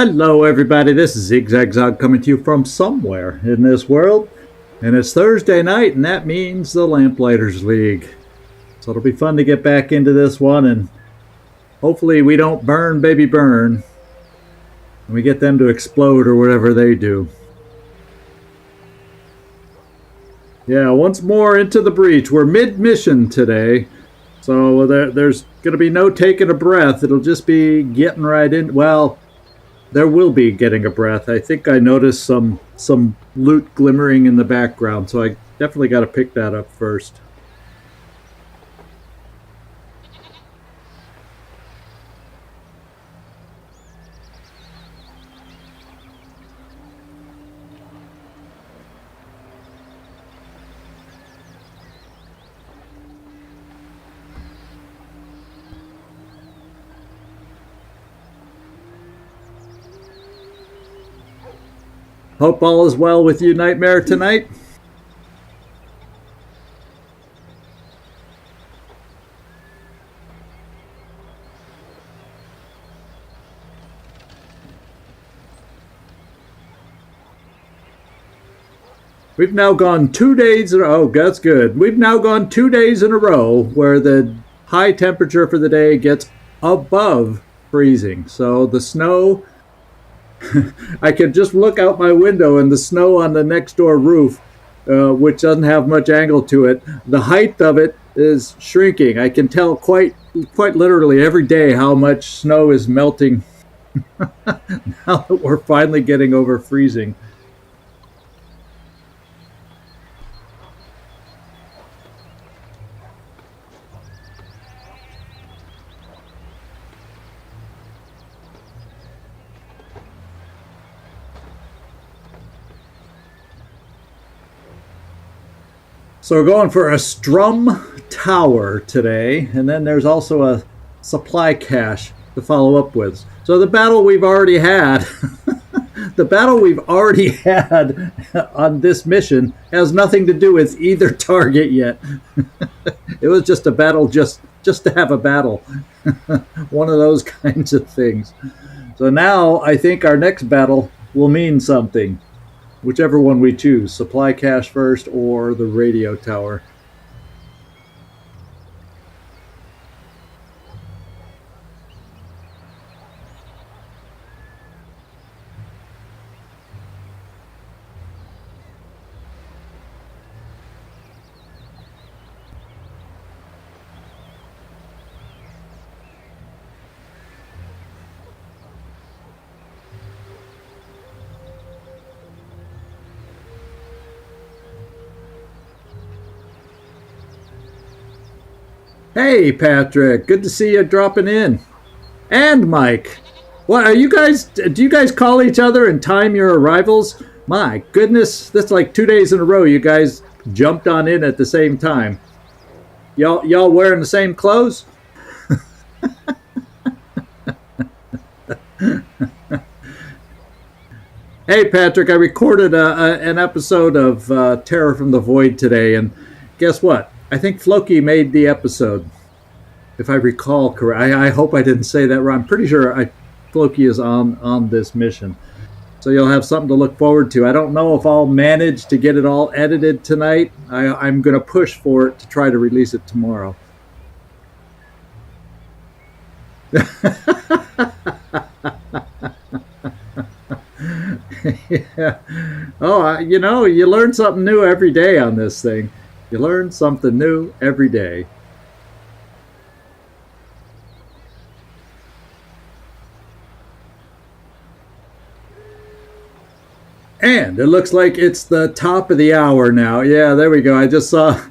Hello everybody, this is Zigzag coming to you from somewhere in this world. And it's Thursday night, and that means the Lamplighters League. So it'll be fun to get back into this one, and hopefully we don't burn baby burn. And we get them to explode or whatever they do. Yeah, once more into the breach. We're mid-mission today. So there's going to be no taking a breath. It'll just be getting right in. Well, there will be getting a breath. I think I noticed some loot glimmering in the background, so I definitely got to pick that up first. Hope all is well with you, Nightmare, tonight. We've now gone 2 days in a row. Oh, that's good. We've now gone 2 days in a row where the high temperature for the day gets above freezing. So the snow, I can just look out my window and the snow on the next door roof, which doesn't have much angle to it, the height of it is shrinking. I can tell quite literally every day how much snow is melting now that we're finally getting over freezing. So we're going for a Strum Tower today, and then there's also a supply cache to follow up with. So the battle we've already had, on this mission has nothing to do with either target yet. It was just a battle just to have a battle. One of those kinds of things. So now I think our next battle will mean something. Whichever one we choose, supply cache first or the radio tower. Hey, Patrick, good to see you dropping in. And Mike. What are you guys, do you guys call each other and time your arrivals? My goodness, that's like 2 days in a row you guys jumped on in at the same time. Y'all wearing the same clothes? Hey, Patrick, I recorded an episode of Terror from the Void today, and guess what? I think Floki made the episode, if I recall correct. I hope I didn't say that wrong. I'm pretty sure Floki is on this mission. So you'll have something to look forward to. I don't know if I'll manage to get it all edited tonight. I'm going to push for it to try to release it tomorrow. Yeah. Oh, you learn something new every day on this thing. You learn something new every day. And it looks like it's the top of the hour now. Yeah, there we go. I just saw,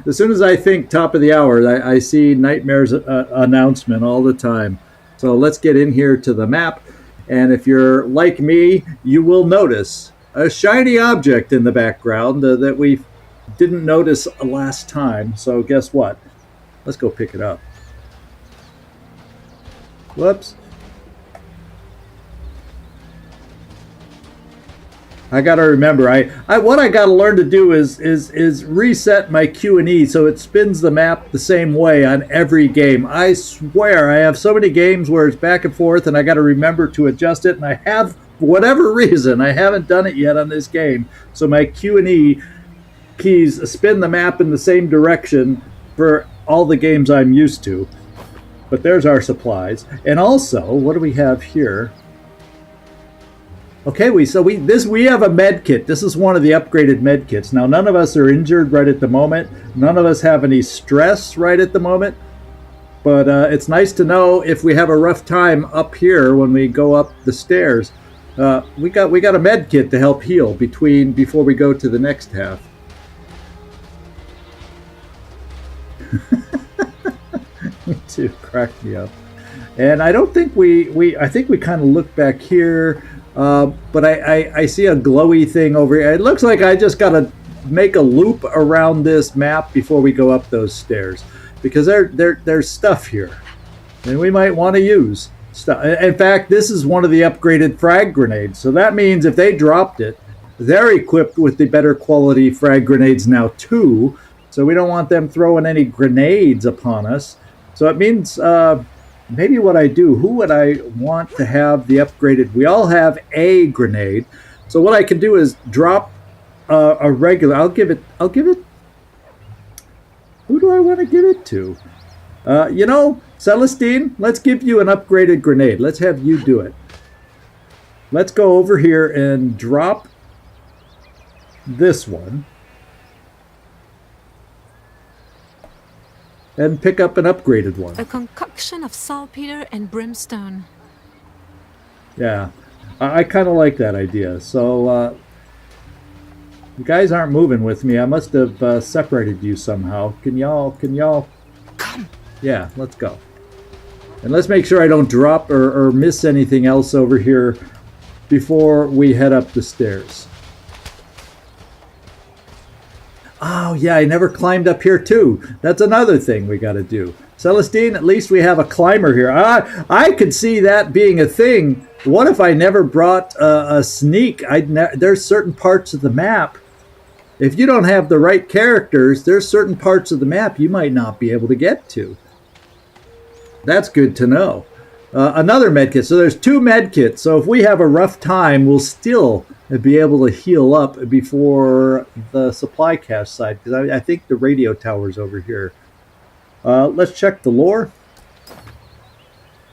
as soon as I think top of the hour, I see Nightmare's announcement all the time. So let's get in here to the map. And if you're like me, you will notice a shiny object in the background that we didn't notice last time. So guess what? Let's go pick it up. Whoops. I got to remember. What I got to learn to do is reset my Q&E so it spins the map the same way on every game. I swear I have so many games where it's back and forth, and I got to remember to adjust it. And I have, for whatever reason, I haven't done it yet on this game. So my Q&E keys spin the map in the same direction for all the games I'm used to. But there's our supplies, and also, what do we have here? Okay, we have a med kit. This is one of the upgraded med kits. Now, none of us are injured right at the moment. None of us have any stress right at the moment. But it's nice to know if we have a rough time up here when we go up the stairs. We got a med kit to help heal before we go to the next half. Me too. Cracked me up. And I don't think I think we kind of look back here. But I see a glowy thing over here. It looks like I just got to make a loop around this map before we go up those stairs, because there's stuff here, and we might want to use stuff. In fact, this is one of the upgraded frag grenades, so that means if they dropped it, they're equipped with the better quality frag grenades now too. So we don't want them throwing any grenades upon us. So it means. Maybe what I do, who would I want to have the upgraded? We all have a grenade. So what I can do is drop a regular. I'll give it. Who do I want to give it to? Celestine, let's give you an upgraded grenade. Let's have you do it. Let's go over here and drop this one. And pick up an upgraded one. A concoction of saltpeter and brimstone. Yeah, I kind of like that idea. So, you guys aren't moving with me. I must have separated you somehow. Can y'all? Come. Yeah, let's go. And let's make sure I don't drop or miss anything else over here before we head up the stairs. Oh, yeah, I never climbed up here, too. That's another thing we got to do. Celestine, at least we have a climber here. I could see that being a thing. What if I never brought a sneak? There's certain parts of the map. If you don't have the right characters, there's certain parts of the map you might not be able to get to. That's good to know. Another medkit. So there's 2 medkits. So if we have a rough time, we'll still be able to heal up before the supply cache side, because I think the radio tower's over here. Let's check the lore.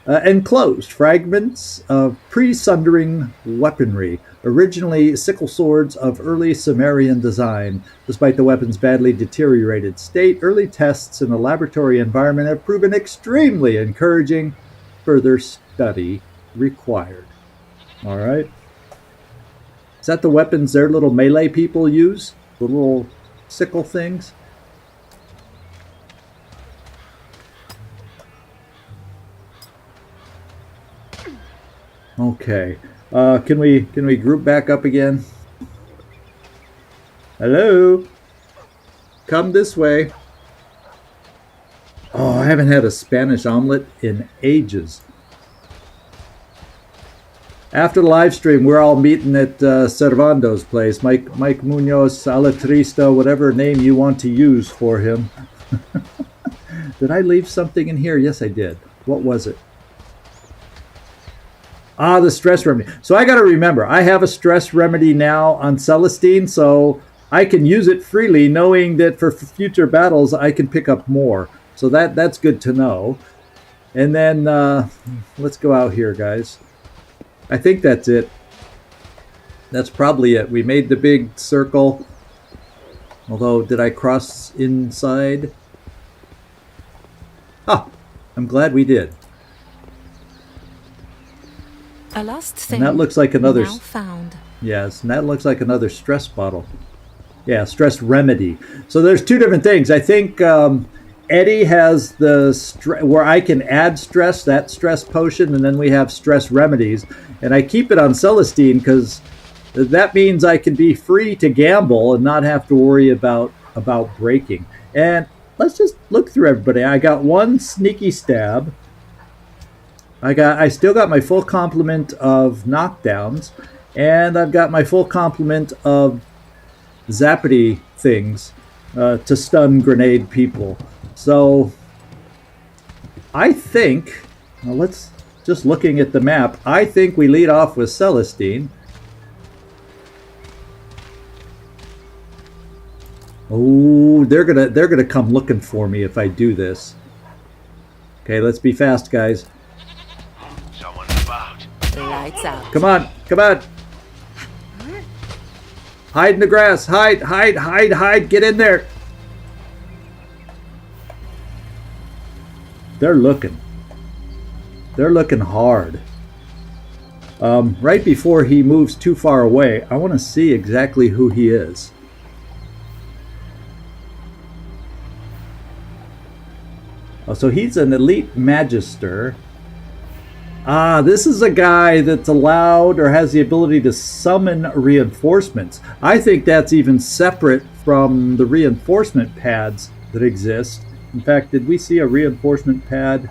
Enclosed fragments of pre-sundering weaponry, originally sickle swords of early Sumerian design. Despite the weapon's badly deteriorated state, early tests in a laboratory environment have proven extremely encouraging. Further study required. All right. Is that the weapons their little melee people use? The little sickle things? Okay. Can we group back up again? Hello? Come this way. Oh, I haven't had a Spanish omelet in ages. After the live stream, we're all meeting at Servando's place. Mike Munoz, Alatrista, whatever name you want to use for him. Did I leave something in here? Yes, I did. What was it? Ah, the stress remedy. So I got to remember, I have a stress remedy now on Celestine, so I can use it freely, knowing that for future battles, I can pick up more. So that's good to know. And then let's go out here, guys. I think that's it. That's probably it. We made the big circle. Although, did I cross inside? Ah, I'm glad we did. A last thing. And that looks like another. Now found. Yes, and that looks like another stress bottle. Yeah, stress remedy. So there's 2 different things. I think Eddie has the where I can add stress, that stress potion, and then we have stress remedies. And I keep it on Celestine because that means I can be free to gamble and not have to worry about breaking. And let's just look through everybody. I got 1 sneaky stab. I still got my full complement of knockdowns, And I've got my full complement of zappity things to stun grenade people. So I think, well, let's just looking at the map, I think we lead off with Celestine. Oh, they're gonna come looking for me if I do this. Okay, let's be fast, guys. Someone's about. Lights out. Come on, come on. Hide in the grass. Hide, hide, hide, hide. Get in there. They're looking. They're looking hard. Right before he moves too far away, I want to see exactly who he is. Oh, so he's an elite magister. Ah, this is a guy that's allowed or has the ability to summon reinforcements. I think that's even separate from the reinforcement pads that exist. In fact, did we see a reinforcement pad?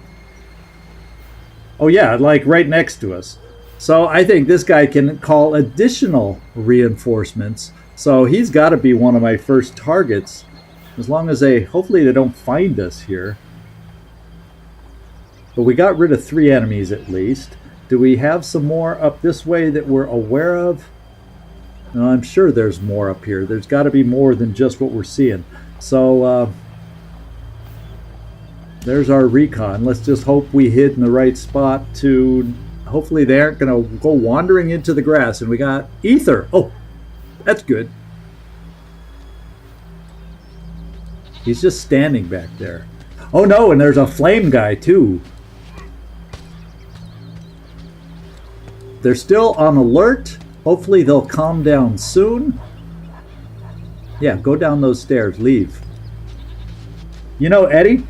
Oh yeah, like right next to us. So I think this guy can call additional reinforcements. So he's got to be one of my first targets. As long as hopefully they don't find us here. But we got rid of 3 enemies at least. Do we have some more up this way that we're aware of? No, I'm sure there's more up here. There's got to be more than just what we're seeing. So there's our recon. Let's just hope we hid in the right spot to... Hopefully they aren't going to go wandering into the grass. And we got Ether. Oh, that's good. He's just standing back there. Oh no, and there's a flame guy too. They're still on alert. Hopefully they'll calm down soon. Yeah, go down those stairs. Leave. You know, Eddie?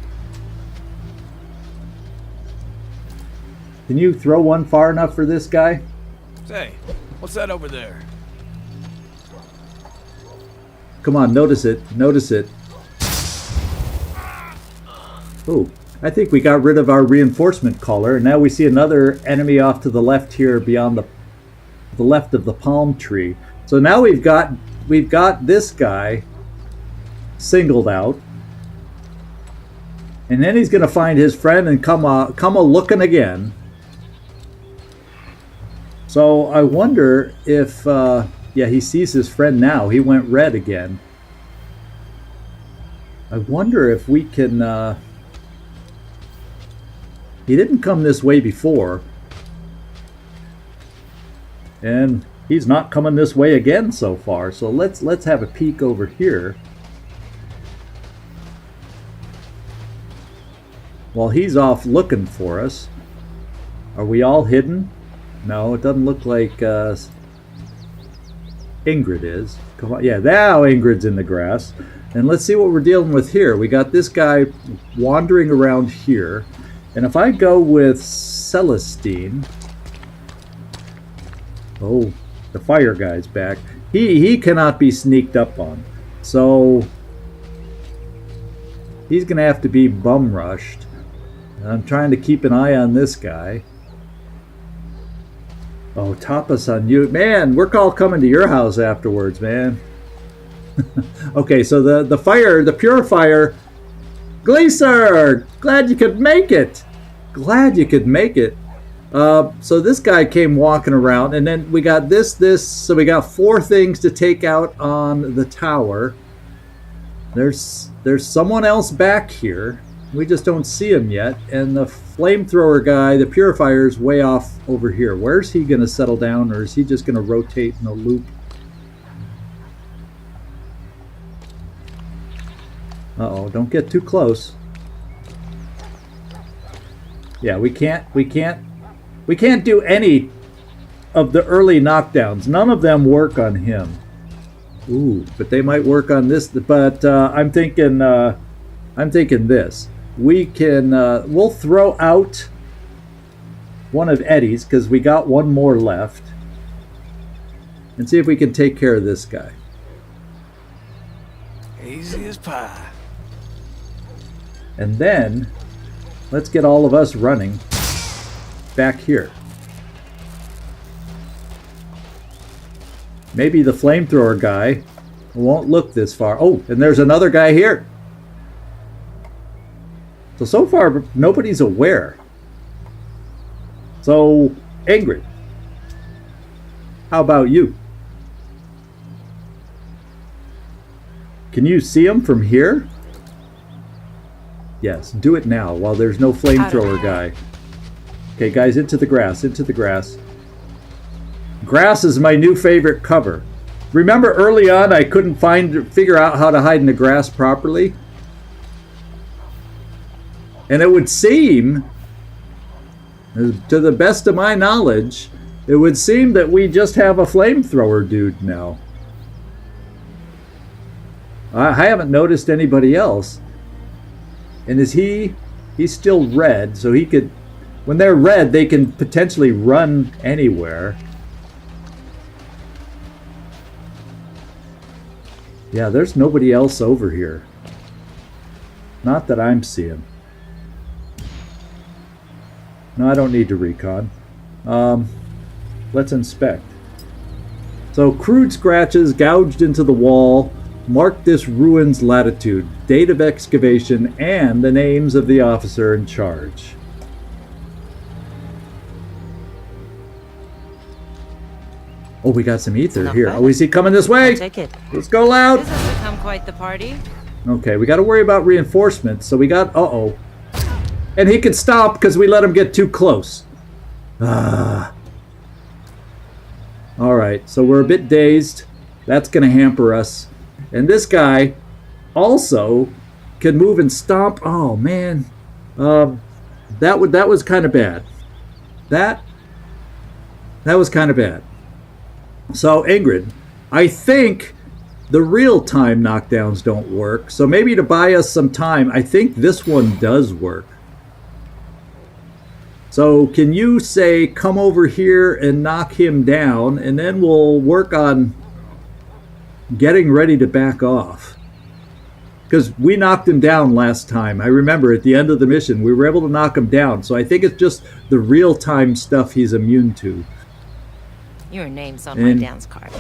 Can you throw one far enough for this guy? Say, what's that over there? Come on, notice it. Notice it. Oh, I think we got rid of our reinforcement caller, and now we see another enemy off to the left here beyond the left of the palm tree. So now we've got this guy singled out, and then he's going to find his friend and come a looking again. So I wonder if yeah, he sees his friend now. He went red again. I wonder if we can. He didn't come this way before. And he's not coming this way again so far. So let's have a peek over here. While he's off looking for us. Are we all hidden? No, it doesn't look like Ingrid is. Come on. Yeah, now Ingrid's in the grass. And let's see what we're dealing with here. We got this guy wandering around here. And if I go with Celestine... Oh, the fire guy's back. He cannot be sneaked up on. So he's going to have to be bum rushed. I'm trying to keep an eye on this guy. Oh, tapas on you. Man, we're all coming to your house afterwards, man. Okay, so the Purifier... Gleaser! Glad you could make it! Glad you could make it. So this guy came walking around, and then we got this, so we got 4 things to take out on the tower. There's someone else back here. We just don't see him yet. And the flamethrower guy, the Purifier's way off over here. Where's he going to settle down, or is he just going to rotate in a loop? Uh-oh, don't get too close. Yeah, we can't do any of the early knockdowns. None of them work on him. Ooh, but they might work on this. But I'm thinking this. We can we'll throw out one of Eddie's because we got one more left, and see if we can take care of this guy. Easy as pie. And then let's get all of us running back here. Maybe the flamethrower guy won't look this far. Oh, and there's another guy here. So far, nobody's aware. So, Ingrid, how about you? Can you see him from here? Yes, do it now while there's no flamethrower guy. Okay, guys, into the grass, into the grass. Grass is my new favorite cover. Remember early on I couldn't figure out how to hide in the grass properly? And it would seem, to the best of my knowledge, it would seem that we just have a flamethrower dude now. I haven't noticed anybody else. And he's still red, so he could, when they're red, they can potentially run anywhere. Yeah, there's nobody else over here. Not that I'm seeing. No, I don't need to recon. Let's inspect. So, crude scratches gouged into the wall mark this ruin's latitude, date of excavation, and the names of the officer in charge. Oh, we got some ether Not here. bad. Oh, is he coming this way? I'll take it. Let's go loud. This has become quite the party. Okay, we got to worry about reinforcements. So we got, uh-oh. And he can stop because we let him get too close. Ah. All right, so we're a bit dazed. That's going to hamper us. And this guy also can move and stomp. Oh, man. That was kind of bad. That was kind of bad. So, Ingrid, I think the real-time knockdowns don't work. So maybe to buy us some time, I think this one does work. So can you say, come over here and knock him down, and then we'll work on getting ready to back off. Because we knocked him down last time. I remember at the end of the mission, we were able to knock him down. So I think it's just the real-time stuff he's immune to. Your name's on my dance card.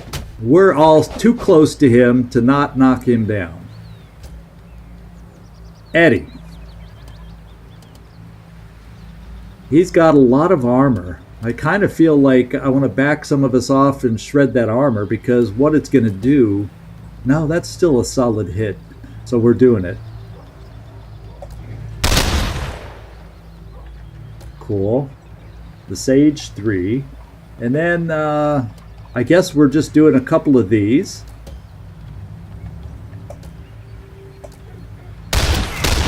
We're all too close to him to not knock him down. Eddie. He's got a lot of armor. I kind of feel like I want to back some of us off and shred that armor because what it's going to do... No, that's still a solid hit. So we're doing it. Cool. The Sage 3. And then, I guess we're just doing a couple of these.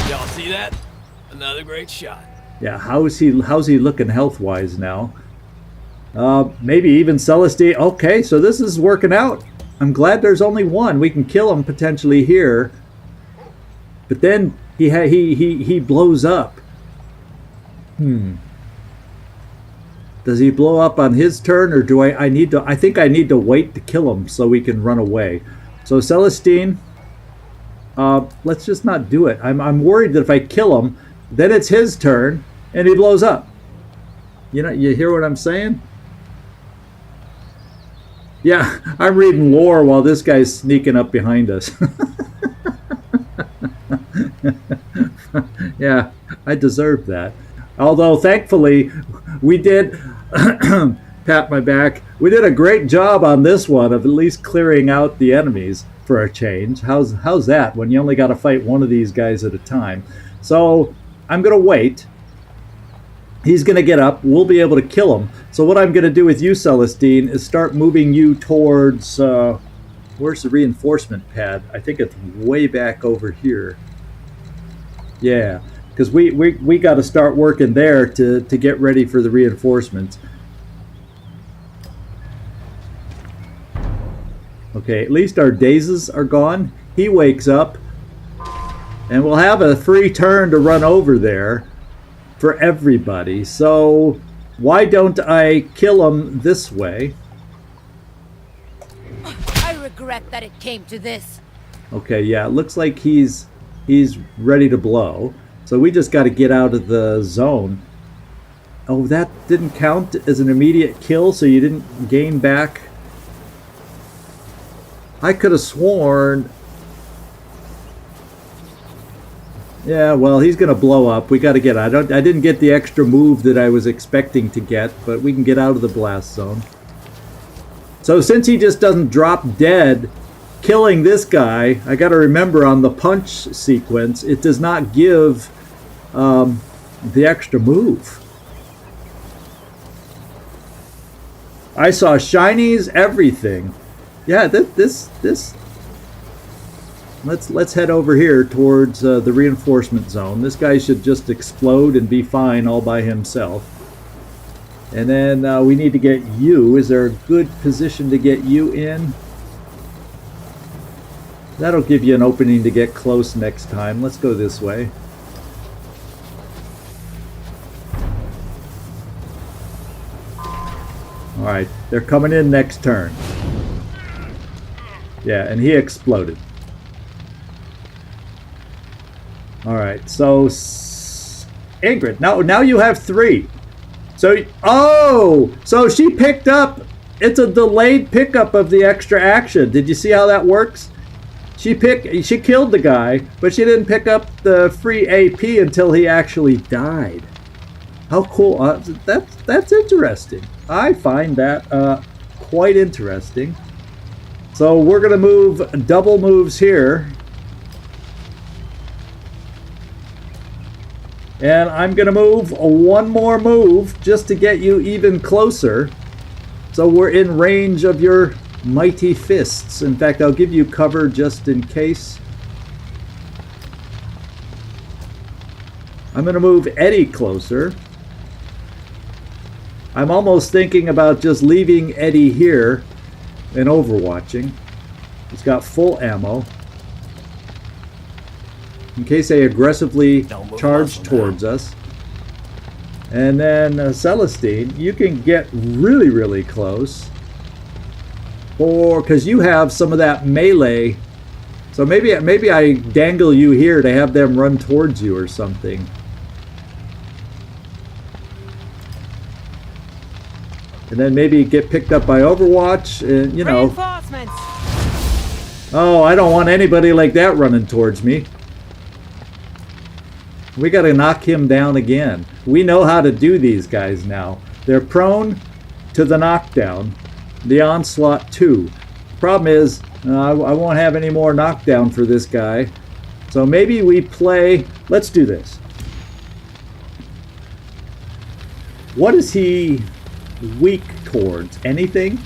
Y'all see that? Another great shot. Yeah, how's he looking health-wise now? Maybe even Celestine. Okay, so this is working out. I'm glad there's only one. We can kill him potentially here. But then he blows up. Does he blow up on his turn, or do I need to? I think I need to wait to kill him so we can run away. So Celestine, let's just not do it. I'm worried that if I kill him, then it's his turn and he blows up. You know, you hear what I'm saying? Yeah, I'm reading lore while this guy's sneaking up behind us. Yeah, I deserve that. Although, thankfully, we did, pat my back, we did a great job on this one of at least clearing out the enemies for a change. How's that when you only got to fight one of these guys at a time? So, I'm going to wait. He's going to get up. We'll be able to kill him. So what I'm going to do with you, Celestine, is start moving you towards... where's the reinforcement pad? I think it's way back over here. Yeah, because we got to start working there to get ready for the reinforcements. Okay, at least our dazes are gone. He wakes up. And we'll have a free turn to run over there for everybody. So why don't I kill him this way? I regret that it came to this. Okay, yeah, it looks like he's ready to blow. So we just got to get out of the zone. Oh, that didn't count as an immediate kill, so you didn't gain back. I could have sworn... Yeah, well, he's going to blow up. We got to get out. I didn't get the extra move that I was expecting to get, but we can get out of the blast zone. So since he just doesn't drop dead, killing this guy, I got to remember on the punch sequence, it does not give the extra move. I saw shinies, everything. Yeah, this. Let's head over here towards the reinforcement zone. This guy should just explode and be fine all by himself. And then we need to get you. Is there a good position to get you in? That'll give you an opening to get close next time. Let's go this way. Alright, they're coming in next turn. Yeah, and he exploded. Alright, so Ingrid, now you have 3. So, oh! So she picked up, it's a delayed pickup of the extra action. Did you see how that works? She killed the guy, but she didn't pick up the free AP until he actually died. How cool. That's interesting. I find that quite interesting. So we're going to move double moves here. And I'm going to move one more move just to get you even closer. So we're in range of your mighty fists. In fact, I'll give you cover just in case. I'm going to move Eddie closer. I'm almost thinking about just leaving Eddie here and overwatching. He's got full ammo. In case they aggressively charge towards us. And then Celestine, you can get really, really close. Because you have some of that melee. So maybe I dangle you here to have them run towards you or something. And then maybe get picked up by Overwatch, and you know. Oh, I don't want anybody like that running towards me. We got to knock him down again. We know how to do these guys now. They're prone to the knockdown. The onslaught too. Problem is, I won't have any more knockdown for this guy. So maybe we play. Let's do this. What is he weak towards? Anything?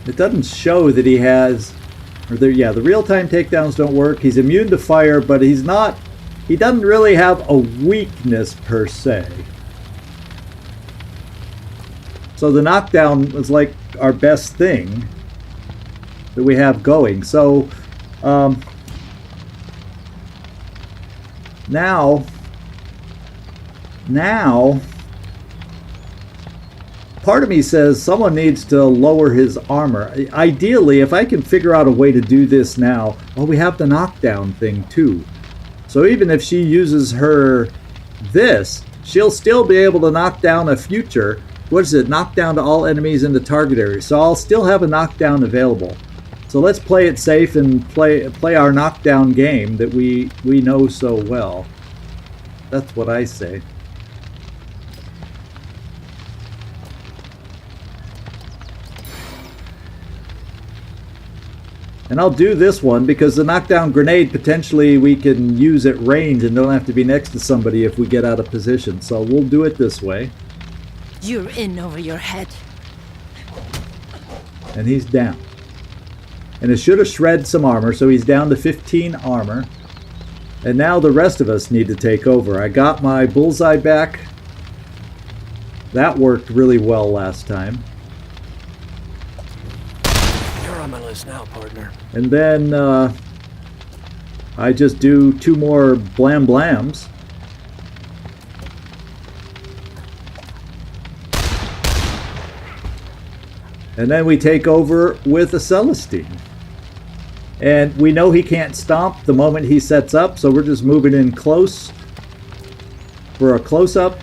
It doesn't show that he has. Yeah, the real-time takedowns don't work. He's immune to fire, but he's not. He doesn't really have a weakness per se. So the knockdown is like our best thing that we have going. So now part of me says someone needs to lower his armor. Ideally, if I can figure out a way to do this now. Well, we have the knockdown thing too. So even if she uses this, she'll still be able to knock down a future. What is it? Knockdown to all enemies in the target area. So I'll still have a knockdown available. So let's play it safe and play our knockdown game that we know so well. That's what I say. And I'll do this one because the knockdown grenade, potentially we can use at range and don't have to be next to somebody if we get out of position. So we'll do it this way. You're in over your head. And he's down. And it should have shredded some armor, so he's down to 15 armor. And now the rest of us need to take over. I got my bullseye back. That worked really well last time. Now, partner. And then I just do 2 more blam blams. And then we take over with a Celestine. And we know he can't stomp the moment he sets up, so we're just moving in close for a close-up.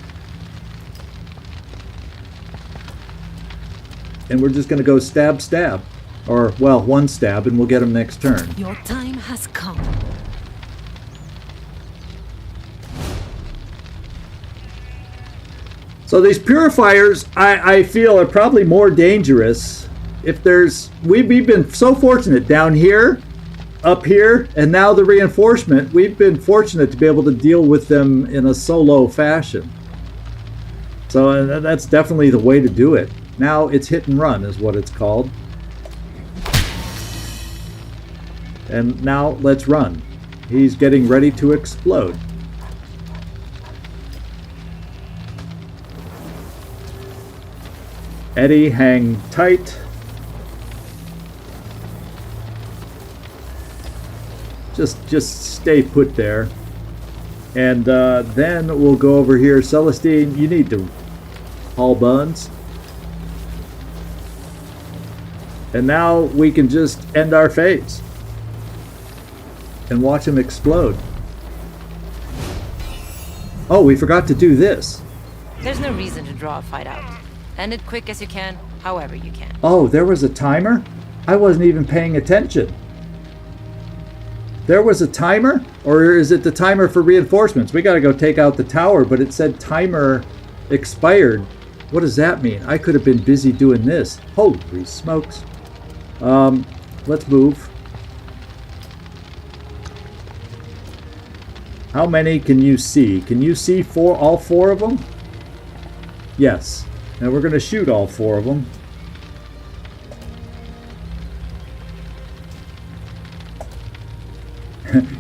And we're just going to go stab, stab. Or, well, one stab, and we'll get him next turn. Your time has come. So these purifiers, I feel, are probably more dangerous. If there's... We've been so fortunate down here, up here, and now the reinforcement. We've been fortunate to be able to deal with them in a solo fashion. So that's definitely the way to do it. Now it's hit and run is what it's called. And now let's run. He's getting ready to explode. Eddie, hang tight. Just stay put there. And then we'll go over here. Celestine, you need to haul buns. And now we can just end our phase. And watch him explode. Oh, we forgot to do this. There's no reason to draw a fight out. End it quick as you can, however you can. Oh, there was a timer? I wasn't even paying attention. There was a timer? Or is it the timer for reinforcements? We gotta go take out the tower, but it said timer expired. What does that mean? I could have been busy doing this. Holy smokes. Let's move. How many can you see? Can you see all four of them? Yes. Now we're going to shoot all four of them.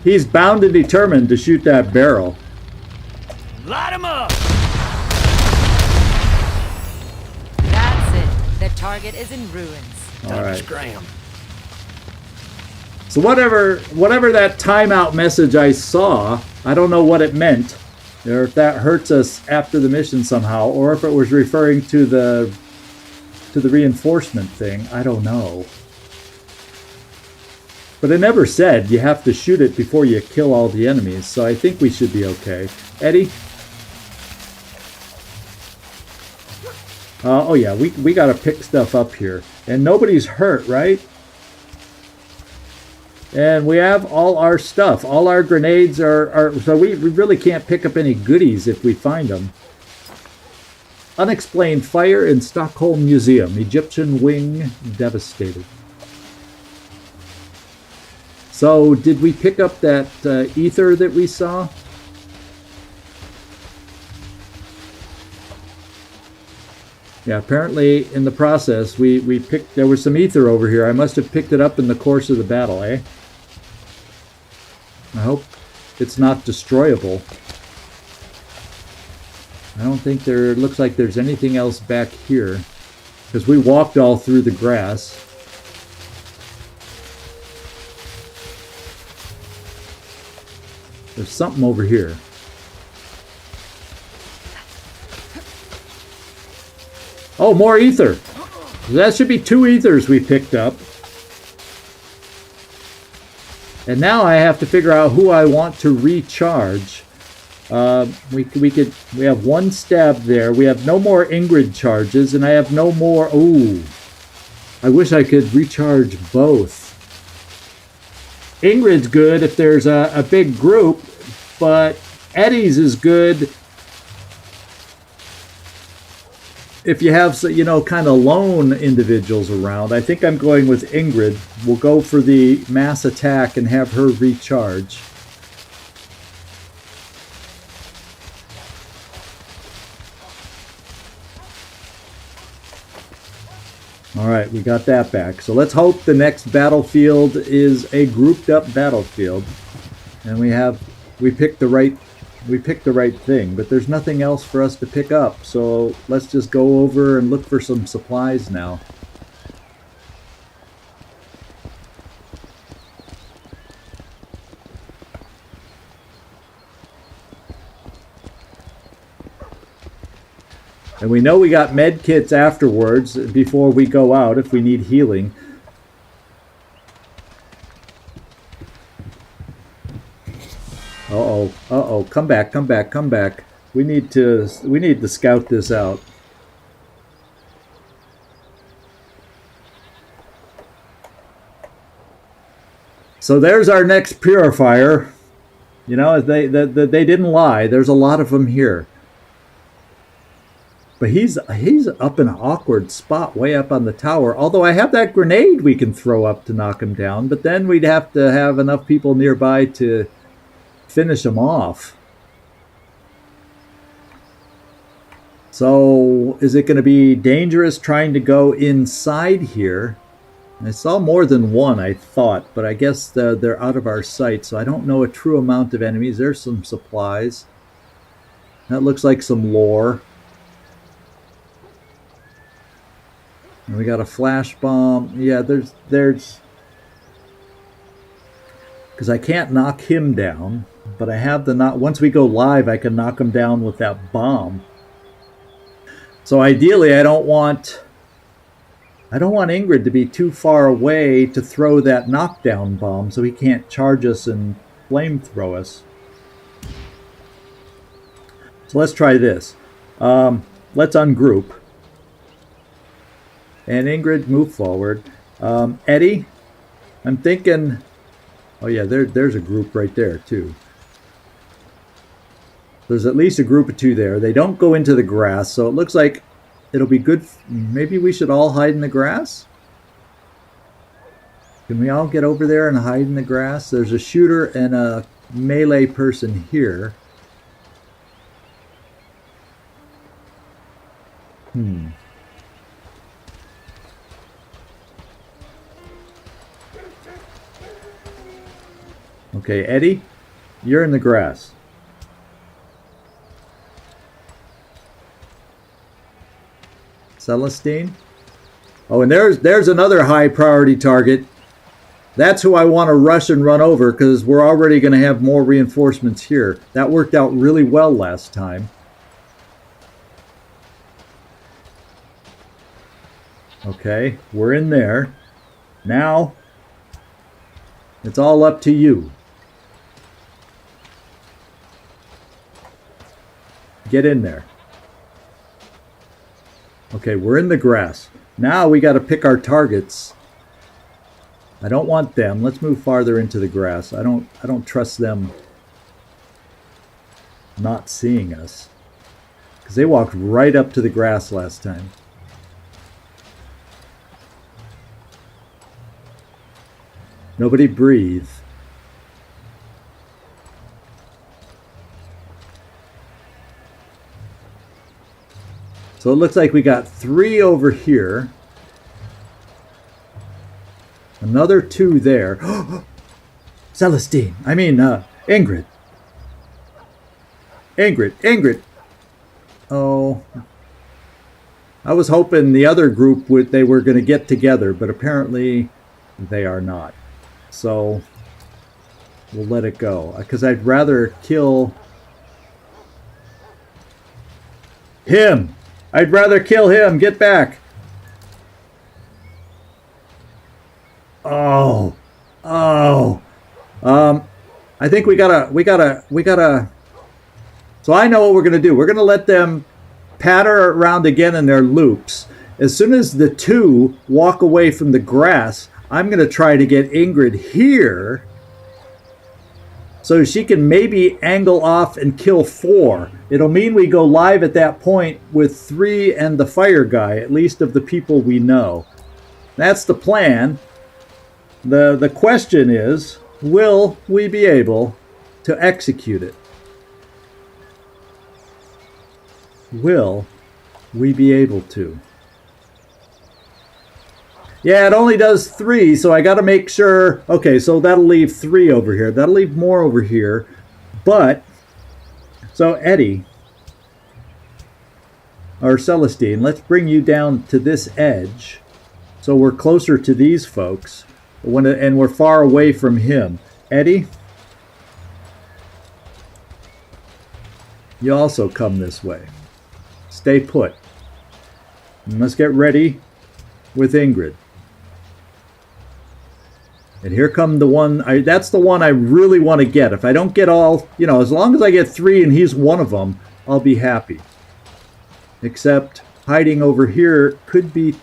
He's bound and determined to shoot that barrel. Light him up! That's it. The target is in ruins. All right. Scram. So whatever that timeout message I saw, I don't know what it meant, or if that hurts us after the mission somehow, or if it was referring to the reinforcement thing. I don't know. But it never said you have to shoot it before you kill all the enemies, so I think we should be okay. Eddie? Oh yeah, we gotta pick stuff up here. And nobody's hurt, right? And we have all our stuff. All our grenades are so we really can't pick up any goodies if we find them. Unexplained fire in Stockholm Museum. Egyptian wing devastated. So did we pick up that ether that we saw? Yeah, apparently in the process we picked, there was some ether over here. I must have picked it up in the course of the battle, eh? I hope it's not destroyable. I don't think there looks like there's anything else back here, because we walked all through the grass. There's something over here. Oh, more ether. That should be 2 ethers we picked up. And now I have to figure out who I want to recharge. We have 1 stab there. We have no more Ingrid charges, and I have no more. Ooh, I wish I could recharge both. Ingrid's good if there's a big group, but Eddie's is good if you have, you know, kind of lone individuals around. I think I'm going with Ingrid. We'll go for the mass attack and have her recharge. All right, we got that back. So let's hope the next battlefield is a grouped up battlefield, and we picked the right thing. But there's nothing else for us to pick up, so let's just go over and look for some supplies now. And we know we got med kits afterwards before we go out if we need healing. Uh-oh, come back. We need to scout this out. So there's our next Purifier. You know, they didn't lie. There's a lot of them here. But he's up in an awkward spot way up on the tower. Although I have that grenade we can throw up to knock him down. But then we'd have to have enough people nearby to finish him off. So is it going to be dangerous trying to go inside here? I saw more than one, I thought, but I guess they're out of our sight, so I don't know a true amount of enemies. There's some supplies. That looks like some lore. And we got a flash bomb. Yeah, there's... Because I can't knock him down, but I have the knock... Once we go live, I can knock him down with that bomb. So ideally, I don't want Ingrid to be too far away to throw that knockdown bomb so he can't charge us and flamethrow us. So let's try this. Let's ungroup. And Ingrid, move forward. Eddie, I'm thinking... Oh yeah, there's a group right there too. There's at least a group of two there. They don't go into the grass, so it looks like it'll be good. Maybe we should all hide in the grass? Can we all get over there and hide in the grass? There's a shooter and a melee person here. Okay, Eddie, you're in the grass. Celestine. Oh, and there's another high priority target. That's who I want to rush and run over because we're already going to have more reinforcements here. That worked out really well last time. Okay, we're in there. Now, it's all up to you. Get in there. Okay, we're in the grass. Now we got to pick our targets. I don't want them. Let's move farther into the grass. I don't trust them not seeing us. Because they walked right up to the grass last time. Nobody breathe. So it looks like we got 3 over here. Another 2 there. Celestine. I mean, Ingrid. Ingrid. Oh. I was hoping the other group they were going to get together, but apparently they are not. So we'll let it go. Because I'd rather kill him. I'd rather kill him. Get back. Oh. I think we gotta. So I know what we're gonna do. We're gonna let them patter around again in their loops. As soon as the 2 walk away from the grass, I'm gonna try to get Ingrid here so she can maybe angle off and kill 4. It'll mean we go live at that point with 3 and the fire guy, at least of the people we know. That's the plan. The question is, will we be able to execute it? Will we be able to? Yeah, it only does 3, so I got to make sure. Okay, so that'll leave 3 over here. That'll leave more over here. But, so Eddie, or Celestine, let's bring you down to this edge. So we're closer to these folks, and we're far away from him. Eddie, you also come this way. Stay put. And let's get ready with Ingrid. And here come the one, that's the one I really want to get. If I don't get all, as long as I get 3 and he's one of them, I'll be happy. Except hiding over here could be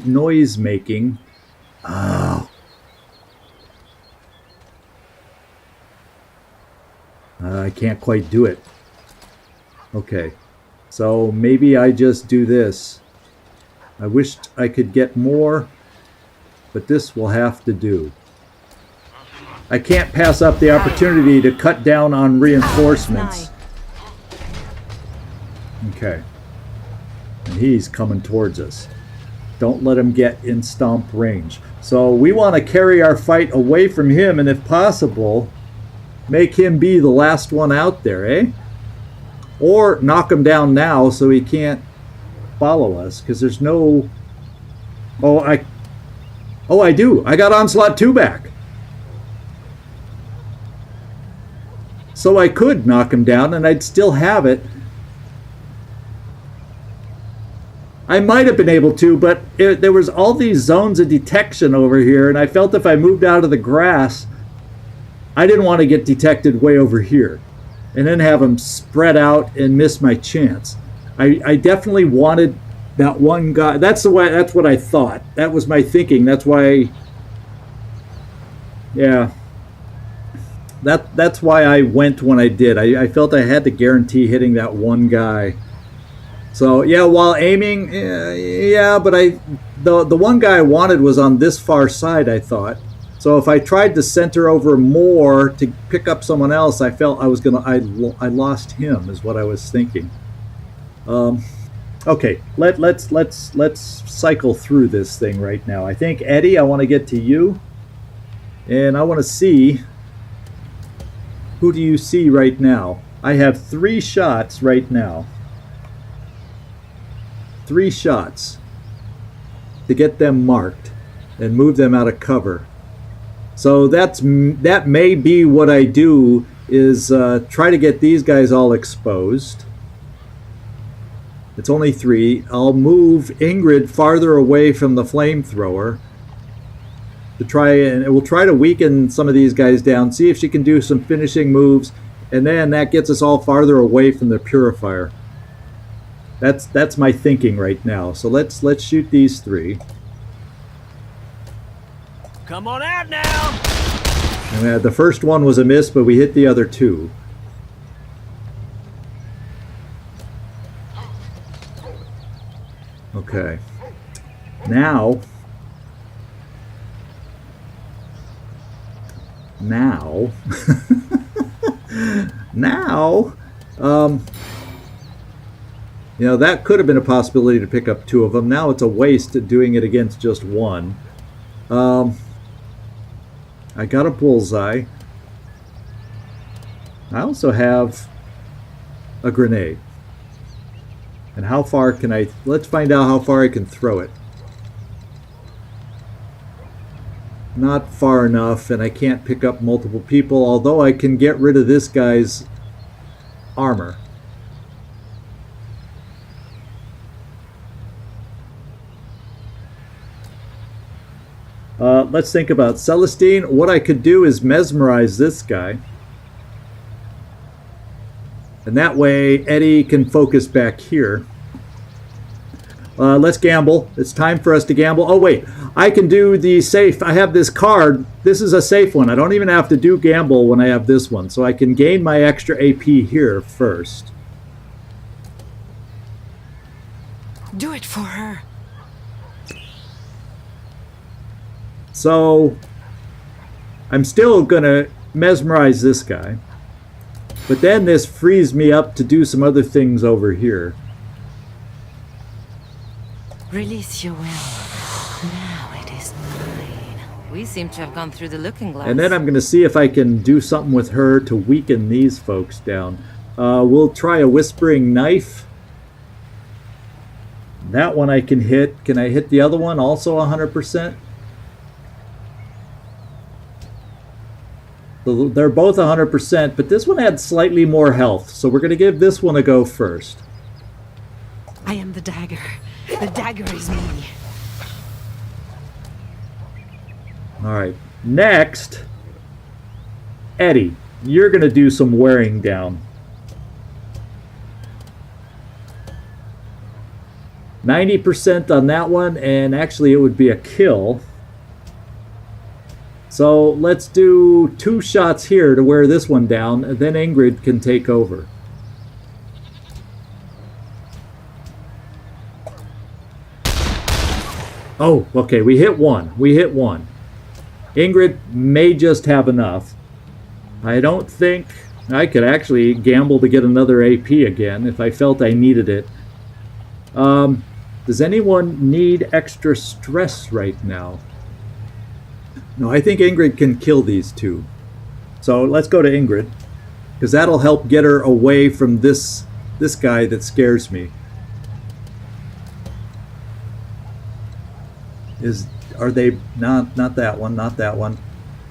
noise making. Oh. I can't quite do it. Okay. So maybe I just do this. I wished I could get more, but this will have to do. I can't pass up the opportunity to cut down on reinforcements. Okay. And he's coming towards us. Don't let him get in stomp range. So we want to carry our fight away from him, and if possible, make him be the last one out there, eh? Or knock him down now so he can't follow us, because there's no... Oh, I do. I got Onslaught 2 back. So I could knock him down and I'd still have it. I might have been able to, but there was all these zones of detection over here, and I felt if I moved out of the grass, I didn't want to get detected way over here and then have them spread out and miss my chance. I definitely wanted that one guy. That's what I thought. That was my thinking. That's why, yeah. That's why I went when I did. I felt I had to guarantee hitting that one guy. So yeah, while aiming, yeah, but the one guy I wanted was on this far side, I thought. So if I tried to center over more to pick up someone else, I felt I lost him, is what I was thinking. Okay, let's cycle through this thing right now. I think Eddie, I want to get to you, and I want to see. Who do you see right now? I have 3 shots right now. 3 shots to get them marked and move them out of cover. So that may be what I do, is try to get these guys all exposed. It's only 3. I'll move Ingrid farther away from the flamethrower to try, and we'll try to weaken some of these guys down, see if she can do some finishing moves, and then that gets us all farther away from the Purifier. That's my thinking right now. So let's shoot these 3. Come on out now! And the first one was a miss, but we hit the other 2. Okay. Now, you know, that could have been a possibility to pick up 2 of them. Now it's a waste doing it against just 1. I got a bullseye. I also have a grenade. And how far can I... Let's find out how far I can throw it. Not far enough, and I can't pick up multiple people, although I can get rid of this guy's armor. Let's think about Celestine. What I could do is mesmerize this guy. And that way Eddie can focus back here. Let's gamble. It's time for us to gamble. Oh wait, I can do the safe. I have this card. This is a safe one. I don't even have to do gamble when I have this one. So I can gain my extra AP here first. Do it for her. So I'm still gonna mesmerize this guy. But then this frees me up to do some other things over here. Release your will. Now it is mine. We seem to have gone through the looking glass. And then I'm going to see if I can do something with her to weaken these folks down. We'll try a Whispering Knife. That one I can hit. Can I hit the other one also 100%? So they're both 100%, but this one had slightly more health. So we're going to give this one a go first. I am the dagger. The dagger is me. Alright, next, Eddie, you're going to do some wearing down. 90% on that one, and actually it would be a kill. So let's do 2 shots here to wear this one down, and then Ingrid can take over. Oh, okay, we hit one. We hit one. Ingrid may just have enough. I don't think I could actually gamble to get another AP again if I felt I needed it. Does anyone need extra stress right now? No, I think Ingrid can kill these 2. So let's go to Ingrid, because that'll help get her away from this guy that scares me. Are they not that one, not that one.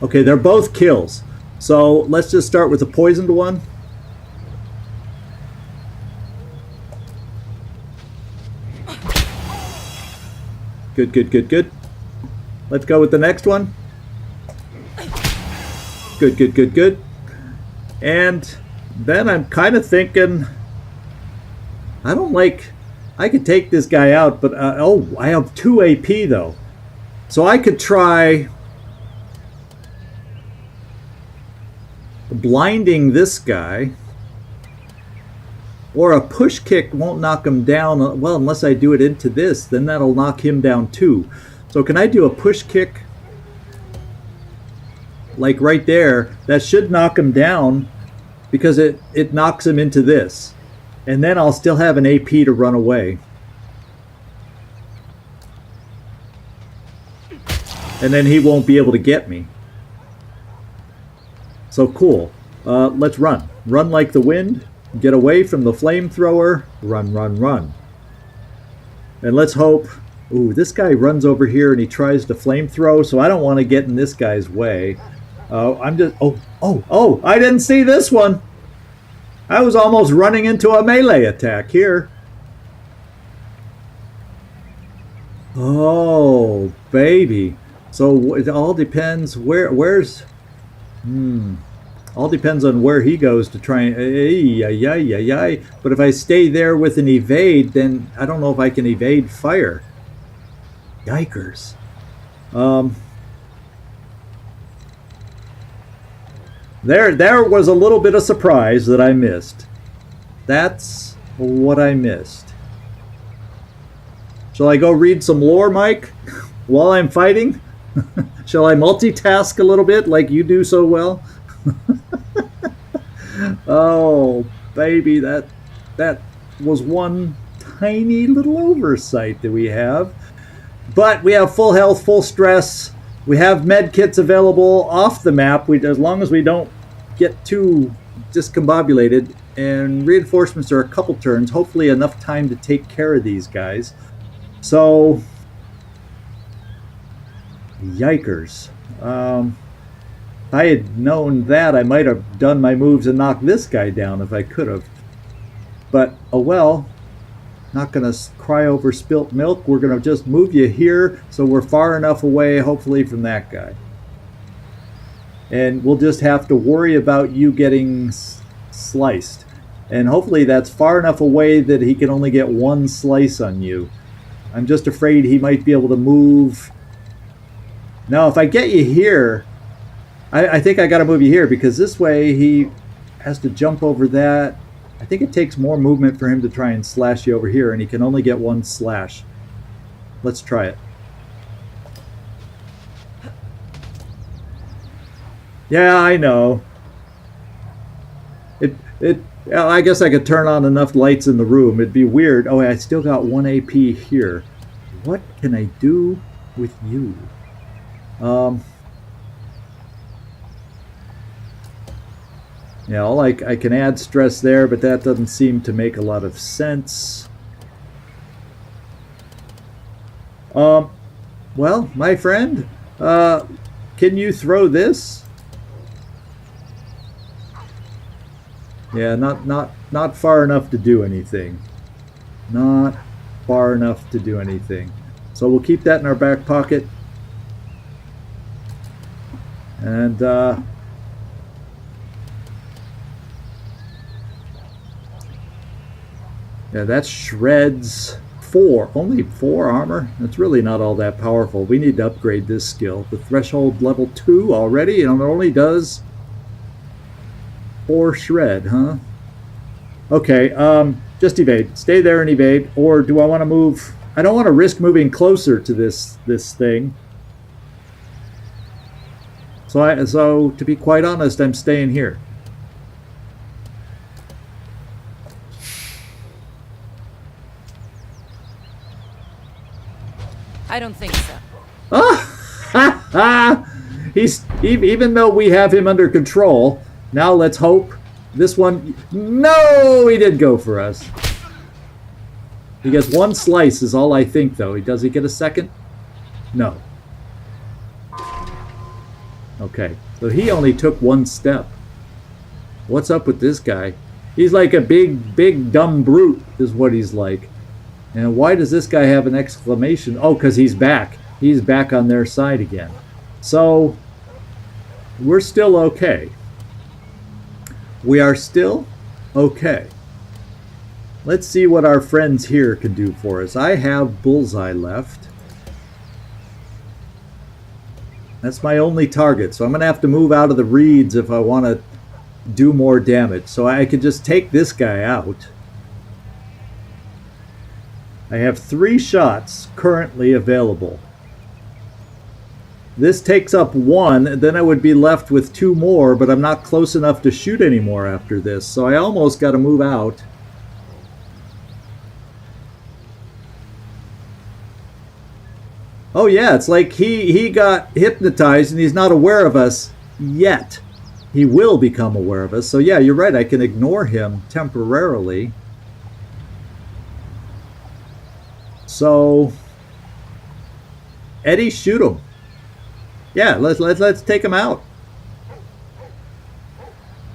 Okay, they're both kills. So let's just start with the poisoned one. Good, good, good, good. Let's go with the next one. Good, good, good, good. And then I'm kind of thinking, I could take this guy out, but oh, I have 2 AP though. So I could try blinding this guy, or a push kick won't knock him down. Well, unless I do it into this, then that'll knock him down too. So can I do a push kick? Like right there, that should knock him down because it knocks him into this. And then I'll still have an AP to run away. And then he won't be able to get me. So cool. Let's run. Run like the wind. Get away from the flamethrower. Run, run, run. And let's hope... Ooh, this guy runs over here and he tries to flamethrow, so I don't want to get in this guy's way. I'm just... Oh, I didn't see this one. I was almost running into a melee attack here. Oh, baby. So it all depends where's... All depends on where he goes to try and... But if I stay there with an evade, then I don't know if I can evade fire. Yikers. There was a little bit of surprise that I missed. That's what I missed. Shall I go read some lore, Mike, while I'm fighting? Shall I multitask a little bit like you do so well? Oh, baby, that was one tiny little oversight that we have. But we have full health, full stress. We have med kits available off the map. As long as we don't get too discombobulated. And reinforcements are a couple turns. Hopefully enough time to take care of these guys. So, yikers. If I had known that, I might have done my moves and knocked this guy down if I could have. But, oh well. Not going to cry over spilt milk. We're going to just move you here so we're far enough away, hopefully, from that guy. And we'll just have to worry about you getting sliced. And hopefully that's far enough away that he can only get one slice on you. I'm just afraid he might be able to move. Now, if I get you here, I think I got to move you here because this way he has to jump over that. I think it takes more movement for him to try and slash you over here, and he can only get one slash. Let's try it. Yeah, I know. I guess I could turn on enough lights in the room. It'd be weird. Oh, I still got 1 AP here. What can I do with you? Yeah, I can add stress there, but that doesn't seem to make a lot of sense. Well, my friend, can you throw this? Yeah, not far enough to do anything. Not far enough to do anything. So we'll keep that in our back pocket. And yeah, that shreds 4. Only 4 armor? That's really not all that powerful. We need to upgrade this skill. The threshold level 2 already, and it only does 4 shred, huh? Okay, just evade. Stay there and evade. Or do I want to move? I don't want to risk moving closer to this thing. So to be quite honest, I'm staying here. I don't think so. Even though we have him under control, now let's hope this one. No, he didn't go for us. He gets 1 slice is all I think, though. Does he get a second? No. Okay, so he only took 1 step. What's up with this guy? He's like a big dumb brute is what he's like. And why does this guy have an exclamation? Oh, because he's back. He's back on their side again. So, we're still okay. We are still okay. Let's see what our friends here can do for us. I have Bullseye left. That's my only target. So I'm going to have to move out of the reeds if I want to do more damage. So I could just take this guy out. I have 3 shots currently available. This takes up 1, then I would be left with 2 more, but I'm not close enough to shoot anymore after this, so I almost got to move out. Oh yeah, it's like he got hypnotized and he's not aware of us yet. He will become aware of us, so yeah, you're right, I can ignore him temporarily. So, Eddie, shoot him. Yeah, let's take him out.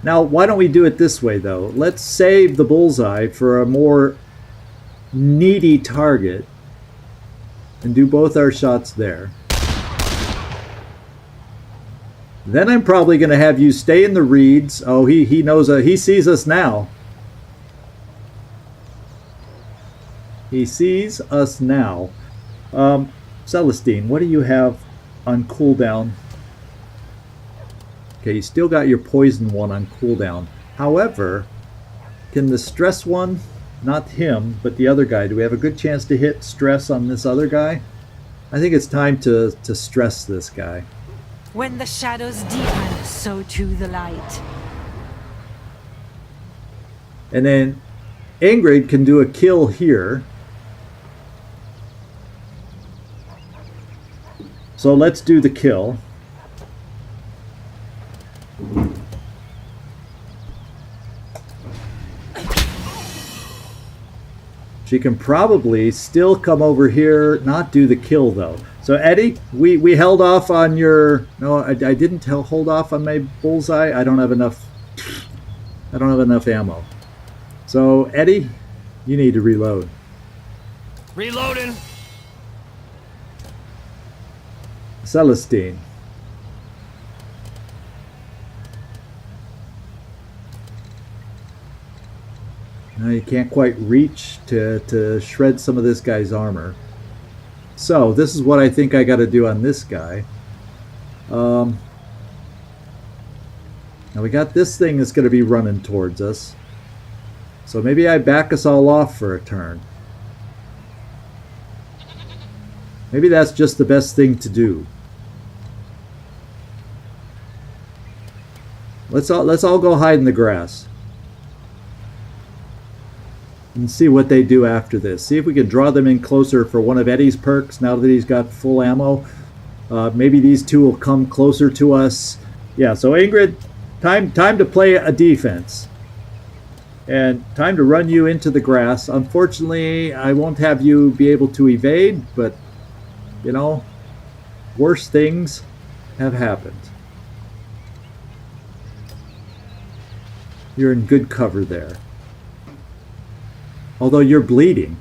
Now, why don't we do it this way, though? Let's save the bullseye for a more needy target and do both our shots there. Then I'm probably going to have you stay in the reeds. Oh, he knows, he sees us now. He sees us now. Celestine, what do you have on cooldown? Okay, you still got your poison one on cooldown. However, can the stress one, not him, but the other guy, do we have a good chance to hit stress on this other guy? I think it's time to stress this guy. When the shadows deepen, so too the light. And then Ingrid can do a kill here. So let's do the kill. She can probably still come over here, not do the kill though. So Eddie, we held off on your, no, I didn't hold off on my bullseye. I don't have enough ammo. So Eddie, you need to reload. Reloading. Celestine. Now you can't quite reach to shred some of this guy's armor. So this is what I think I got to do on this guy. Now we got this thing that's going to be running towards us. So maybe I back us all off for a turn. Maybe that's just the best thing to do. Let's all go hide in the grass and see what they do after this. See if we can draw them in closer for one of Eddie's perks now that he's got full ammo. Maybe these two will come closer to us. Yeah, so Ingrid, time to play a defense. And time to run you into the grass. Unfortunately, I won't have you be able to evade, but, you know, worse things have happened. You're in good cover there. Although you're bleeding.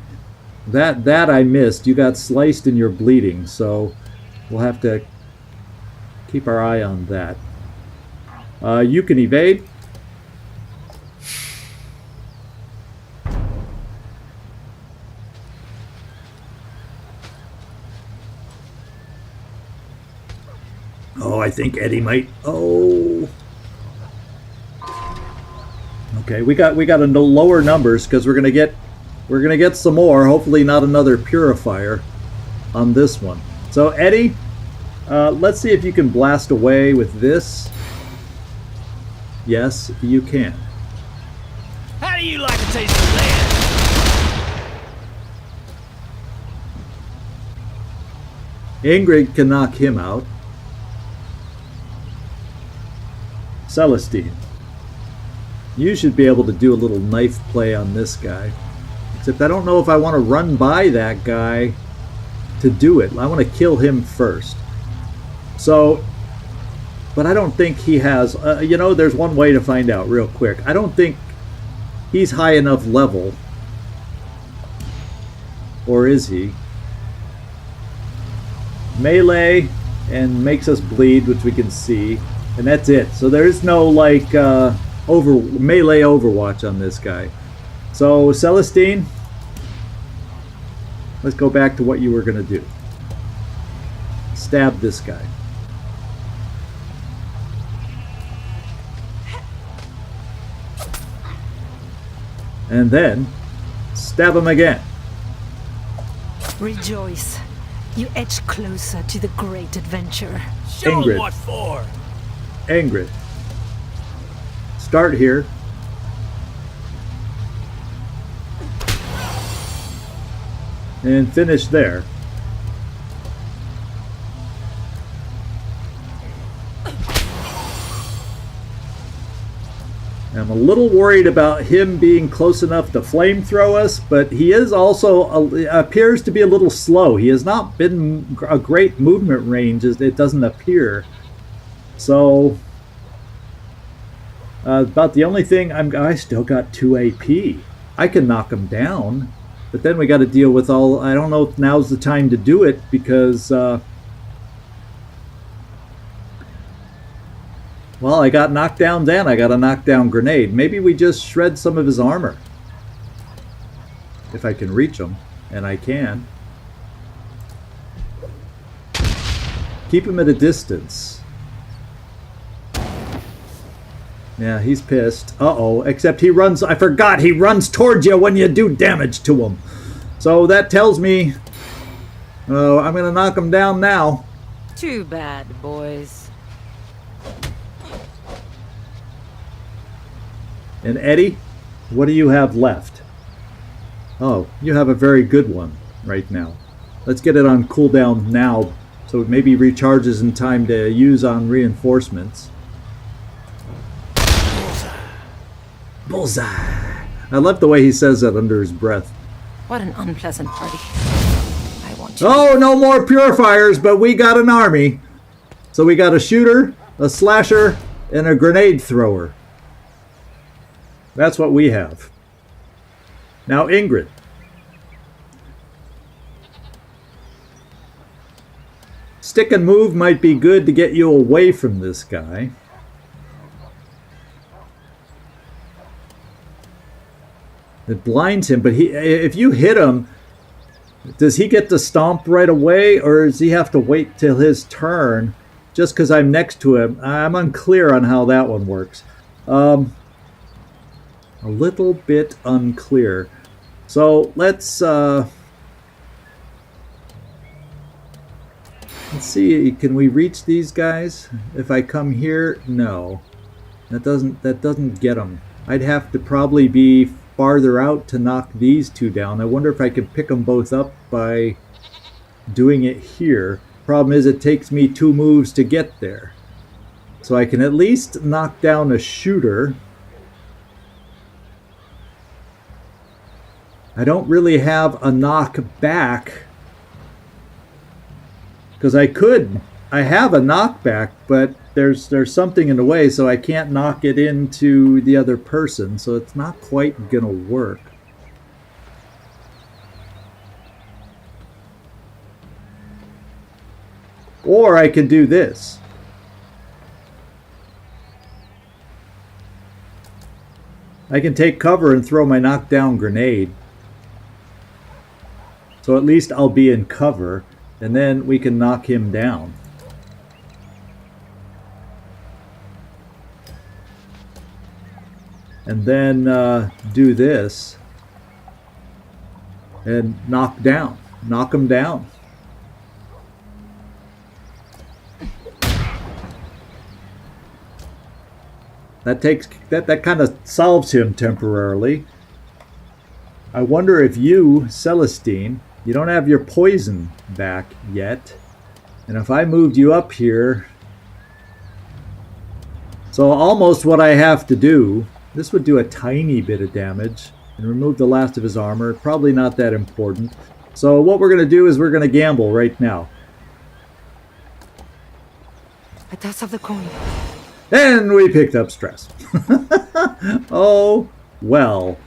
That I missed. You got sliced and you're bleeding, so we'll have to keep our eye on that. You can evade. Oh, I think Eddie might. Oh. Okay, we got a lower numbers because we're gonna get some more. Hopefully, not another purifier on this one. So Eddie, let's see if you can blast away with this. Yes, you can. How do you like to taste of land? Ingrid can knock him out. Celestine, you should be able to do a little knife play on this guy. Except I don't know if I want to run by that guy to do it. I want to kill him first. So, but I don't think he has, you know, there's one way to find out real quick. I don't think he's high enough level. Or is he? Melee and makes us bleed, which we can see. And that's it. So there is no like melee overwatch on this guy. So Celestine, let's go back to what you were going to do. Stab this guy. And then stab him again. Rejoice. You edge closer to the great adventure. Show Ingrid. 'em what for. Ingrid. Start here. And finish there. I'm a little worried about him being close enough to flamethrow us, but he is also appears to be a little slow. He has not been a great movement range, as it doesn't appear. So about the only thing I still got 2 AP. I can knock him down, but then we got to deal with all. I don't know if now's the time to do it because. Well, I got knockdowns and I got a knockdown grenade. Maybe we just shred some of his armor. If I can reach him, and I can. Keep him at a distance. Yeah, he's pissed. Uh-oh, except he runs, I forgot, he runs towards you when you do damage to him. So that tells me, I'm going to knock him down now. Too bad, boys. And Eddie, what do you have left? Oh, you have a very good one right now. Let's get it on cooldown now so it maybe recharges in time to use on reinforcements. Bullseye. I love the way he says that under his breath. What an unpleasant party. I want you. Oh, no more purifiers, but we got an army. So we got a shooter, a slasher, and a grenade thrower. That's what we have. Now, Ingrid. Stick and move might be good to get you away from this guy. It blinds him, but if you hit him, does he get to stomp right away, or does he have to wait till his turn just because I'm next to him? I'm unclear on how that one works. A little bit unclear. So let's see. Can we reach these guys? If I come here, no. That doesn't get them. I'd have to probably be farther out to knock these two down. I wonder if I can pick them both up by doing it here. Problem is, it takes me 2 moves to get there. So I can at least knock down a shooter. I don't really have a knock back because I have a knockback, but there's something in the way, so I can't knock it into the other person, so it's not quite gonna work. Or I can do this. I can take cover and throw my knockdown grenade. So at least I'll be in cover, and then we can knock him down. and then do this and knock them down. That kind of solves him temporarily. I wonder if you, Celestine, you don't have your poison back yet. And if I moved you up here, so almost what I have to do, this would do a tiny bit of damage and remove the last of his armor. Probably not that important. So what we're going to do is we're going to gamble right now. A toss of the coin. And we picked up stress. Oh, well.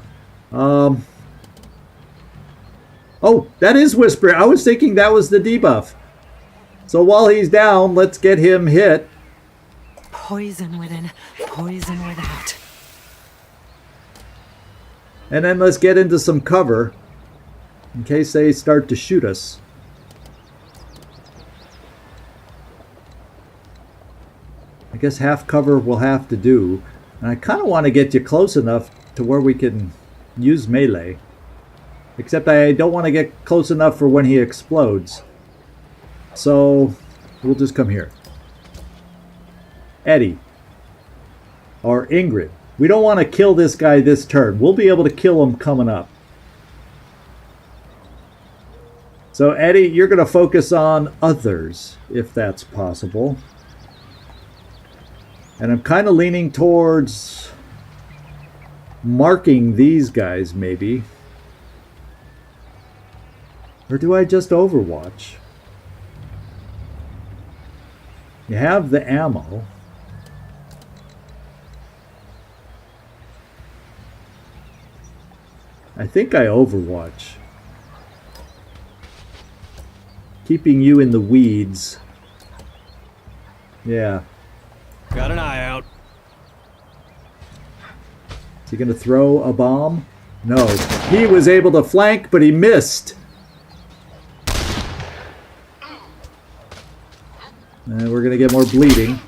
Oh, that is Whisper. I was thinking that was the debuff. So while he's down, let's get him hit. Poison within, poison without. And then let's get into some cover in case they start to shoot us. I guess half cover will have to do. And I kind of want to get you close enough to where we can use melee. Except I don't want to get close enough for when he explodes. So we'll just come here. Eddie. Or Ingrid. We don't want to kill this guy this turn. We'll be able to kill him coming up. So Eddie, you're going to focus on others, if that's possible. And I'm kind of leaning towards marking these guys, maybe. Or do I just Overwatch? You have the ammo. I think I Overwatch. Keeping you in the weeds. Yeah. Got an eye out. Is he going to throw a bomb? No. He was able to flank, but he missed. And we're going to get more bleeding.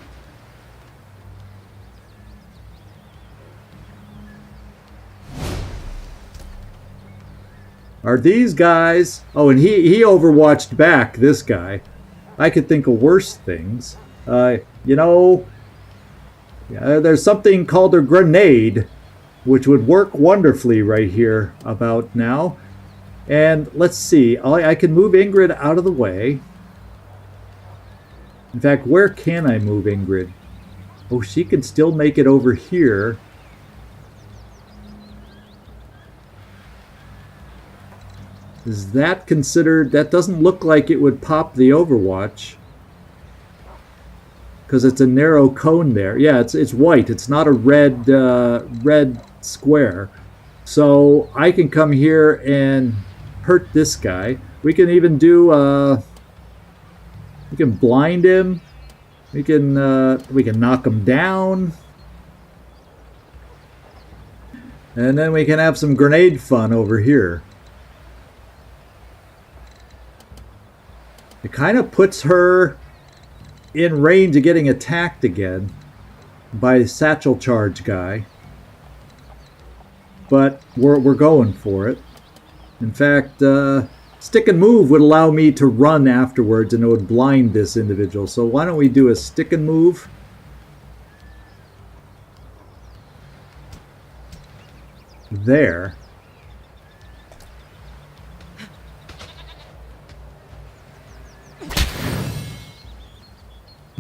Are these guys... Oh, and he overwatched back, this guy. I could think of worse things. You know... there's something called a grenade, which would work wonderfully right here about now. And let's see. I can move Ingrid out of the way. In fact, where can I move Ingrid? Oh, she can still make it over here. Is that considered... That doesn't look like it would pop the Overwatch. Because it's a narrow cone there. Yeah, it's white. It's not a red square. So I can come here and hurt this guy. We can even do... we can blind him. We can knock him down. And then we can have some grenade fun over here. It kind of puts her in range of getting attacked again by satchel charge guy. But we're going for it. In fact, stick and move would allow me to run afterwards and it would blind this individual. So why don't we do a stick and move? There.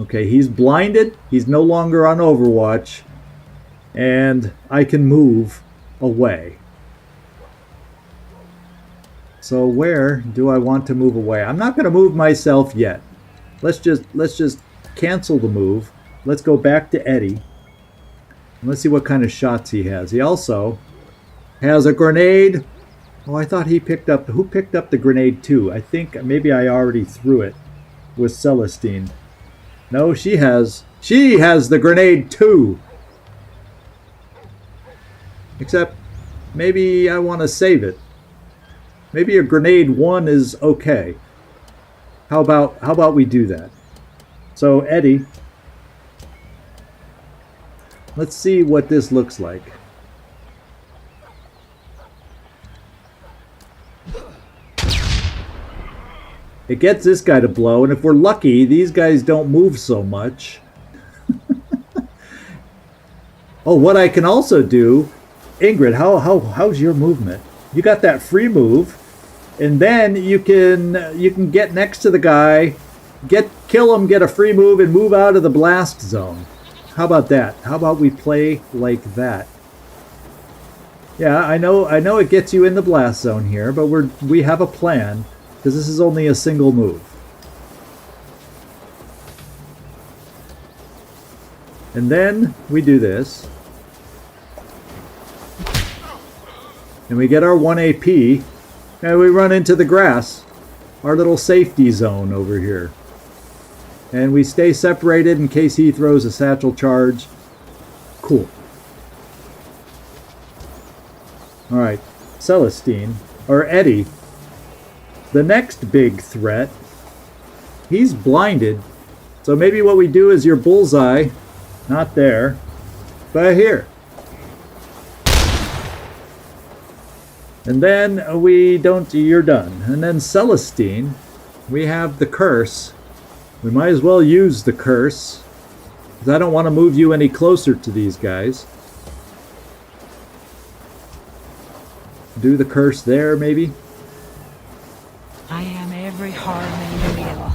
Okay, he's blinded. He's no longer on Overwatch. And I can move away. So where do I want to move away? I'm not going to move myself yet. Let's just cancel the move. Let's go back to Eddie. And let's see what kind of shots he has. He also has a grenade. Oh, I thought he picked up... Who picked up the grenade too? I think maybe I already threw it with Celestine. No, she has the grenade too. Except maybe I want to save it. Maybe a grenade 1 is okay. How about we do that? So Eddie, let's see what this looks like. It gets this guy to blow, and if we're lucky, these guys don't move so much. Oh, what I can also do, Ingrid, how's your movement? You got that free move, and then you can get next to the guy, kill him, get a free move, and move out of the blast zone. How about that? How about we play like that? Yeah, I know it gets you in the blast zone here, but we have a plan because this is only a single move. And then we do this. And we get our 1 AP, and we run into the grass, our little safety zone over here. And we stay separated in case he throws a satchel charge. Cool. Alright, Celestine, or Eddie, the next big threat, he's blinded. So maybe what we do is your bullseye, not there, but here. And then you're done. And then Celestine, we have the curse. We might as well use the curse, because I don't want to move you any closer to these guys. Do the curse there, maybe? I am every harm in the wheel.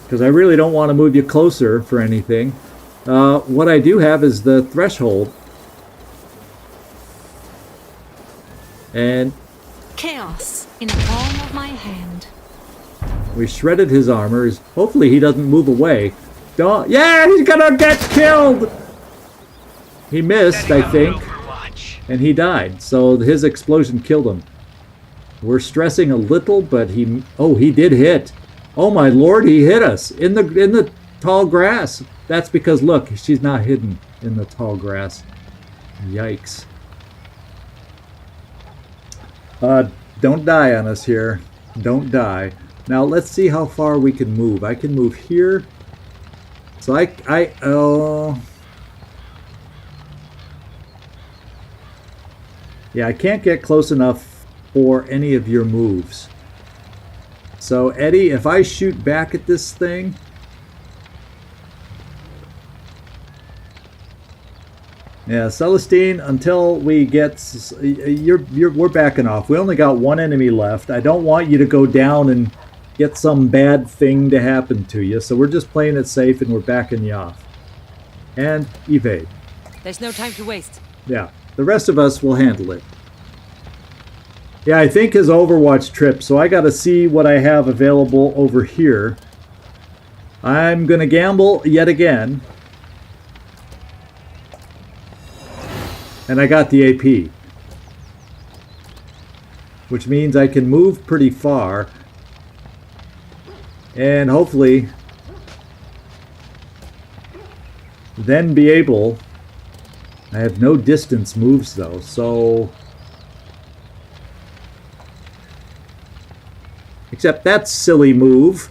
Because I really don't want to move you closer for anything. What I do have is the threshold. And Chaos in the palm of my hand. we shredded his armor. Hopefully he doesn't move away. Yeah, he's gonna get killed! He missed, I think. And he died. So his explosion killed him. We're stressing a little, but he did hit. Oh my lord, he hit us in the tall grass. That's because look, she's not hidden in the tall grass. Yikes. Don't die on us here. Don't die. Now let's see how far we can move. I can move here. So yeah, I can't get close enough for any of your moves. So Eddie, if I shoot back at this thing, yeah, Celestine, until we get we're backing off. We only got one enemy left. I don't want you to go down and get some bad thing to happen to you. So we're just playing it safe and we're backing you off. And evade. There's no time to waste. Yeah, the rest of us will handle it. Yeah, I think his Overwatch trip, so I got to see what I have available over here. I'm going to gamble yet again. And I got the AP. Which means I can move pretty far. And hopefully then be able... I have no distance moves though, so... Except that silly move.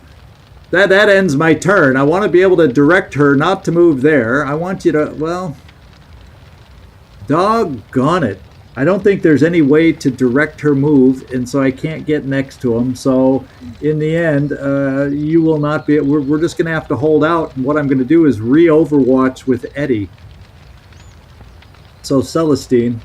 That ends my turn. I want to be able to direct her not to move there. I want you to... Well... Doggone it. I don't think there's any way to direct her move, and so I can't get next to him. So, in the end, you will not be... We're just going to have to hold out, and what I'm going to do is re-Overwatch with Eddie. So, Celestine,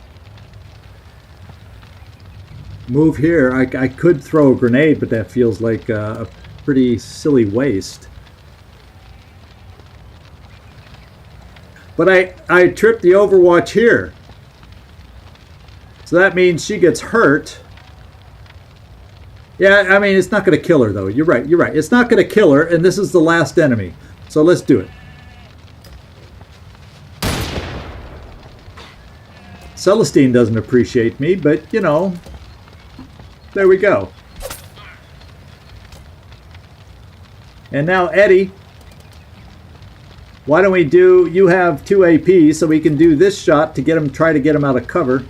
move here. I could throw a grenade, but that feels like a pretty silly waste. But I tripped the Overwatch here. So that means she gets hurt. Yeah, I mean, it's not going to kill her, though. You're right. It's not going to kill her, and this is the last enemy. So let's do it. Celestine doesn't appreciate me, but, you know, there we go. And now, Eddie, why don't we do... You have 2 AP, so we can do this shot to get him, try to get him out of cover.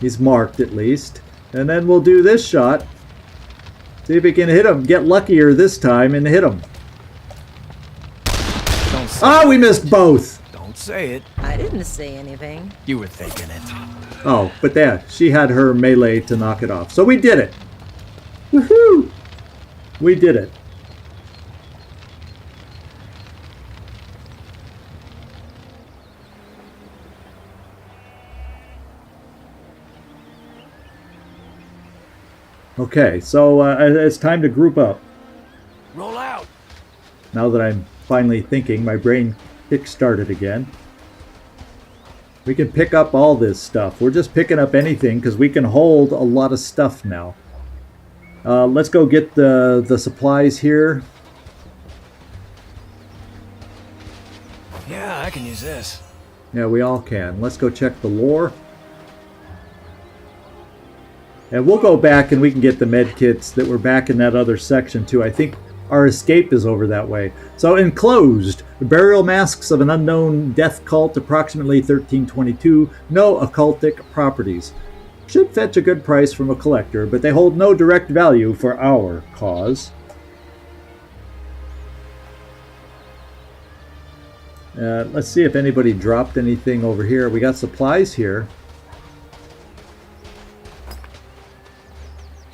He's marked, at least. And then we'll do this shot. See if we can hit him. Get luckier this time and hit him. Don't say we missed both! Don't say it. I didn't say anything. You were thinking it. Oh, but there, she had her melee to knock it off. So we did it. Woohoo! We did it. Okay, so it's time to group up. Roll out. Now that I'm finally thinking, my brain kick-started again. We can pick up all this stuff. We're just picking up anything because we can hold a lot of stuff now. Let's go get the supplies here. Yeah, I can use this. Yeah, we all can. Let's go check the lore. And we'll go back and we can get the med kits that were back in that other section too. I think our escape is over that way. So enclosed, burial masks of an unknown death cult, approximately 1322. No occultic properties. Should fetch a good price from a collector, but they hold no direct value for our cause. Let's see if anybody dropped anything over here. We got supplies here.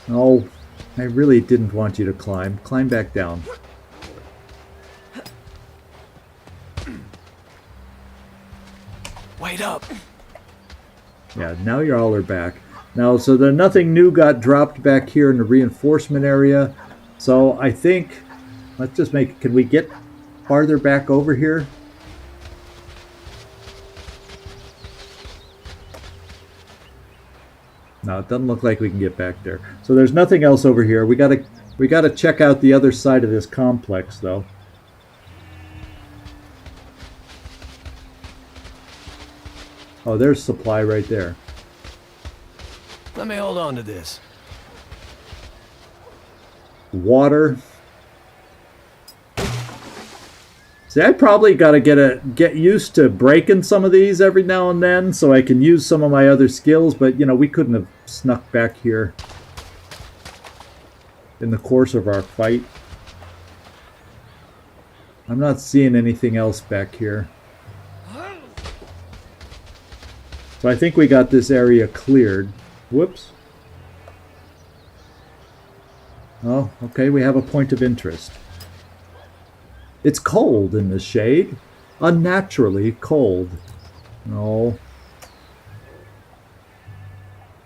Oh, I really didn't want you to climb. Climb back down. Wait up. Yeah, now you all are back. Now, so nothing new got dropped back here in the reinforcement area. So I think, let's just make, can we get farther back over here? No, it doesn't look like we can get back there. So there's nothing else over here. We gotta check out the other side of this complex, though. Oh, there's supply right there. Let me hold on to this. Water. See, I probably gotta get used to breaking some of these every now and then, so I can use some of my other skills. But you know, we couldn't have snuck back here in the course of our fight. I'm not seeing anything else back here. So I think we got this area cleared. Whoops. Oh, okay, we have a point of interest. It's cold in the shade. Unnaturally cold. No.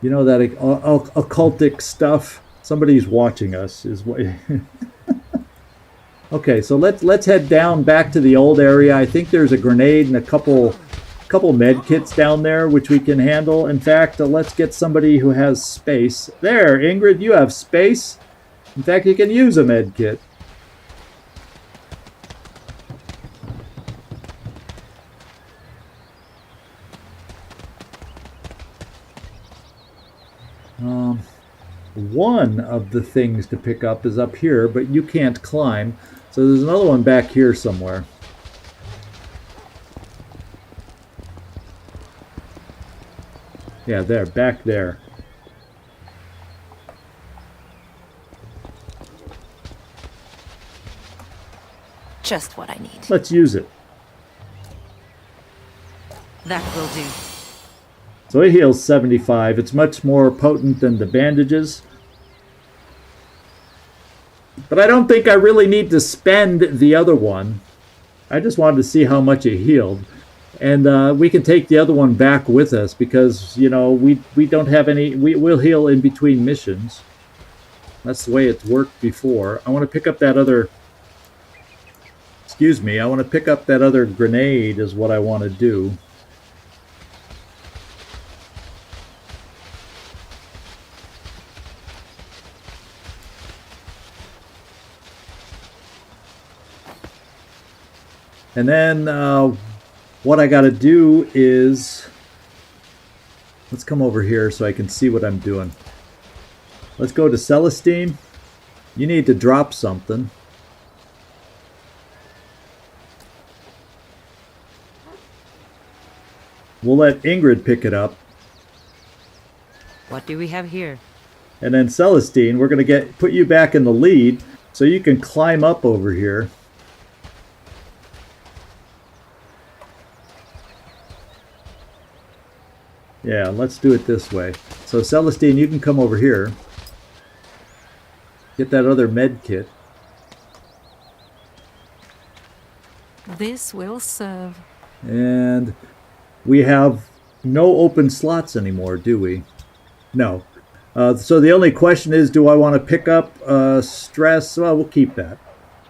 You know that occultic stuff? Somebody's watching us is what. Okay, so let's head down back to the old area. I think there's a grenade and a couple med kits down there which we can handle. In fact, let's get somebody who has space. There, Ingrid, you have space. In fact, you can use a med kit. One of the things to pick up is up here, but you can't climb. So there's another one back here somewhere. Yeah, there, back there. Just what I need. Let's use it. That will do. So it heals 75. It's much more potent than the bandages. But I don't think I really need to spend the other one. I just wanted to see how much it healed. And we can take the other one back with us because, you know, we don't have any... We'll heal in between missions. That's the way it's worked before. I want to pick up that other... Excuse me. I want to pick up that other grenade is what I want to do. And then what I got to do is, let's come over here so I can see what I'm doing. Let's go to Celestine. You need to drop something. We'll let Ingrid pick it up. What do we have here? And then Celestine, we're going to put you back in the lead so you can climb up over here. Yeah, let's do it this way. So Celestine, you can come over here. Get that other med kit. This will serve. And we have no open slots anymore, do we? No. So the only question is, do I want to pick up stress? Well, we'll keep that.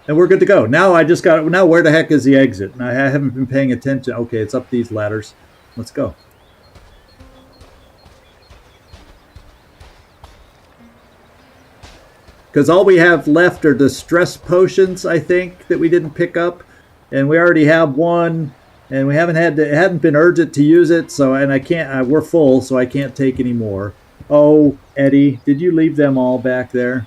And we're good to go. Now now where the heck is the exit? I haven't been paying attention. Okay, it's up these ladders. Let's go. Because all we have left are the stress potions, I think, that we didn't pick up. And we already have one. And we haven't had it hadn't been urgent to use it. So, and I can't, we're full, so I can't take any more. Oh, Eddie, did you leave them all back there?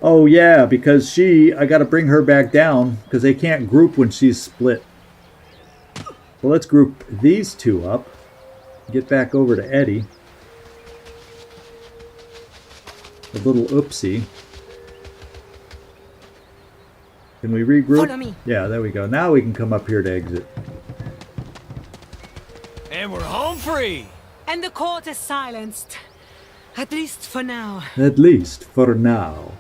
Oh, yeah, because I got to bring her back down because they can't group when she's split. So let's group these two up. Get back over to Eddie. A little oopsie. Can we regroup? Follow me. Yeah, there we go. Now we can come up here to exit. And we're home free. And the court is silenced. At least for now. At least for now.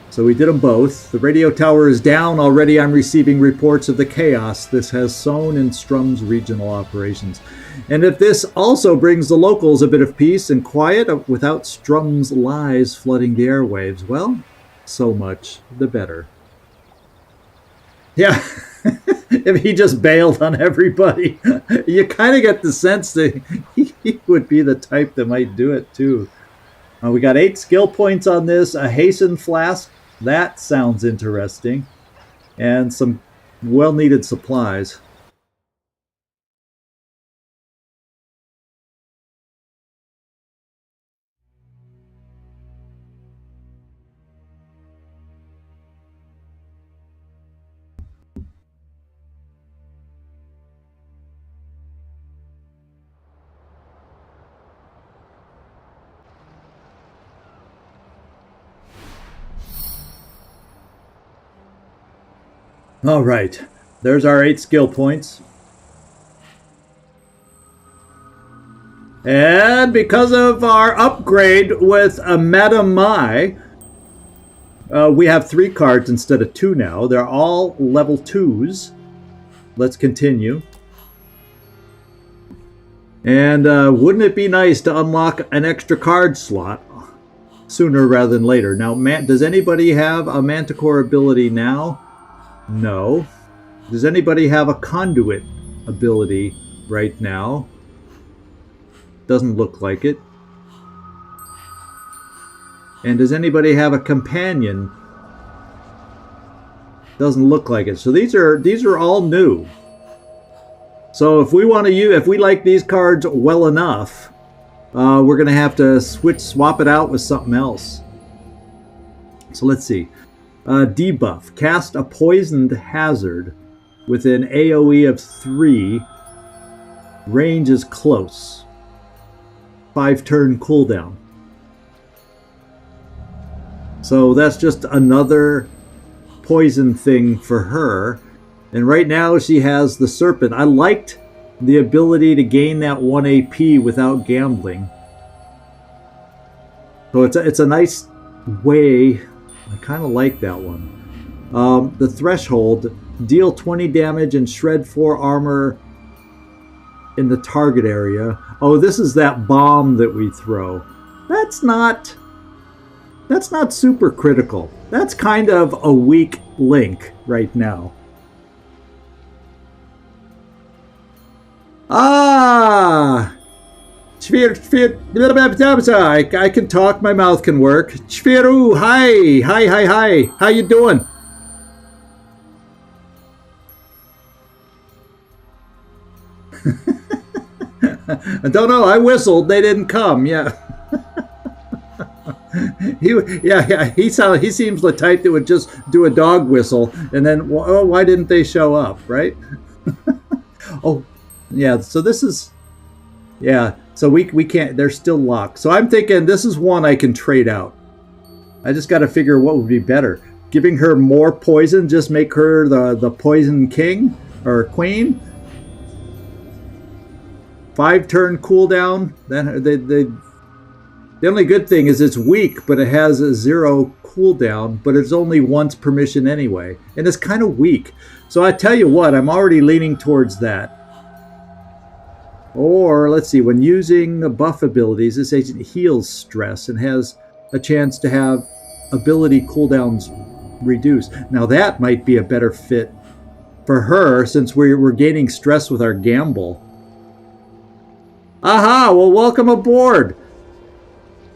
So we did them both. The radio tower is down. Already I'm receiving reports of the chaos this has sown in Strum's regional operations. And if this also brings the locals a bit of peace and quiet without Strum's lies flooding the airwaves, well, so much the better. Yeah, if he just bailed on everybody, you kind of get the sense that he would be the type that might do it too. We got 8 skill points on this, a hasten flask. That sounds interesting. And some well-needed supplies. All right, there's our 8 skill points. And because of our upgrade with Madame Mai, we have 3 cards instead of 2 now. They're all level 2s. Let's continue. And wouldn't it be nice to unlock an extra card slot sooner rather than later? Now, does anybody have a Manticore ability now? No. Does anybody have a conduit ability right now? Doesn't look like it. And does anybody have a companion? Doesn't look like it. So these are all new. So if we want to if we like these cards well enough, we're gonna have to swap it out with something else. So let's see. Debuff. Cast a poisoned hazard with an AoE of 3. Range is close. 5-turn cooldown. So that's just another poison thing for her. And right now she has the serpent. I liked the ability to gain that 1 AP without gambling. So it's a nice way. I kind of like that one. The threshold. Deal 20 damage and shred 4 armor in the target area. Oh, this is that bomb that we throw. That's not super critical. That's kind of a weak link right now. Ah! I can talk, my mouth can work. Chviru, hi. How you doing? I don't know, I whistled, they didn't come, yeah. He seems the type that would just do a dog whistle and then, oh, why didn't they show up, right? Oh, yeah, so this is, yeah, so we can't, they're still locked. So I'm thinking this is one I can trade out. I just got to figure what would be better. Giving her more poison, just make her the poison king, or queen. 5-turn cooldown. Then the only good thing is it's weak, but it has a 0 cooldown, but it's only once per mission anyway. And it's kind of weak. So I tell you what, I'm already leaning towards that. Or, let's see, when using buff abilities, this agent heals stress and has a chance to have ability cooldowns reduced. Now that might be a better fit for her, since we're gaining stress with our gamble. Aha! Well, welcome aboard!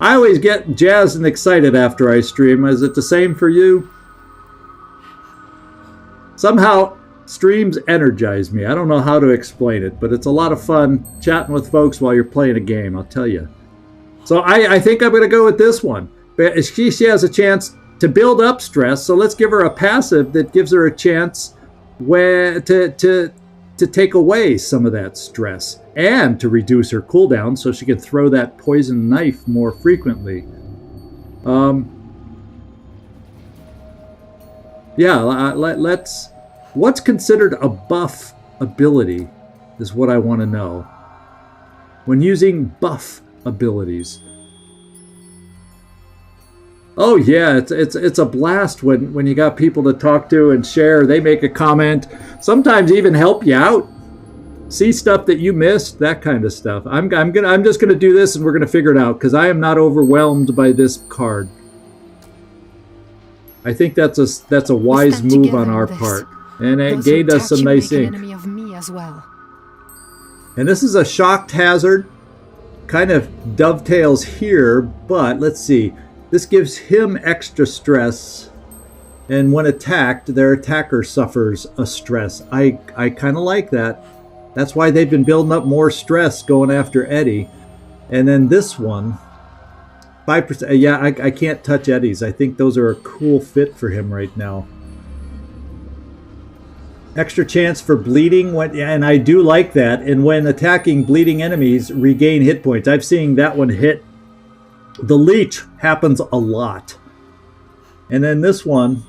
I always get jazzed and excited after I stream. Is it the same for you? Somehow, streams energize me. I don't know how to explain it, but it's a lot of fun chatting with folks while you're playing a game, I'll tell you. So I think I'm going to go with this one. But she has a chance to build up stress, so let's give her a passive that gives her a chance to take away some of that stress and to reduce her cooldown so she can throw that poison knife more frequently. Let's... What's considered a buff ability is what I want to know. When using buff abilities. Oh yeah, it's a blast when you got people to talk to and share. They make a comment, sometimes even help you out. See stuff that you missed, that kind of stuff. I'm just gonna do this and we're gonna figure it out because I am not overwhelmed by this card. I think that's a wise move on our part. And it gained us some nice ink. Of me as well. And this is a shocked hazard. Kind of dovetails here, but let's see. This gives him extra stress. And when attacked, their attacker suffers a stress. I kind of like that. That's why they've been building up more stress going after Eddie. And then this one, 5%. Yeah, I can't touch Eddie's. I think those are a cool fit for him right now. Extra chance for bleeding, and I do like that. And when attacking bleeding enemies, regain hit points. I've seen that one hit. The leech happens a lot. And then this one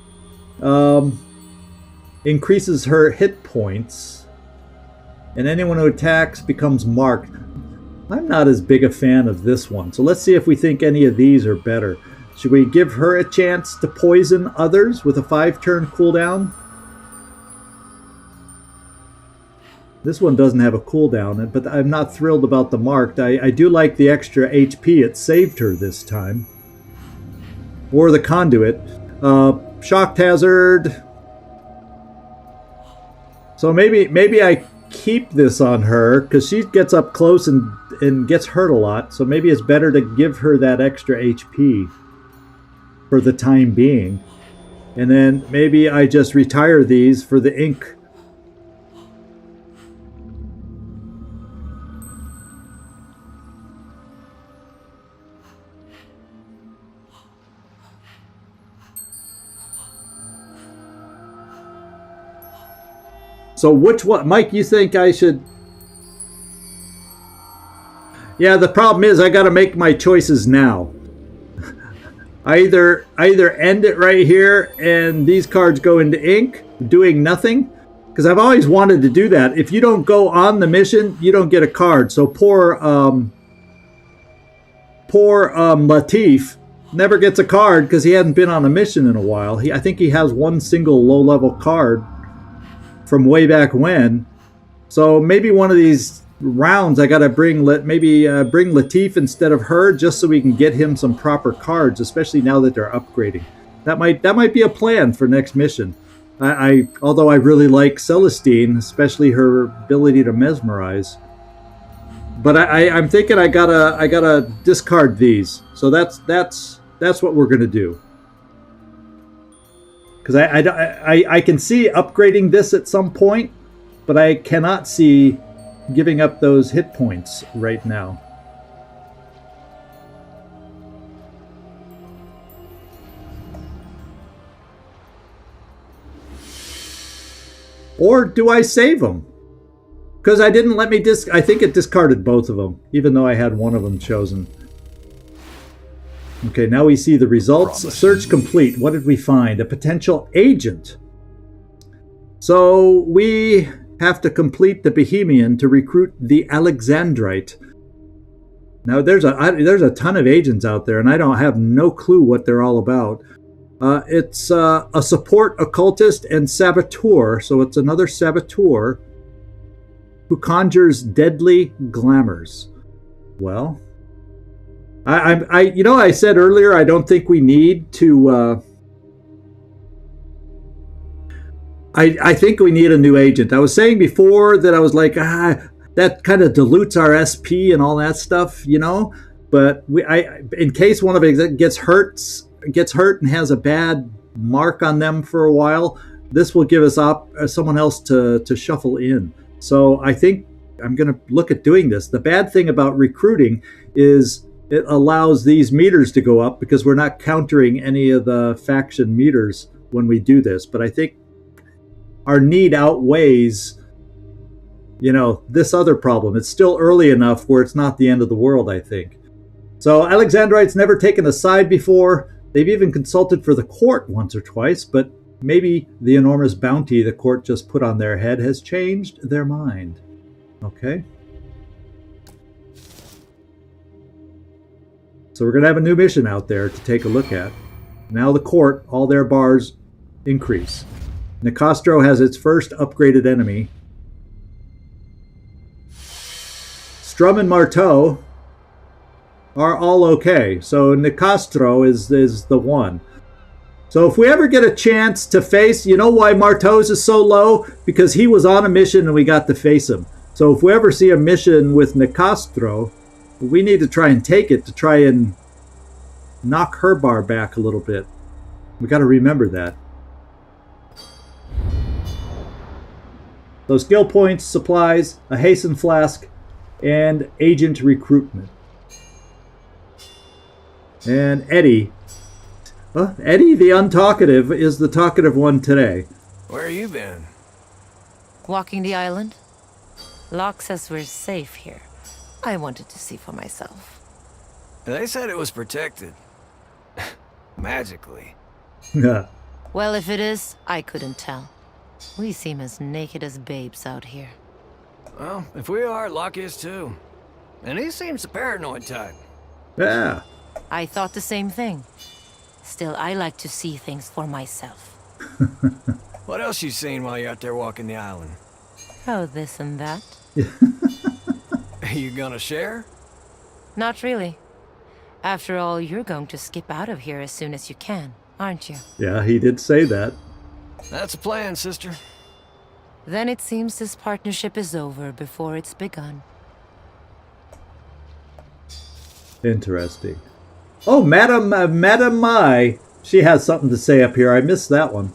increases her hit points. And anyone who attacks becomes marked. I'm not as big a fan of this one. So let's see if we think any of these are better. Should we give her a chance to poison others with a 5-turn cooldown? This one doesn't have a cooldown, but I'm not thrilled about the marked. I do like the extra HP it saved her this time. Or the conduit. Shocked hazard. So maybe I keep this on her, because she gets up close and gets hurt a lot. So maybe it's better to give her that extra HP for the time being. And then maybe I just retire these for the ink. So which one, Mike, you think I should... Yeah, the problem is I got to make my choices now. I either end it right here and these cards go into ink, doing nothing. Because I've always wanted to do that. If you don't go on the mission, you don't get a card. So poor Latif never gets a card because he hadn't been on a mission in a while. I think he has one single low-level card from way back when. So maybe one of these rounds I gotta bring Latif instead of her, just so we can get him some proper cards, especially now that they're upgrading. That might be a plan for next mission. Although I really like Celestine, especially her ability to mesmerize. But I'm thinking I gotta discard these. So that's what we're gonna do. Because I can see upgrading this at some point, but I cannot see giving up those hit points right now. Or do I save them? Because I didn't let me I think it discarded both of them, even though I had one of them chosen. Okay, now we see the results. Search complete. What did we find? A potential agent. So we have to complete the Bohemian to recruit the Alexandrite. Now, there's a ton of agents out there, and I don't have no clue what they're all about. It's a support occultist and saboteur, so it's another saboteur who conjures deadly glamours. Well, I said earlier I don't think we need to. I think we need a new agent. I was saying before that I was like, that kind of dilutes our SP and all that stuff, But in case one of it gets hurt and has a bad mark on them for a while, this will give us someone else to shuffle in. So I think I'm going to look at doing this. The bad thing about recruiting is it allows these meters to go up because we're not countering any of the faction meters when we do this. But I think our need outweighs, this other problem. It's still early enough where it's not the end of the world, I think. So Alexandrite's never taken a side before. They've even consulted for the court once or twice, but maybe the enormous bounty the court just put on their head has changed their mind. Okay. So we're going to have a new mission out there to take a look at. Now the court, all their bars increase. Nicastro has its first upgraded enemy. Strum and Marteau are all okay. So Nicastro is the one. So if we ever get a chance to face, you know why Marteau's is so low? Because he was on a mission and we got to face him. So if we ever see a mission with Nicastro, we need to try and take it to try and knock her bar back a little bit. We got to remember that. So skill points, supplies, a hasten flask, and agent recruitment. And Eddie the untalkative is the talkative one today. Where you been? Walking the island? Locke says we're safe here. I wanted to see for myself. They said it was protected. Magically. Well, if it is, I couldn't tell. We seem as naked as babes out here. Well, if we are, Locke is too. And he seems the paranoid type. Yeah. I thought the same thing. Still, I like to see things for myself. What else you seen while you're out there walking the island? Oh, this and that. You gonna share? Not really. After all, you're going to skip out of here as soon as you can, aren't you? Yeah, he did say that. That's a plan, sister. Then it seems this partnership is over before it's begun. Interesting. Oh, Madame Mai. She has something to say up here. I missed that one.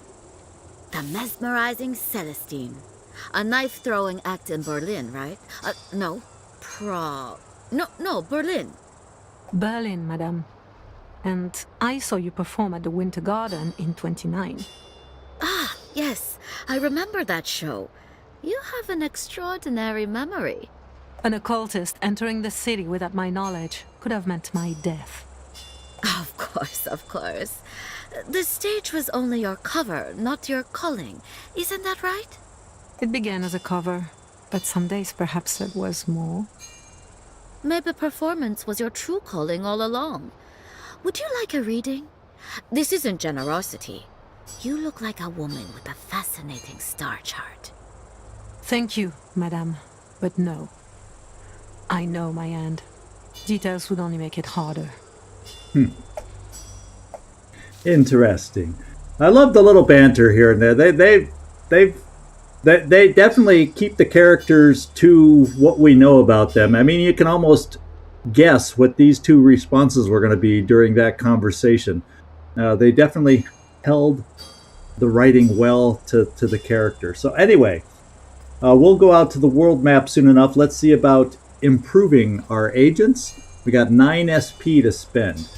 The mesmerizing Celestine. A knife-throwing act in Berlin, right? No. Prague. No, Berlin. Berlin, madame. And I saw you perform at the Winter Garden in 29. Ah, yes. I remember that show. You have an extraordinary memory. An occultist entering the city without my knowledge could have meant my death. Of course. The stage was only your cover, not your calling. Isn't that right? It began as a cover, but some days perhaps it was more. Maybe performance was your true calling all along. Would you like a reading? This isn't generosity. You look like a woman with a fascinating star chart. Thank you, madame, but no. I know my end. Details would only make it harder. Interesting. I love the little banter here and there. They definitely keep the characters to what we know about them. I mean, you can almost guess what these two responses were going to be during that conversation. They definitely held the writing well to the character. So anyway, we'll go out to the world map soon enough. Let's see about improving our agents. We got 9 SP to spend.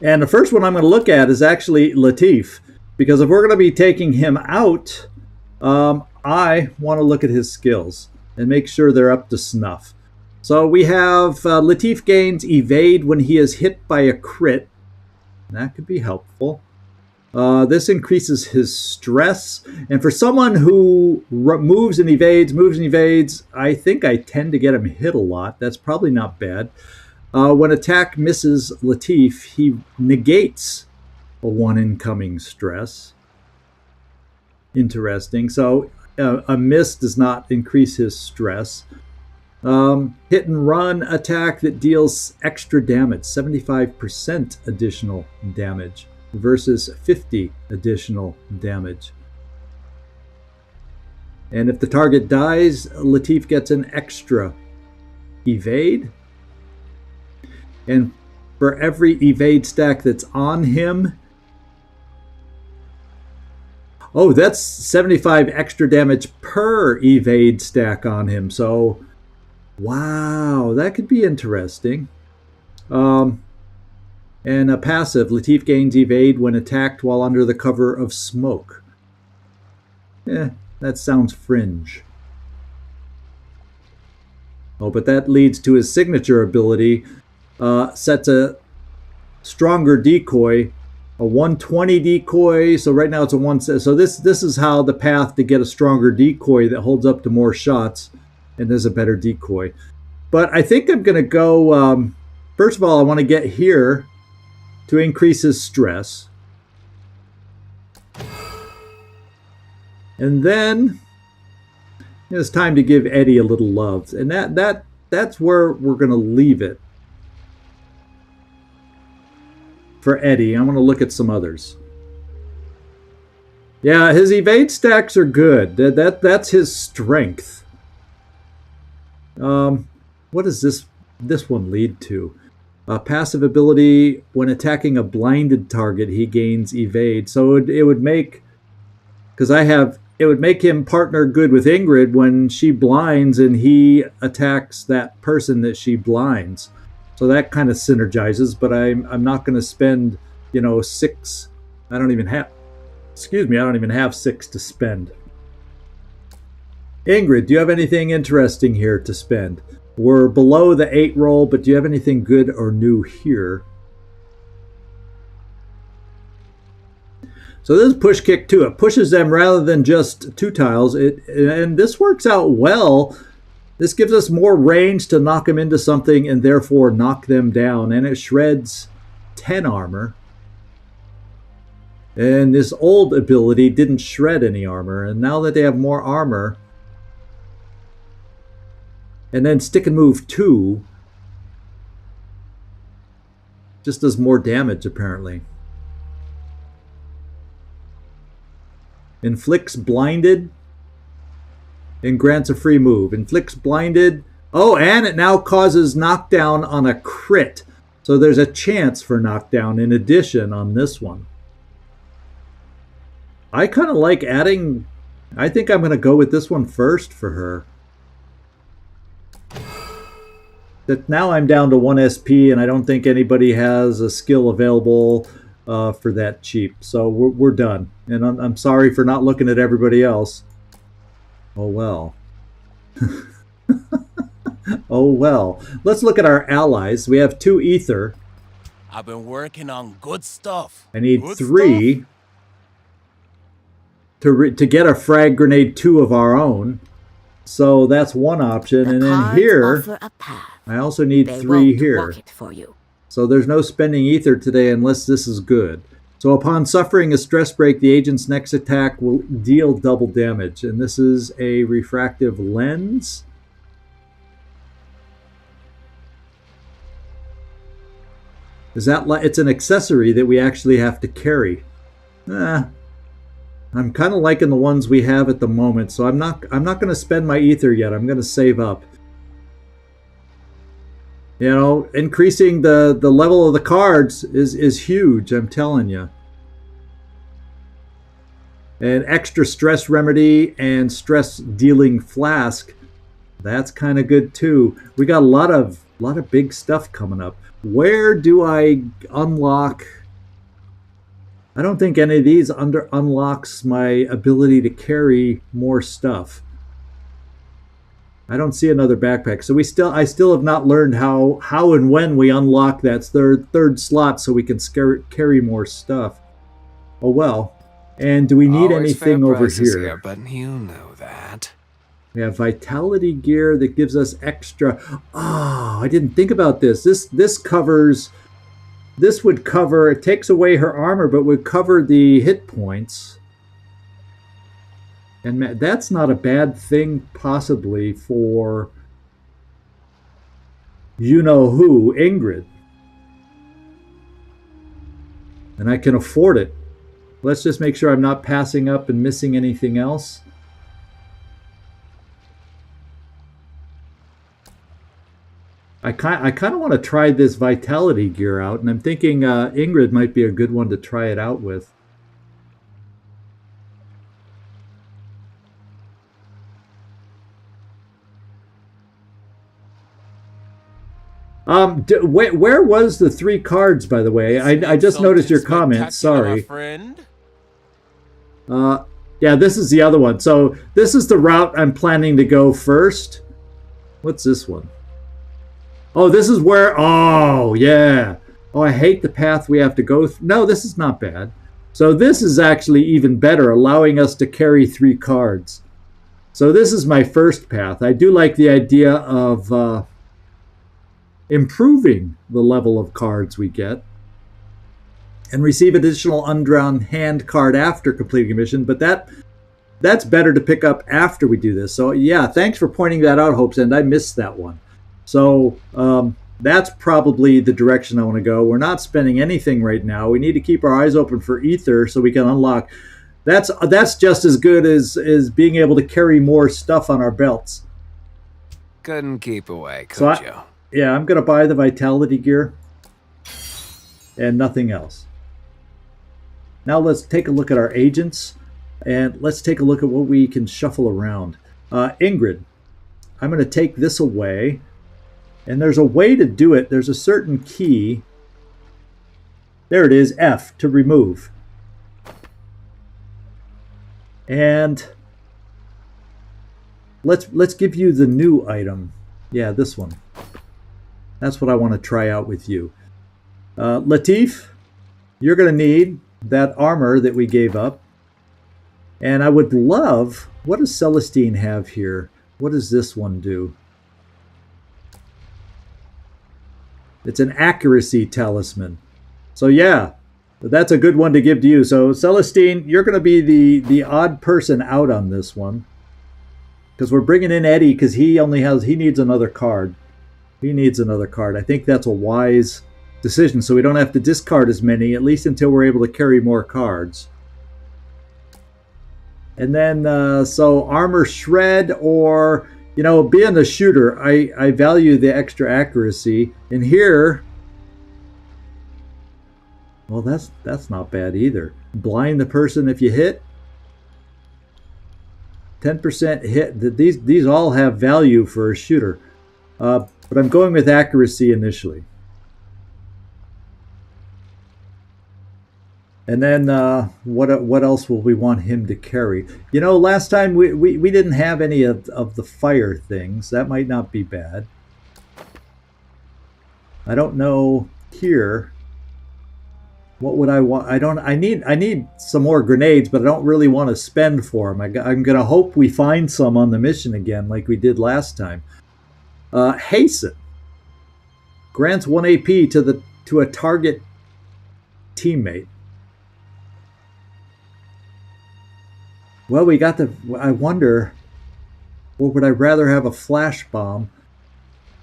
And the first one I'm going to look at is actually Latif. Because if we're going to be taking him out, I want to look at his skills and make sure they're up to snuff. So we have Latif gains evade when he is hit by a crit. That could be helpful. This increases his stress. And for someone who moves and evades, I think I tend to get him hit a lot. That's probably not bad. When attack misses Latif, he negates a 1 incoming stress. Interesting. So a miss does not increase his stress. Hit and run attack that deals extra damage, 75% additional damage versus 50 additional damage. And if the target dies, Latif gets an extra evade. And for every evade stack that's on him, oh, that's 75 extra damage per evade stack on him. So, wow, that could be interesting. And a passive, Latif gains evade when attacked while under the cover of smoke. That sounds fringe. Oh, but that leads to his signature ability. Sets a stronger decoy, a 120 decoy. So right now it's a 1. So this is how the path to get a stronger decoy that holds up to more shots, and there's a better decoy. But I think I'm going to go. First of all, I want to get here to increase his stress, and then it's time to give Eddie a little love, and that's where we're going to leave it. For Eddie, I'm going to look at some others. Yeah, his evade stacks are good. That's his strength. What does this one lead to? Passive ability, when attacking a blinded target, he gains evade. So it would make, it would make him partner good with Ingrid when she blinds and he attacks that person that she blinds. So that kind of synergizes, but I'm not going to spend, 6. I don't even have 6 to spend. Ingrid, do you have anything interesting here to spend? We're below the 8 roll, but do you have anything good or new here? So this is push kick too. It pushes them rather than just 2 tiles. And this works out well. This gives us more range to knock them into something and therefore knock them down. And it shreds 10 armor. And this old ability didn't shred any armor. And now that they have more armor, and then stick and move 2 just does more damage apparently. Inflicts blinded and grants a free move. Inflicts blinded. Oh, and it now causes knockdown on a crit. So there's a chance for knockdown in addition on this one. I kind of like adding. I think I'm going to go with this one first for her. That now I'm down to 1 SP, and I don't think anybody has a skill available for that cheap. So we're done. And I'm sorry for not looking at everybody else. Oh well. Oh well. Let's look at our allies. We have 2 ether. I've been working on good stuff. I need 3 to get a frag grenade 2 of our own. So that's one option. And then here, I also need 3 here. So there's no spending ether today unless this is good. So upon suffering a stress break, the agent's next attack will deal double damage. And this is a refractive lens. It's an accessory that we actually have to carry. I'm kind of liking the ones we have at the moment, so I'm not going to spend my ether yet. I'm going to save up. Increasing the level of the cards is huge, I'm telling you. An extra stress remedy and stress dealing flask, that's kind of good too. We got a lot of big stuff coming up. Where do I unlock? I don't think any of these unlocks my ability to carry more stuff. I don't see another backpack. So I still have not learned how and when we unlock that third slot so we can carry more stuff. Oh well. And do we need Always anything fair over prices here? but you know that. We have vitality gear that gives us extra. Oh, I didn't think about this. This covers. This would cover. It takes away her armor, but would cover the hit points. And that's not a bad thing, possibly for you know who, Ingrid. And I can afford it. Let's just make sure I'm not passing up and missing anything else. I kind of want to try this vitality gear out, and I'm thinking Ingrid might be a good one to try it out with. Where was the 3 cards, by the way? I just noticed your comment. Sorry. Yeah, this is the other one. So this is the route I'm planning to go first. What's this one? Oh, this is where... Oh, yeah. Oh, I hate the path we have to go through. No, this is not bad. So this is actually even better, allowing us to carry 3 cards. So this is my first path. I do like the idea of improving the level of cards we get. And receive additional undrawn hand card after completing a mission. But that's better to pick up after we do this. So yeah, thanks for pointing that out, Hopes End. I missed that one. So that's probably the direction I want to go. We're not spending anything right now. We need to keep our eyes open for ether so we can unlock. That's just as good as being able to carry more stuff on our belts. Couldn't keep away, could you? Yeah, I'm going to buy the vitality gear and nothing else. Now let's take a look at our agents, and let's take a look at what we can shuffle around. Ingrid, I'm going to take this away. And there's a way to do it. There's a certain key. There it is, F, to remove. And let's give you the new item. Yeah, this one. That's what I want to try out with you. Latif, you're going to need that armor that we gave up. And I would love... What does Celestine have here? What does this one do? It's an accuracy talisman. So yeah, that's a good one to give to you. So Celestine, you're going to be the odd person out on this one. Because we're bringing in Eddie because he needs another card. He needs another card. I think that's a wise decision. So we don't have to discard as many, at least until we're able to carry more cards. And then, so armor shred or... You know, being a shooter, I value the extra accuracy. And here, well, that's not bad either. Blind the person if you hit. 10% hit. These all have value for a shooter. But I'm going with accuracy initially. And then what else will we want him to carry? You know, last time we didn't have any of the fire things. That might not be bad. I don't know here. What would I want? I need some more grenades, but I don't really want to spend for them. I'm going to hope we find some on the mission again like we did last time. Hasten. Grants 1 AP to a target teammate. Well, we got the... I wonder... Or would I rather have a flash bomb?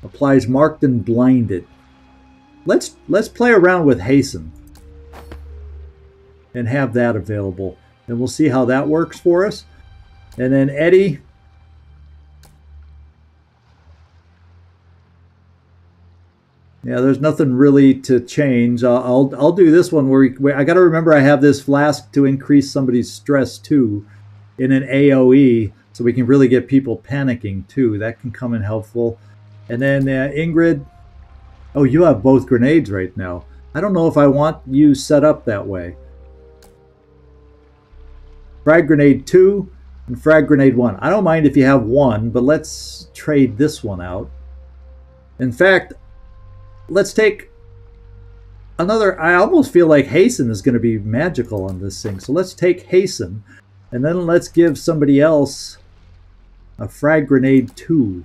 Applies marked and blinded. Let's play around with Hasten. And have that available. And we'll see how that works for us. And then Eddie... Yeah, there's nothing really to change. I'll do this one where I got to remember I have this flask to increase somebody's stress too. In an AoE, so we can really get people panicking too. That can come in helpful. And then Ingrid, oh, you have both grenades right now. I don't know if I want you set up that way. Frag grenade 2 and frag grenade 1. I don't mind if you have one, but let's trade this one out. In fact, let's take another, I almost feel like hasten is going to be magical on this thing. So let's take hasten, and then let's give somebody else a frag grenade 2,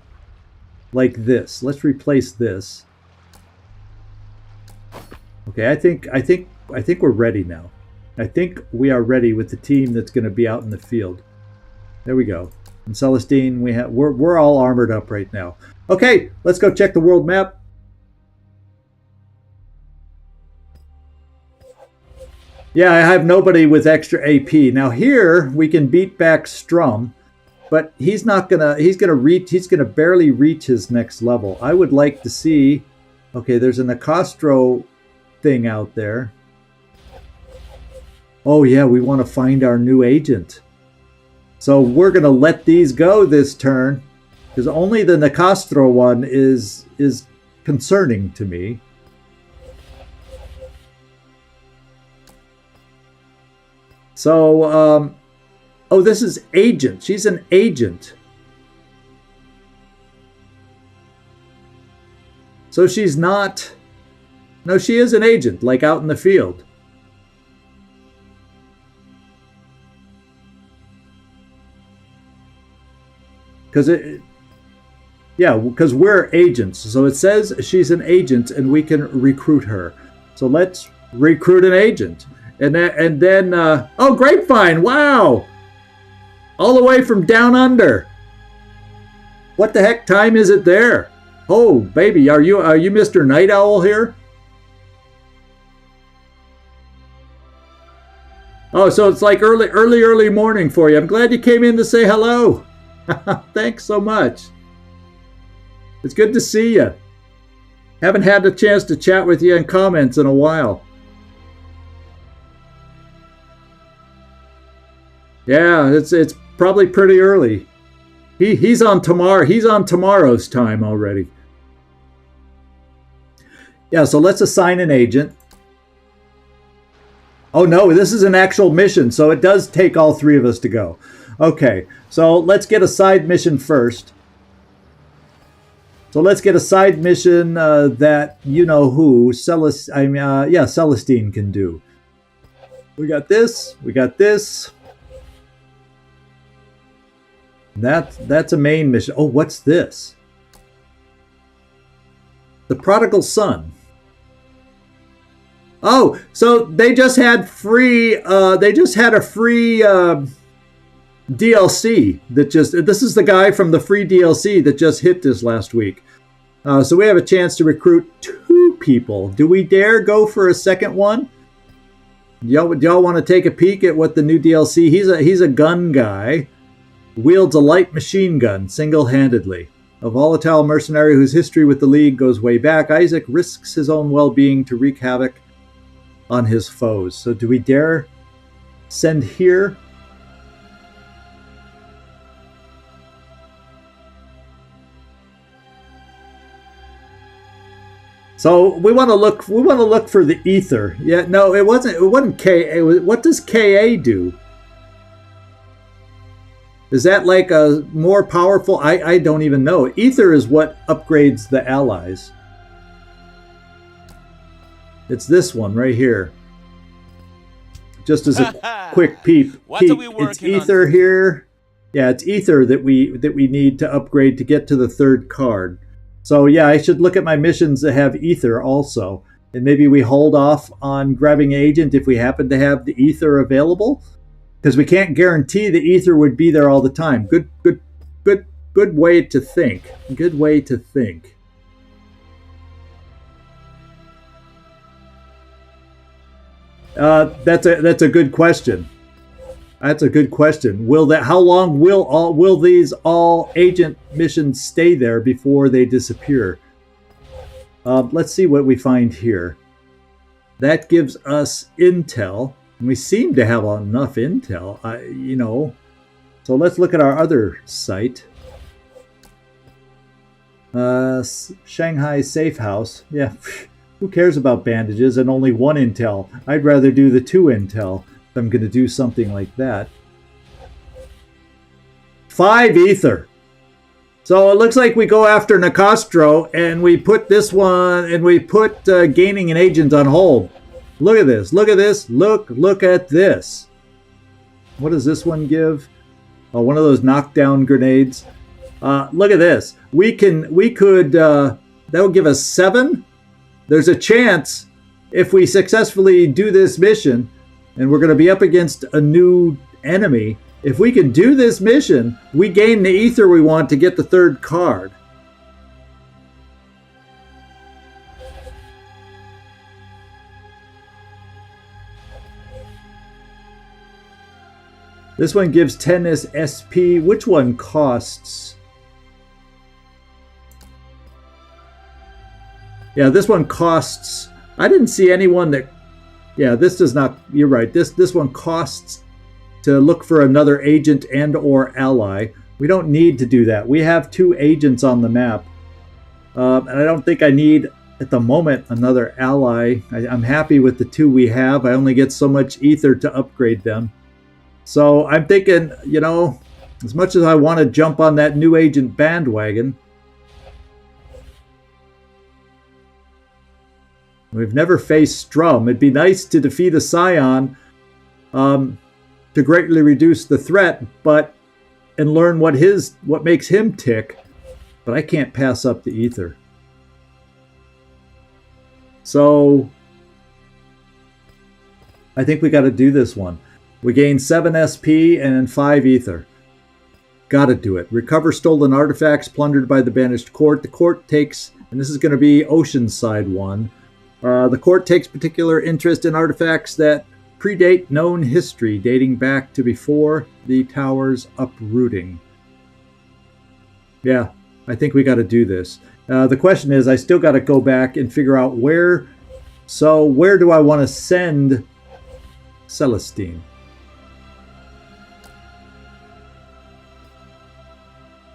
like this. Let's replace this. Okay, I think we're ready now. I think we are ready with the team that's going to be out in the field. There we go. And Celestine, we're all armored up right now. Okay, let's go check the world map. Yeah, I have nobody with extra AP. Now here we can beat back Strum, but he's gonna barely reach his next level. I would like to see, okay, there's an Nicastro thing out there. Oh yeah, we want to find our new agent. So we're gonna let these go this turn, because only the Nicastro one is concerning to me. So, oh, this is agent. She's an agent. So she's not... No, she is an agent, like out in the field. Because because we're agents. So it says she's an agent and we can recruit her. So let's recruit an agent. And then oh, Grapevine, wow! All the way from down under. What the heck time is it there? Oh, baby, are you Mr. Night Owl here? Oh, so it's like early morning for you. I'm glad you came in to say hello. Thanks so much. It's good to see you. Haven't had the chance to chat with you in comments in a while. Yeah, it's probably pretty early. He's on tomorrow's time already. Yeah, so let's assign an agent. Oh no, this is an actual mission, so it does take all 3 of us to go. Okay, so let's get a side mission first. So let's get a side mission that you know who Celestine can do. We got this. We got this. That's a main mission. Oh, what's this? The Prodigal Son. Oh, so they just had free. They just had a free DLC that just. This is the guy from the free DLC that just hit this last week. So we have a chance to recruit 2 people. Do we dare go for a second one? Y'all want to take a peek at what the new DLC? He's a gun guy. Wields a light machine gun single-handedly. A volatile mercenary whose history with the League goes way back, Isaac risks his own well-being to wreak havoc on his foes. So do we dare send here? So we want to look for the ether. Yeah, no, it wasn't K. What does KA do? Is that like a more powerful? I don't even know. Ether is what upgrades the allies. It's this one right here. Just as a quick peek. It's ether here. Yeah, it's ether that we need to upgrade to get to the 3rd card. So yeah, I should look at my missions that have ether also. And maybe we hold off on grabbing agent if we happen to have the ether available. Because we can't guarantee the ether would be there all the time. Good way to think. Good way to think. That's a good question. That's a good question. How long will these all agent missions stay there before they disappear? Let's see what we find here. That gives us intel. And we seem to have enough intel, So let's look at our other site. Shanghai Safe House. Yeah, who cares about bandages and only 1 intel? I'd rather do the 2 intel if I'm going to do something like that. 5 ether. So it looks like we go after Nicastro, and we put this one, and we put gaining an agent on hold. Look at this. Look at this. Look at this. What does this one give? Oh, one of those knockdown grenades. Look at this. We could, that would give us 7. There's a chance if we successfully do this mission, and we're going to be up against a new enemy. If we can do this mission, we gain the ether we want to get the 3rd card. This one gives 10 SP. Which one costs? Yeah, this one costs. I didn't see anyone that. Yeah, this does not. You're right. This one costs to look for another agent and or ally. We don't need to do that. We have 2 agents on the map. And I don't think I need, at the moment, another ally. I'm happy with the 2 we have. I only get so much ether to upgrade them. So I'm thinking, you know, as much as I want to jump on that new agent bandwagon, we've never faced Strum. It'd be nice to defeat a Scion to greatly reduce the threat, and learn what makes him tick. But I can't pass up the ether. So I think we got to do this one. We gain 7 SP and 5 ether. Gotta do it. Recover stolen artifacts plundered by the banished court. The court takes, and this is going to be Oceanside 1. The court takes particular interest in artifacts that predate known history, dating back to before the tower's uprooting. Yeah, I think we got to do this. The question is, I still got to go back and figure out where. So where do I want to send Celestine?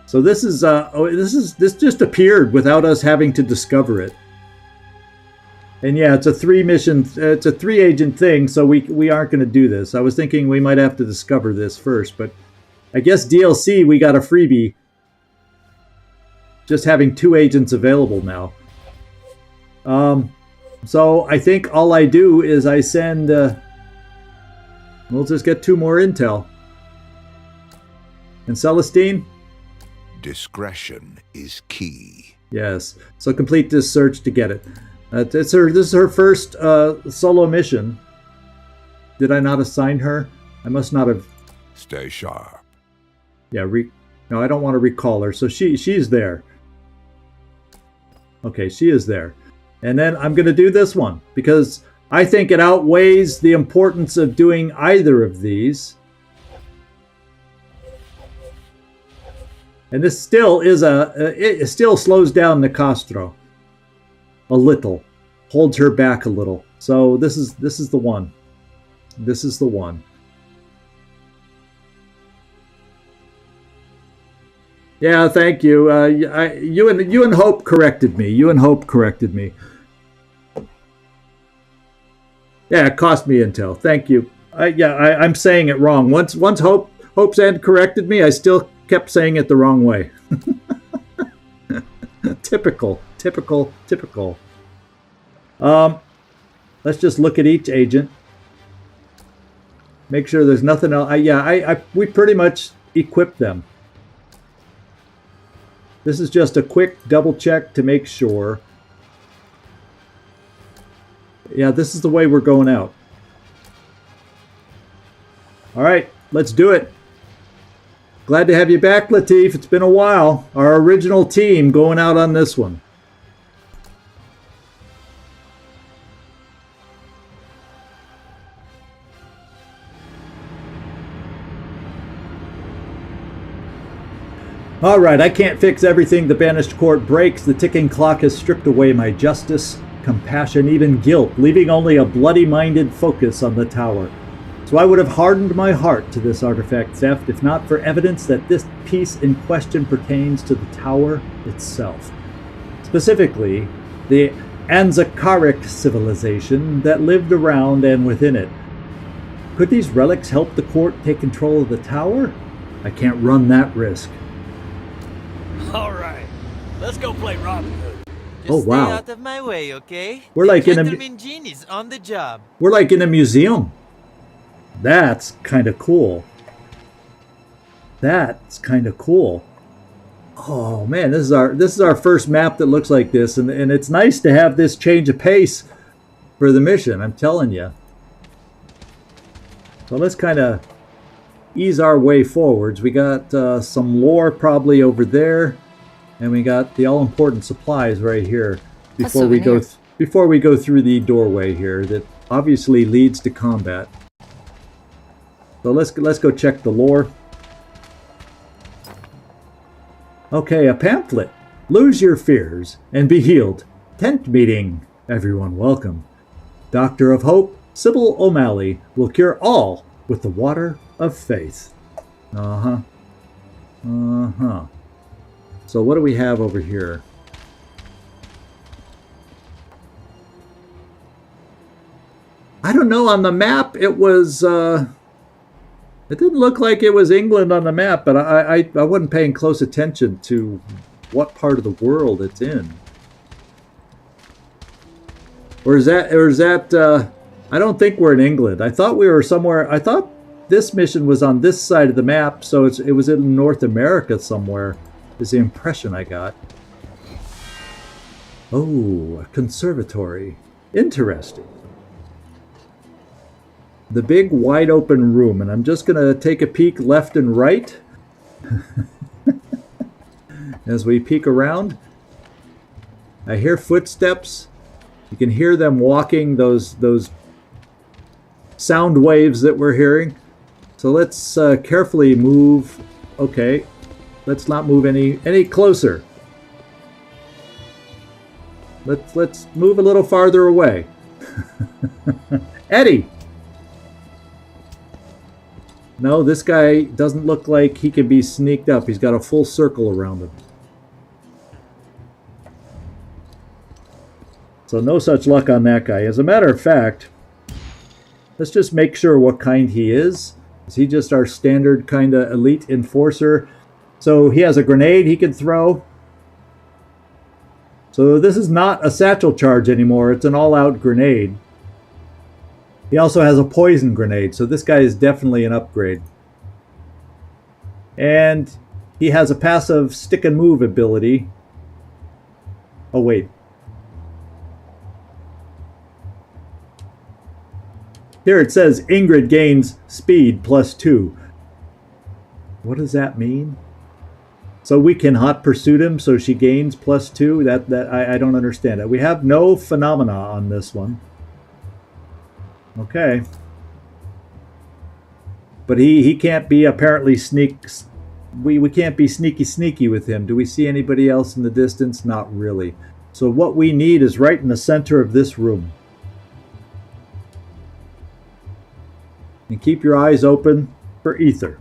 So this just appeared without us having to discover it. And yeah, it's a 3 agent thing, so we aren't going to do this. I was thinking we might have to discover this first, but I guess DLC we got a freebie. Just having 2 agents available now. So I think all I do is I send. We'll just get 2 more intel. And Celestine. Discretion is key. Yes. So complete this search to get it. This is her first solo mission. Did I not assign her? I must not have. Stay sharp. Yeah. No, I don't want to recall her. So she's there. Okay, she is there. And then I'm going to do this one because I think it outweighs the importance of doing either of these. And this still is it still slows down Nicastro a little, holds her back a little. So this is the one. This is the one. Yeah, thank you. You and Hope corrected me. You and Hope corrected me. Yeah, it cost me intel. Thank you. I'm saying it wrong. Once Hope's End corrected me, I still kept saying it the wrong way. Typical. Let's just look at each agent. Make sure there's nothing else. We pretty much equipped them. This is just a quick double check to make sure. Yeah, this is the way we're going out. All right, let's do it. Glad to have you back, Latif. It's been a while. Our original team going out on this one. All right, I can't fix everything the banished court breaks. The ticking clock has stripped away my justice, compassion, even guilt, leaving only a bloody-minded focus on the tower. So I would have hardened my heart to this artifact theft if not for evidence that this piece in question pertains to the tower itself. Specifically, the Anzakaric civilization that lived around and within it. Could these relics help the court take control of the tower? I can't run that risk. All right, let's go play Robin Hood. Just Oh, wow. Stay out of my way, okay? We're The like in a- gentleman Jean is on the job. We're like in a museum. That's kind of cool. That's kind of cool. Oh man, this is our first map that looks like this, and it's nice to have this change of pace for the mission. I'm telling you. So let's kind of ease our way forwards. We got some lore probably over there, and we got the all-important supplies right here before we go through the doorway here that obviously leads to combat. So let's go check the lore. Okay, a pamphlet. Lose your fears and be healed. Tent meeting. Everyone welcome. Doctor of Hope, Sybil O'Malley, will cure all with the water of faith. Uh-huh. Uh-huh. So what do we have over here? I don't know. On the map, it was... it didn't look like it was England on the map, but I wasn't paying close attention to what part of the world it's in. Or is that I don't think we're in England. I thought we were somewhere. I thought this mission was on this side of the map, so it was in North America somewhere, is the impression I got. Oh, a conservatory. Interesting. The big wide open room, and I'm just going to take a peek left and right as we peek around. I hear footsteps. You can hear them walking, those sound waves that we're hearing. So let's carefully move. Okay, let's not move any closer. Let's move a little farther away. Eddie! No, this guy doesn't look like he can be sneaked up. He's got a full circle around him. So no such luck on that guy. As a matter of fact, let's just make sure what kind he is. Is he just our standard kind of elite enforcer? So he has a grenade he can throw. So this is not a satchel charge anymore. It's an all-out grenade. He also has a poison grenade, so this guy is definitely an upgrade. And he has a passive stick and move ability. Oh, wait. Here it says Ingrid gains speed +2. What does that mean? So we can hot pursuit him, so she gains +2? I don't understand it. We have no phenomena on this one. Okay. But he can't be apparently we can't be sneaky with him. Do we see anybody else in the distance? Not really. So what we need is right in the center of this room. And keep your eyes open for ether.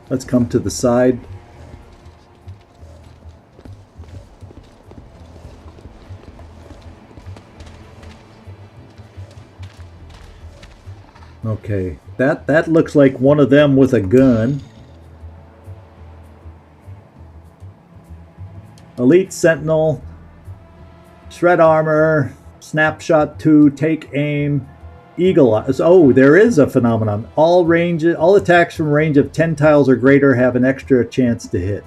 Let's come to the side. Okay, that looks like one of them with a gun. Elite Sentinel, Shred Armor, Snapshot 2, Take Aim, Eagle Eyes. Oh, there is a phenomenon. All attacks from range of 10 tiles or greater have an extra chance to hit.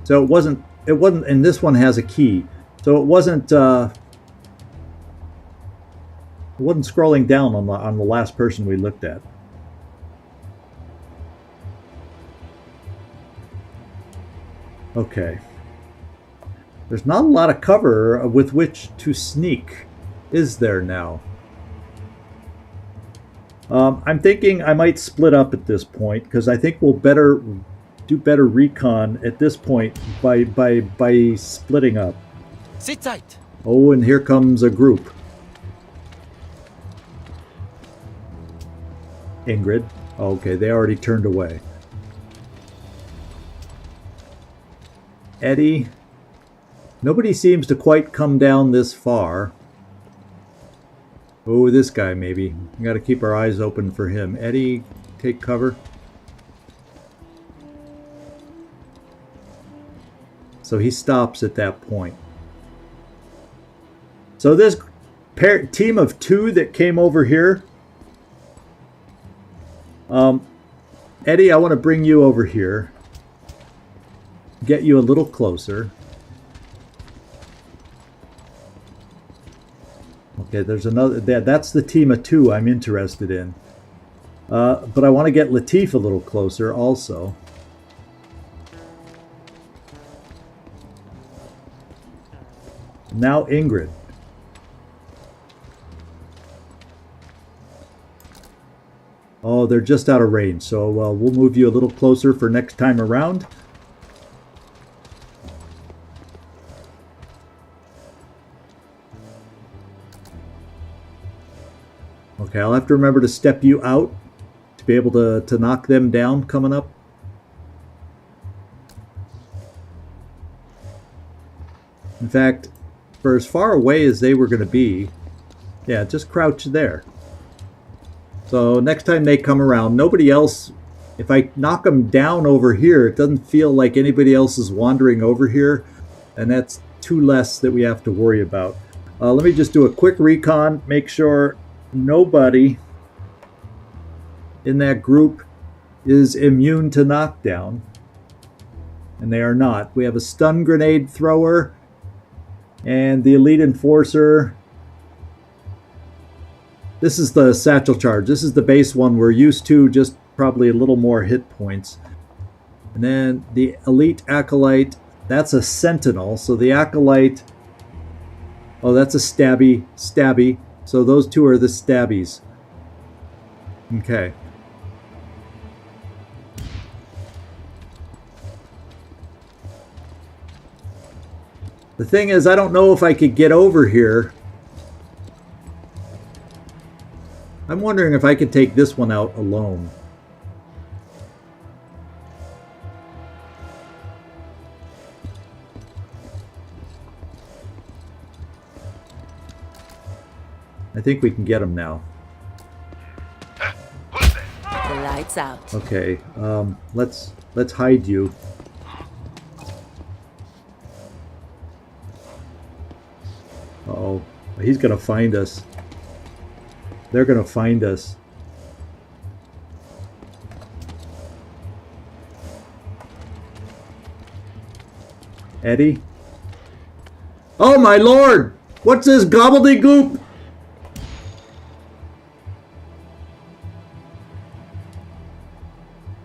So it wasn't, and this one has a key. So it wasn't scrolling down on the last person we looked at. Okay. There's not a lot of cover with which to sneak, is there now? I'm thinking I might split up at this point, because I think we'll do better recon at this point by splitting up. Sit tight. Oh, and here comes a group. Ingrid. Okay, they already turned away. Eddie. Nobody seems to quite come down this far. Oh, this guy maybe. We got to keep our eyes open for him. Eddie, take cover. So he stops at that point. So this team of 2 that came over here. Eddie, I want to bring you over here. Get you a little closer. Okay, there's another. That's the team of 2 I'm interested in. But I want to get Latif a little closer also. Now Ingrid. Oh, they're just out of range, so we'll move you a little closer for next time around. Okay, I'll have to remember to step you out to be able to knock them down coming up. In fact, for as far away as they were going to be, yeah, just crouch there. So next time they come around, nobody else, if I knock them down over here, it doesn't feel like anybody else is wandering over here, and that's 2 less that we have to worry about. Let me just do a quick recon, make sure nobody in that group is immune to knockdown, and they are not. We have a stun grenade thrower, and the elite enforcer. This is the satchel charge. This is the base one we're used to, just probably a little more hit points. And then the elite acolyte, that's a sentinel. So the acolyte, oh, that's a stabby. So those 2 are the stabbies. Okay. The thing is, I don't know if I could get over here. I'm wondering if I could take this one out alone. I think we can get him now. Lights out. Okay, let's hide you. Uh-oh, he's gonna find us. They're going to find us. Eddie? Oh my lord! What's this gobbledygook?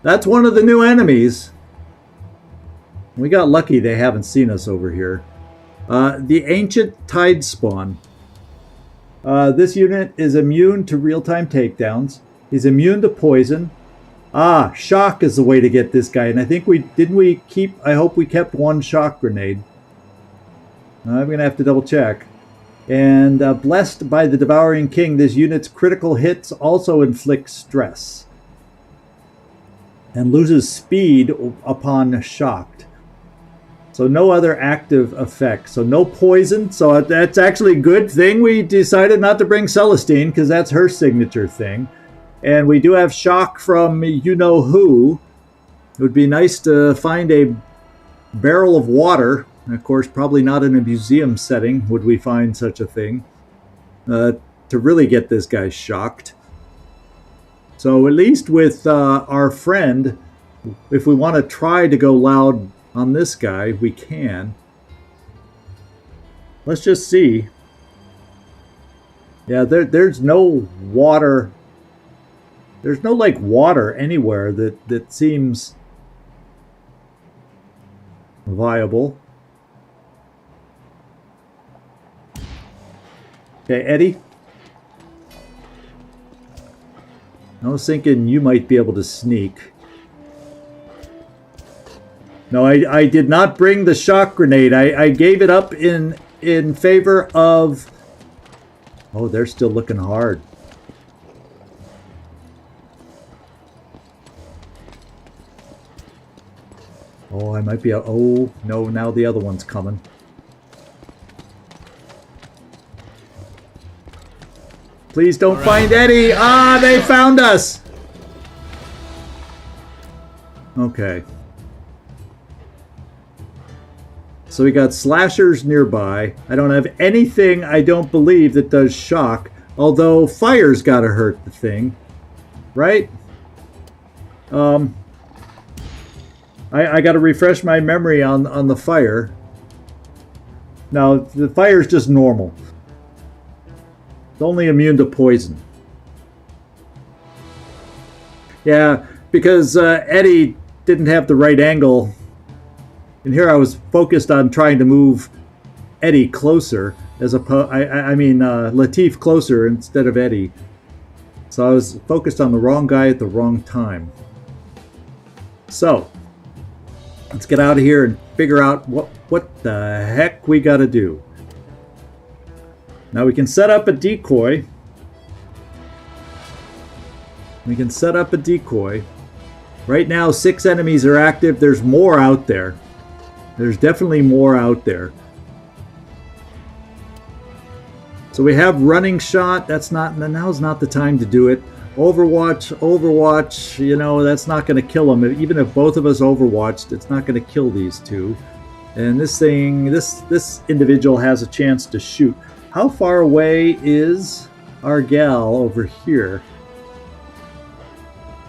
That's one of the new enemies. We got lucky they haven't seen us over here. The Ancient Tide Spawn. This unit is immune to real-time takedowns. He's immune to poison. Ah, shock is the way to get this guy. And I think I hope we kept 1 shock grenade. I'm going to have to double check. And blessed by the Devouring King, this unit's critical hits also inflict stress. And loses speed upon shocked. So no other active effects. So no poison. So that's actually a good thing we decided not to bring Celestine, because that's her signature thing. And we do have shock from you-know-who. It would be nice to find a barrel of water. And of course, probably not in a museum setting would we find such a thing. To really get this guy shocked. So at least with our friend, if we want to try to go loud on this guy, we can. Let's just see. Yeah, there's no water. There's no like water anywhere that seems viable. Okay, Eddie. I was thinking you might be able to sneak. No, I did not bring the shock grenade. I gave it up in favor of... Oh, they're still looking hard. Oh, I might be... Oh, no, now the other one's coming. Please don't find Eddie. Ah, they found us. Okay. So we got slashers nearby. I don't have anything, I don't believe, that does shock. Although fire's got to hurt the thing. Right? I got to refresh my memory on the fire. Now, the fire is just normal. It's only immune to poison. Yeah, because Eddie didn't have the right angle. And here I was focused on trying to move Eddie closer, as Latif closer instead of Eddie. So I was focused on the wrong guy at the wrong time. So, let's get out of here and figure out what the heck we got to do. Now we can set up a decoy. Right now, 6 enemies are active. There's more out there. There's definitely more out there. So we have running shot. Now's not the time to do it. Overwatch, you know, that's not going to kill them. Even if both of us overwatched, it's not going to kill these two. And this individual has a chance to shoot. How far away is our gal over here?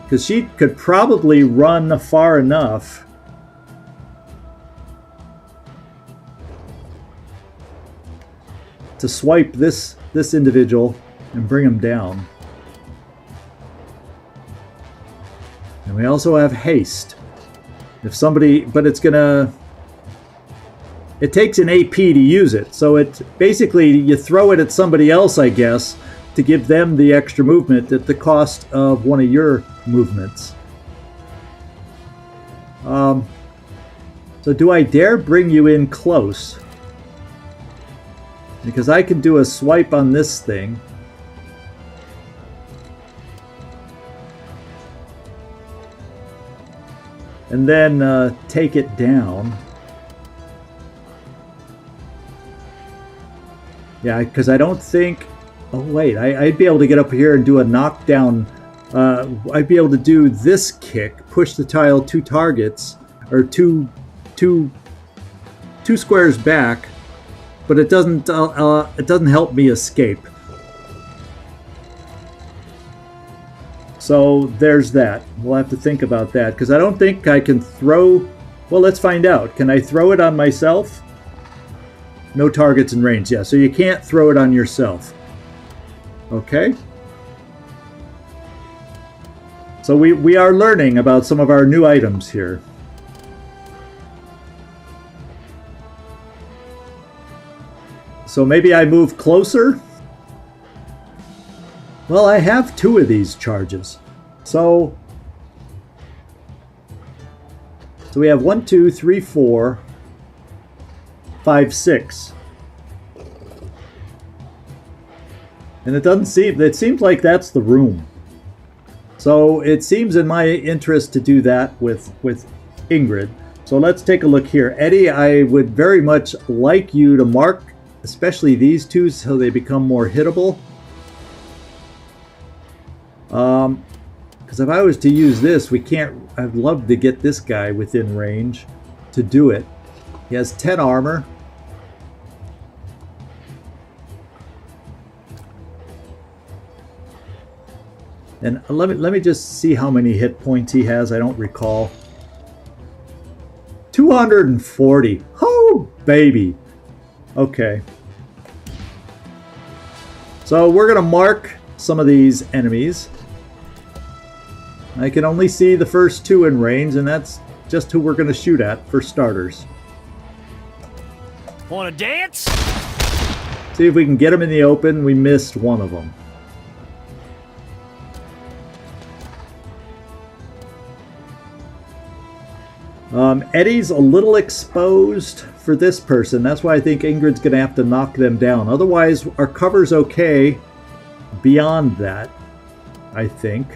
Because she could probably run far enough to swipe this individual and bring him down. And we also have haste. If somebody, but it takes an AP to use it. So it basically, you throw it at somebody else, I guess, to give them the extra movement at the cost of one of your movements. So do I dare bring you in close? Because I can do a swipe on this thing. And then take it down. Yeah, because I don't think... Oh, wait. I'd be able to get up here and do a knockdown. I'd be able to do this kick. Push the tile 2 targets. Or two squares back. But it doesn't help me escape. So there's that. We'll have to think about that, because I don't think I can throw... Well, let's find out. Can I throw it on myself? No targets in range. Yeah, so you can't throw it on yourself. Okay. So we are learning about some of our new items here. So maybe I move closer? Well, I have 2 of these charges. So we have 1, 2, 3, 4, 5, 6. And it seems like that's the room. So it seems in my interest to do that with Ingrid. So let's take a look here. Eddie, I would very much like you to mark especially these 2 so they become more hittable. Because if I was to use this, we can't... I'd love to get this guy within range to do it. He has 10 armor. And let me just see how many hit points he has. I don't recall. 240. Oh, baby. Okay. So we're going to mark some of these enemies. I can only see the first 2 in range, and that's just who we're going to shoot at for starters. Wanna dance? See if we can get them in the open. We missed one of them. Eddie's a little exposed for this person. That's why I think Ingrid's going to have to knock them down. Otherwise, our cover's okay beyond that, I think.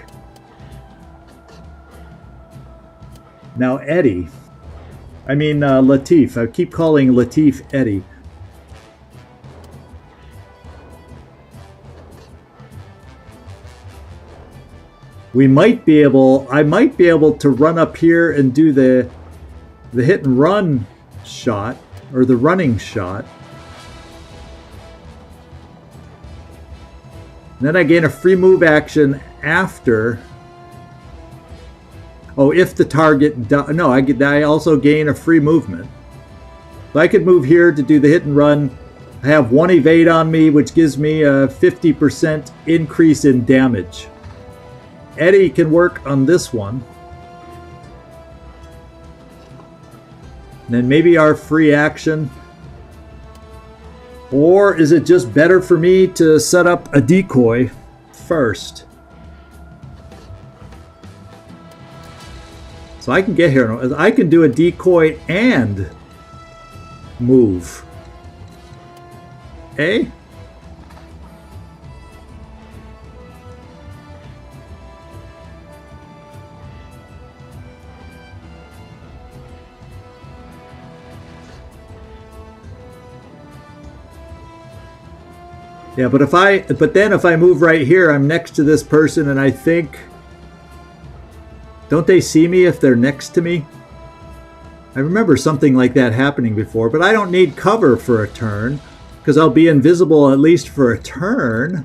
Now, Eddie. I mean, Latif. I keep calling Latif Eddie. I might be able to run up here and do the hit and run shot, or the running shot. And then I gain a free move action after. Oh, if the target... No, I also gain a free movement. So I could move here to do the hit and run. I have 1 evade on me, which gives me a 50% increase in damage. Eddie can work on this one. And then maybe our free action. Or is it just better for me to set up a decoy first? So I can get here. I can do a decoy and move. Eh? Yeah, but then if I move right here, I'm next to this person, and I think, don't they see me if they're next to me? I remember something like that happening before, but I don't need cover for a turn, because I'll be invisible at least for a turn,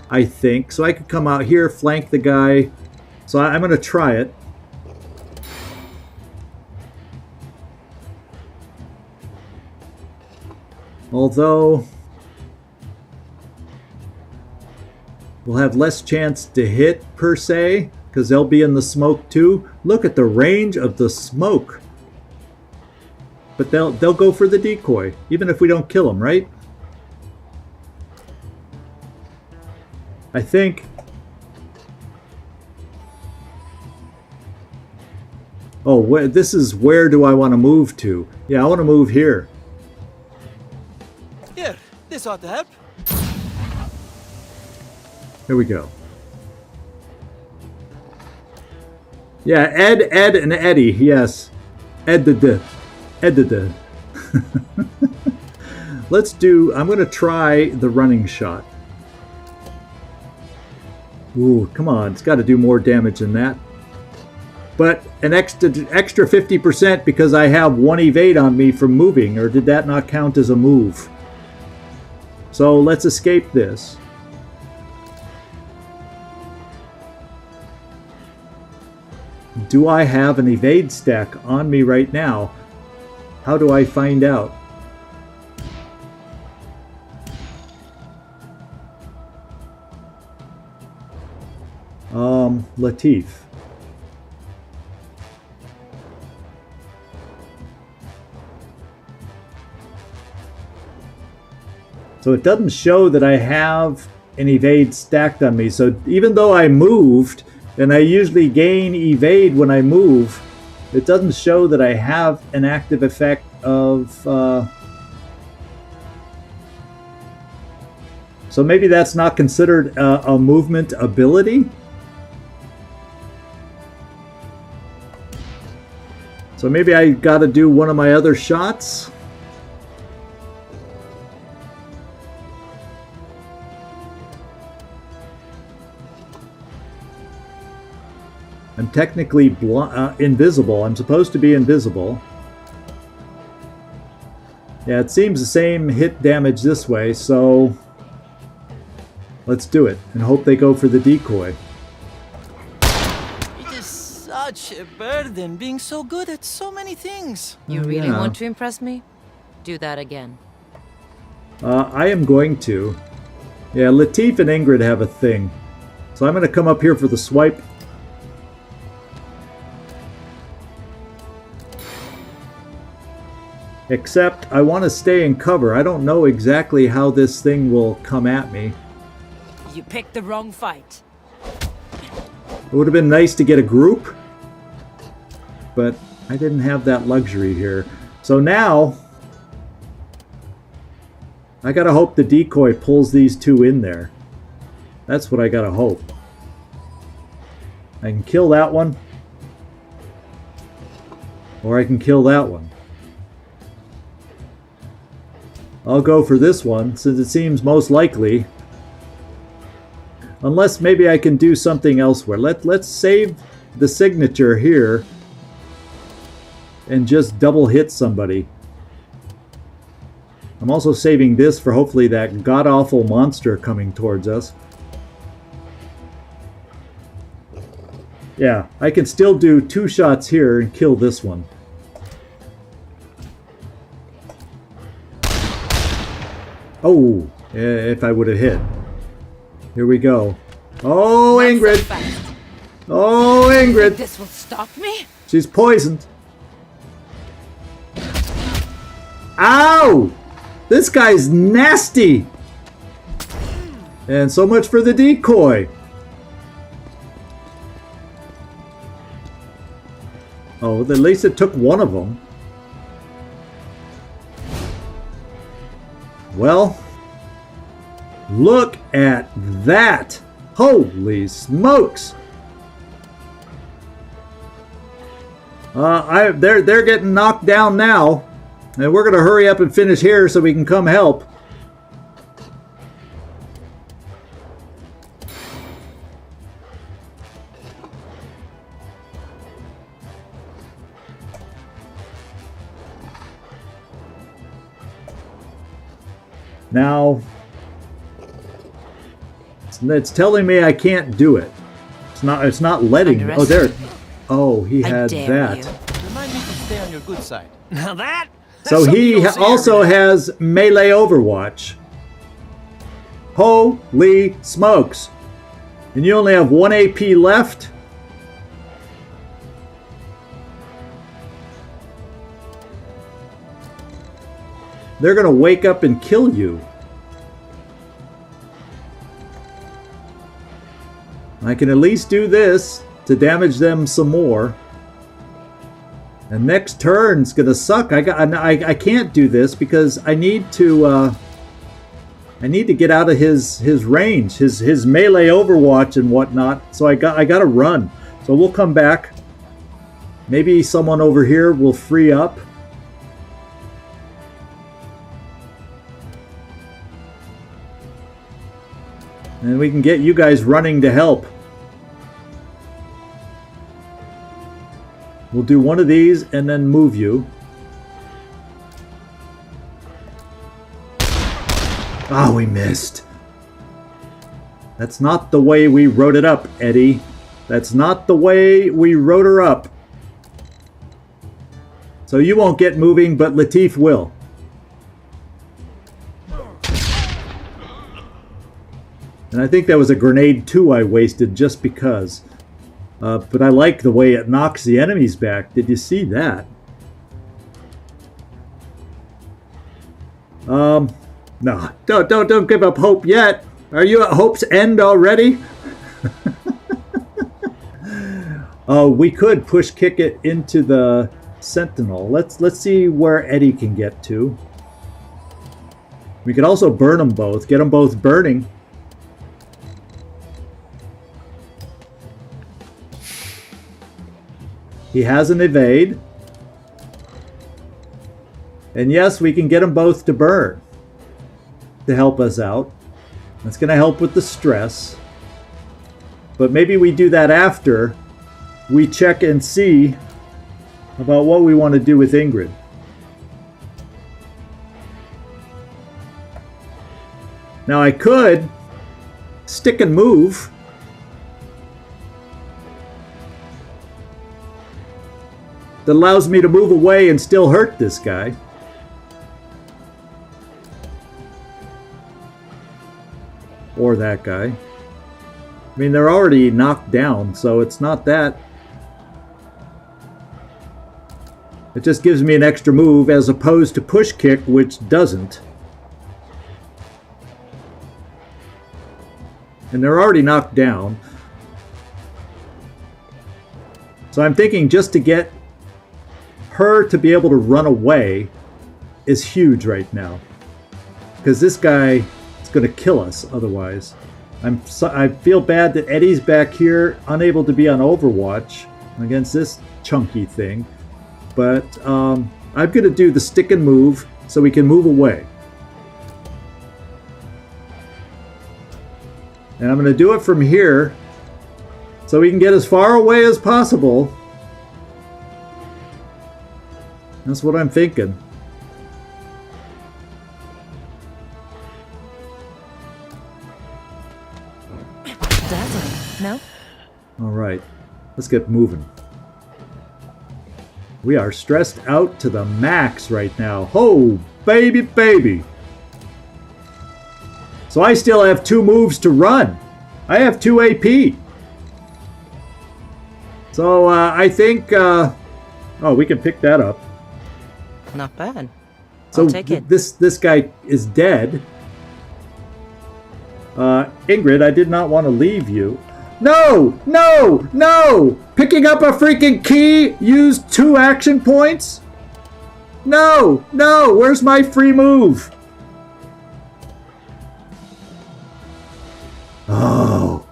I think. So I could come out here, flank the guy. So I'm going to try it. Although we'll have less chance to hit, per se, because they'll be in the smoke too. Look at the range of the smoke. But they'll go for the decoy, even if we don't kill them, right? I think. Oh, this is where do I want to move to? Yeah, I want to move here. Here, this ought to help. Here we go. Yeah, Ed, and Eddie. Yes. Ed. Let's do... I'm going to try the running shot. Ooh, come on. It's got to do more damage than that. But an extra 50% because I have 1 evade on me from moving. Or did that not count as a move? So let's escape this. Do I have an evade stack on me right now? How do I find out? Latif. So it doesn't show that I have an evade stacked on me. So even though I moved, and I usually gain evade when I move, it doesn't show that I have an active effect of... So maybe that's not considered a movement ability? So maybe I gotta do one of my other shots? I'm technically invisible. I'm supposed to be invisible. Yeah, it seems the same hit damage this way, so let's do it and hope they go for the decoy. It is such a burden being so good at so many things. You really want to impress me? Do that again. I am going to. Yeah, Latif and Ingrid have a thing. So I'm going to come up here for the swipe. Except I want to stay in cover. I don't know exactly how this thing will come at me. You picked the wrong fight. It would have been nice to get a group, but I didn't have that luxury here. So now, I gotta hope the decoy pulls these two in there. That's what I gotta hope. I can kill that one, or I can kill that one. I'll go for this one, since it seems most likely. Unless maybe I can do something elsewhere. Let's save the signature here and just double hit somebody. I'm also saving this for hopefully that god-awful monster coming towards us. Yeah, I can still do 2 shots here and kill this one. Oh, if I would have hit. Here we go. Oh, Ingrid! Oh, Ingrid! This will stop me? She's poisoned. Ow! This guy's nasty! And so much for the decoy. Oh, at least it took one of them. Well, look at that! Holy smokes! They're getting knocked down now, and we're gonna hurry up and finish here so we can come help. Now, it's telling me I can't do it. It's not letting me. Oh, there. Oh, he had that. Remind me to stay on your good side. Now that. So he also has melee overwatch. Holy smokes! And you only have 1 AP left? They're gonna wake up and kill you. I can at least do this to damage them some more. And next turn's gonna suck. I can't do this because I need to get out of his range, his melee overwatch and whatnot. So I gotta run. So we'll come back. Maybe someone over here will free up. And we can get you guys running to help. We'll do one of these and then move you. Oh, we missed. That's not the way we wrote it up, Eddie. That's not the way we wrote her up. So you won't get moving, but Latif will. And I think that was a grenade too I wasted just because. But I like the way it knocks the enemies back. Did you see that? No, don't give up hope yet. Are you at hope's end already? Oh, we could push kick it into the sentinel. Let's see where Eddie can get to. We could also burn them both. Get them both burning. He has an evade. And yes, we can get them both to burn to help us out. That's going to help with the stress. But maybe we do that after we check and see about what we want to do with Ingrid. Now I could stick and move. That allows me to move away and still hurt this guy. Or that guy. I mean, they're already knocked down, so it's not that. It just gives me an extra move as opposed to push kick, which doesn't. And they're already knocked down. So I'm thinking just to get her to be able to run away is huge right now. Because this guy is going to kill us otherwise. I feel bad that Eddie's back here, unable to be on Overwatch against this chunky thing. But I'm going to do the stick and move so we can move away. And I'm going to do it from here so we can get as far away as possible. That's what I'm thinking. Dazzling, no? All right, let's get moving. We are stressed out to the max right now. Oh, baby, baby. So I still have 2 moves to run. I have 2 AP. So I think, oh, we can pick that up. Not bad. So I'll take it. This guy is dead. Ingrid, I did not want to leave you. No! No! No! Picking up a freaking key used 2 action points? No! No! Where's my free move? Oh.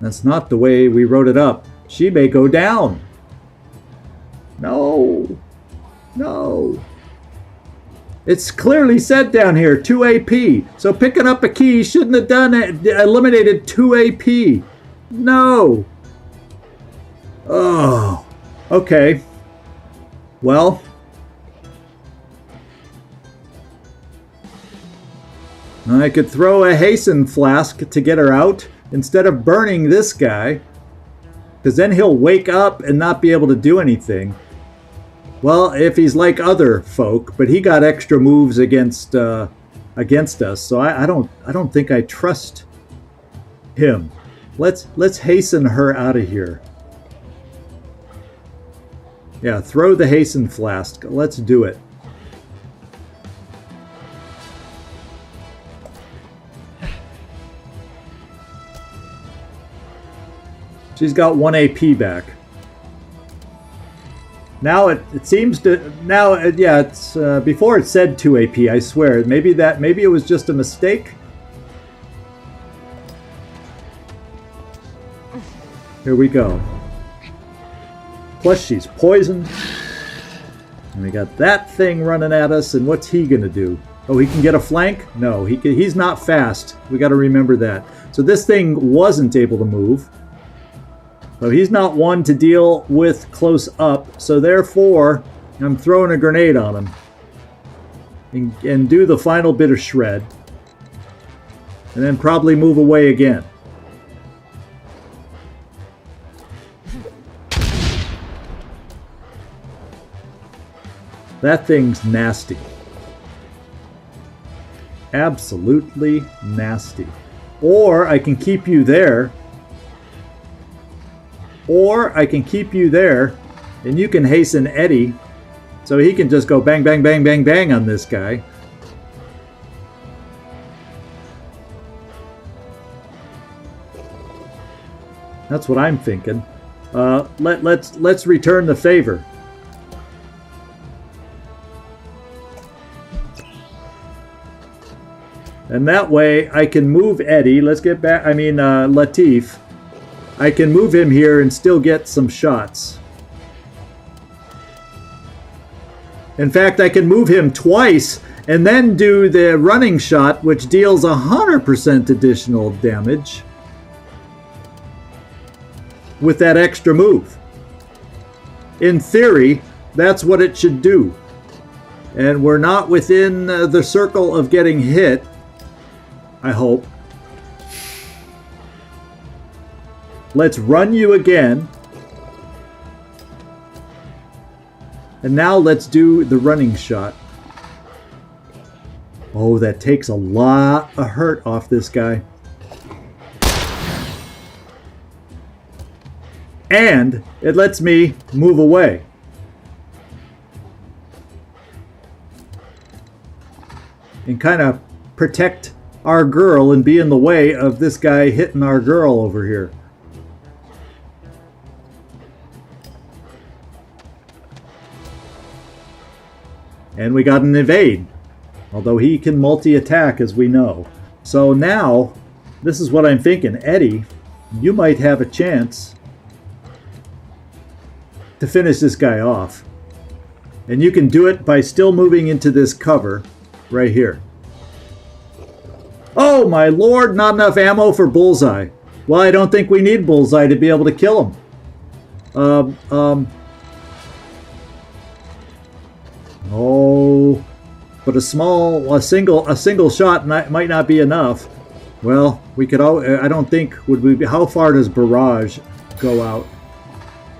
That's not the way we wrote it up. She may go down. No. No. It's clearly said down here, 2 AP. So picking up a key shouldn't have done it. Eliminated 2 AP. No. Oh. Okay. Well. I could throw a hasten flask to get her out instead of burning this guy. Because then he'll wake up and not be able to do anything. Well, if he's like other folk, but he got extra moves against us, so I don't think I trust him. Let's hasten her out of here. Yeah, throw the hasten flask. Let's do it. She's got 1 AP back. Now it seems to yeah, it's before it said 2 AP, I swear. Maybe it was just a mistake. Here we go. Plus she's poisoned. And we got that thing running at us, and what's he gonna do? Oh, he can get a flank? No, he's not fast. We got to remember that. So this thing wasn't able to move. So he's not one to deal with close up, so therefore I'm throwing a grenade on him and do the final bit of shred, and then probably move away again. That thing's nasty. Absolutely nasty. Or I can keep you there. Or I can keep you there, and you can hasten Eddie, so he can just go bang, bang, bang, bang, bang on this guy. That's what I'm thinking. Let's return the favor. And that way I can move Eddie. Let's get back. I mean Latif. I can move him here and still get some shots. In fact, I can move him twice and then do the running shot, which deals 100% additional damage with that extra move. In theory, that's what it should do. And we're not within the circle of getting hit, I hope. Let's run you again. And now let's do the running shot. Oh, that takes a lot of hurt off this guy. And it lets me move away. And kind of protect our girl and be in the way of this guy hitting our girl over here. And we got an evade, although he can multi-attack, as we know. So now, this is what I'm thinking. Eddie, you might have a chance to finish this guy off. And you can do it by still moving into this cover right here. Oh my lord, not enough ammo for Bullseye. Well, I don't think we need Bullseye to be able to kill him. Oh, but a single shot might not be enough. Well, we could. I don't think would we. How far does barrage go out?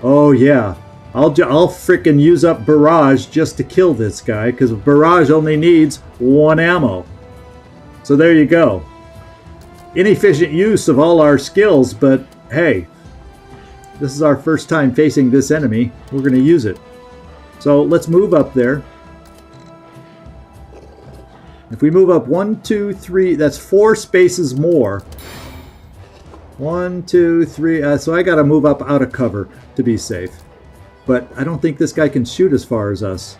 Oh yeah, I'll frickin' use up barrage just to kill this guy because barrage only needs 1 ammo. So there you go. Inefficient use of all our skills, but hey, this is our first time facing this enemy. We're going to use it. So let's move up there. If we move up 1, 2, 3, that's 4 spaces more. 1, 2, 3. So I got to move up out of cover to be safe. But I don't think this guy can shoot as far as us.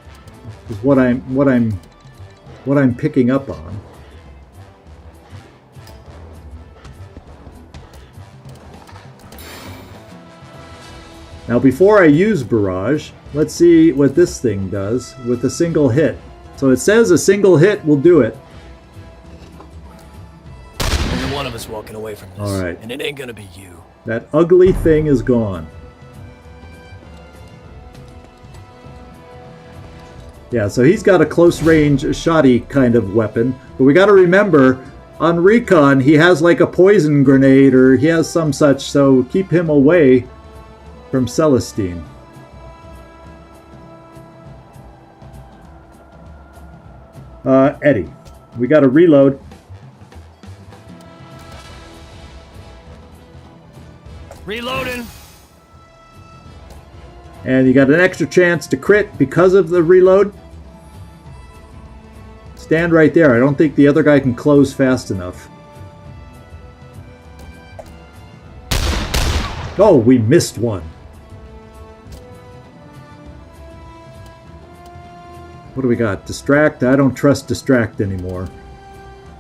Is what I'm picking up on. Now before I use barrage, let's see what this thing does with a single hit. So it says a single hit will do it. Only one of us walking away from this. All right. And it ain't gonna be you. That ugly thing is gone. Yeah, so he's got a close range shotty kind of weapon. But we got to remember, on recon, he has like a poison grenade or he has some such, so keep him away from Celestine. Eddie, we got to reload. Reloading. And you got an extra chance to crit because of the reload. Stand right there. I don't think the other guy can close fast enough. Oh, we missed one. What do we got? Distract? I don't trust Distract anymore.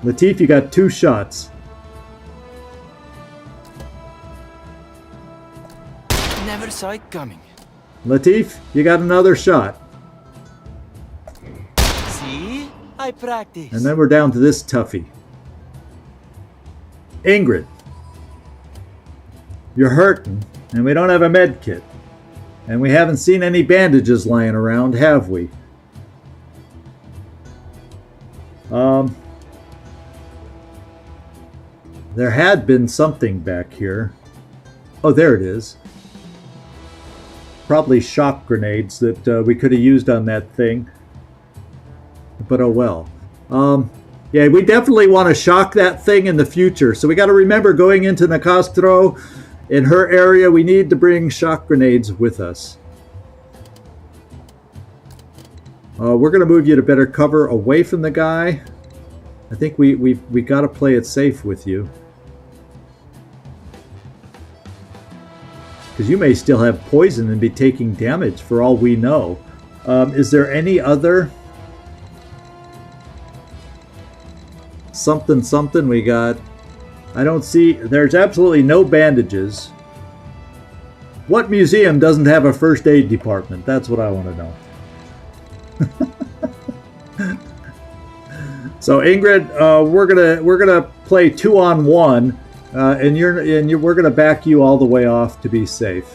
Latif, you got 2 shots. Never saw it coming. Latif, you got another shot. See? I practice. And then we're down to this toughie. Ingrid. You're hurting, and we don't have a med kit. And we haven't seen any bandages lying around, have we? There had been something back here. Oh, there it is. Probably shock grenades that we could have used on that thing. But oh well. Yeah, we definitely want to shock that thing in the future. So we got to remember going into Nicastro, in her area, we need to bring shock grenades with us. We're going to move you to better cover away from the guy. I think we got to play it safe with you. Because you may still have poison and be taking damage for all we know. Is there any other something we got? I don't see. There's absolutely no bandages. What museum doesn't have a first aid department? That's what I want to know. So Ingrid, we're gonna play 2-on-1, and we're gonna back you all the way off to be safe.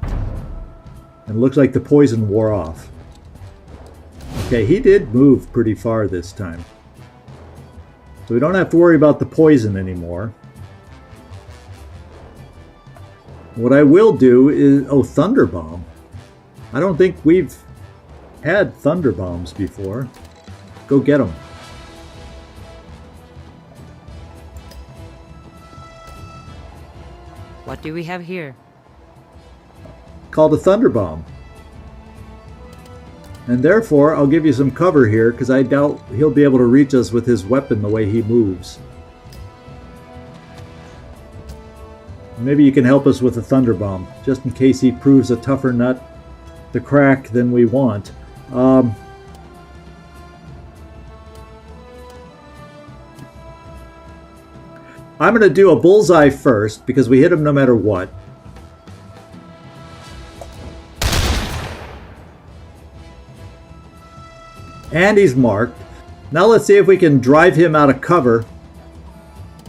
And it looks like the poison wore off. Okay, he did move pretty far this time, so we don't have to worry about the poison anymore. What I will do is... Oh, Thunder Bomb. I don't think we've had Thunder Bombs before. Go get them. What do we have here? Called a Thunder Bomb. And therefore, I'll give you some cover here, because I doubt he'll be able to reach us with his weapon the way he moves. Maybe you can help us with a Thunder Bomb, just in case he proves a tougher nut to crack than we want. I'm going to do a bullseye first, because we hit him no matter what. And he's marked. Now let's see if we can drive him out of cover.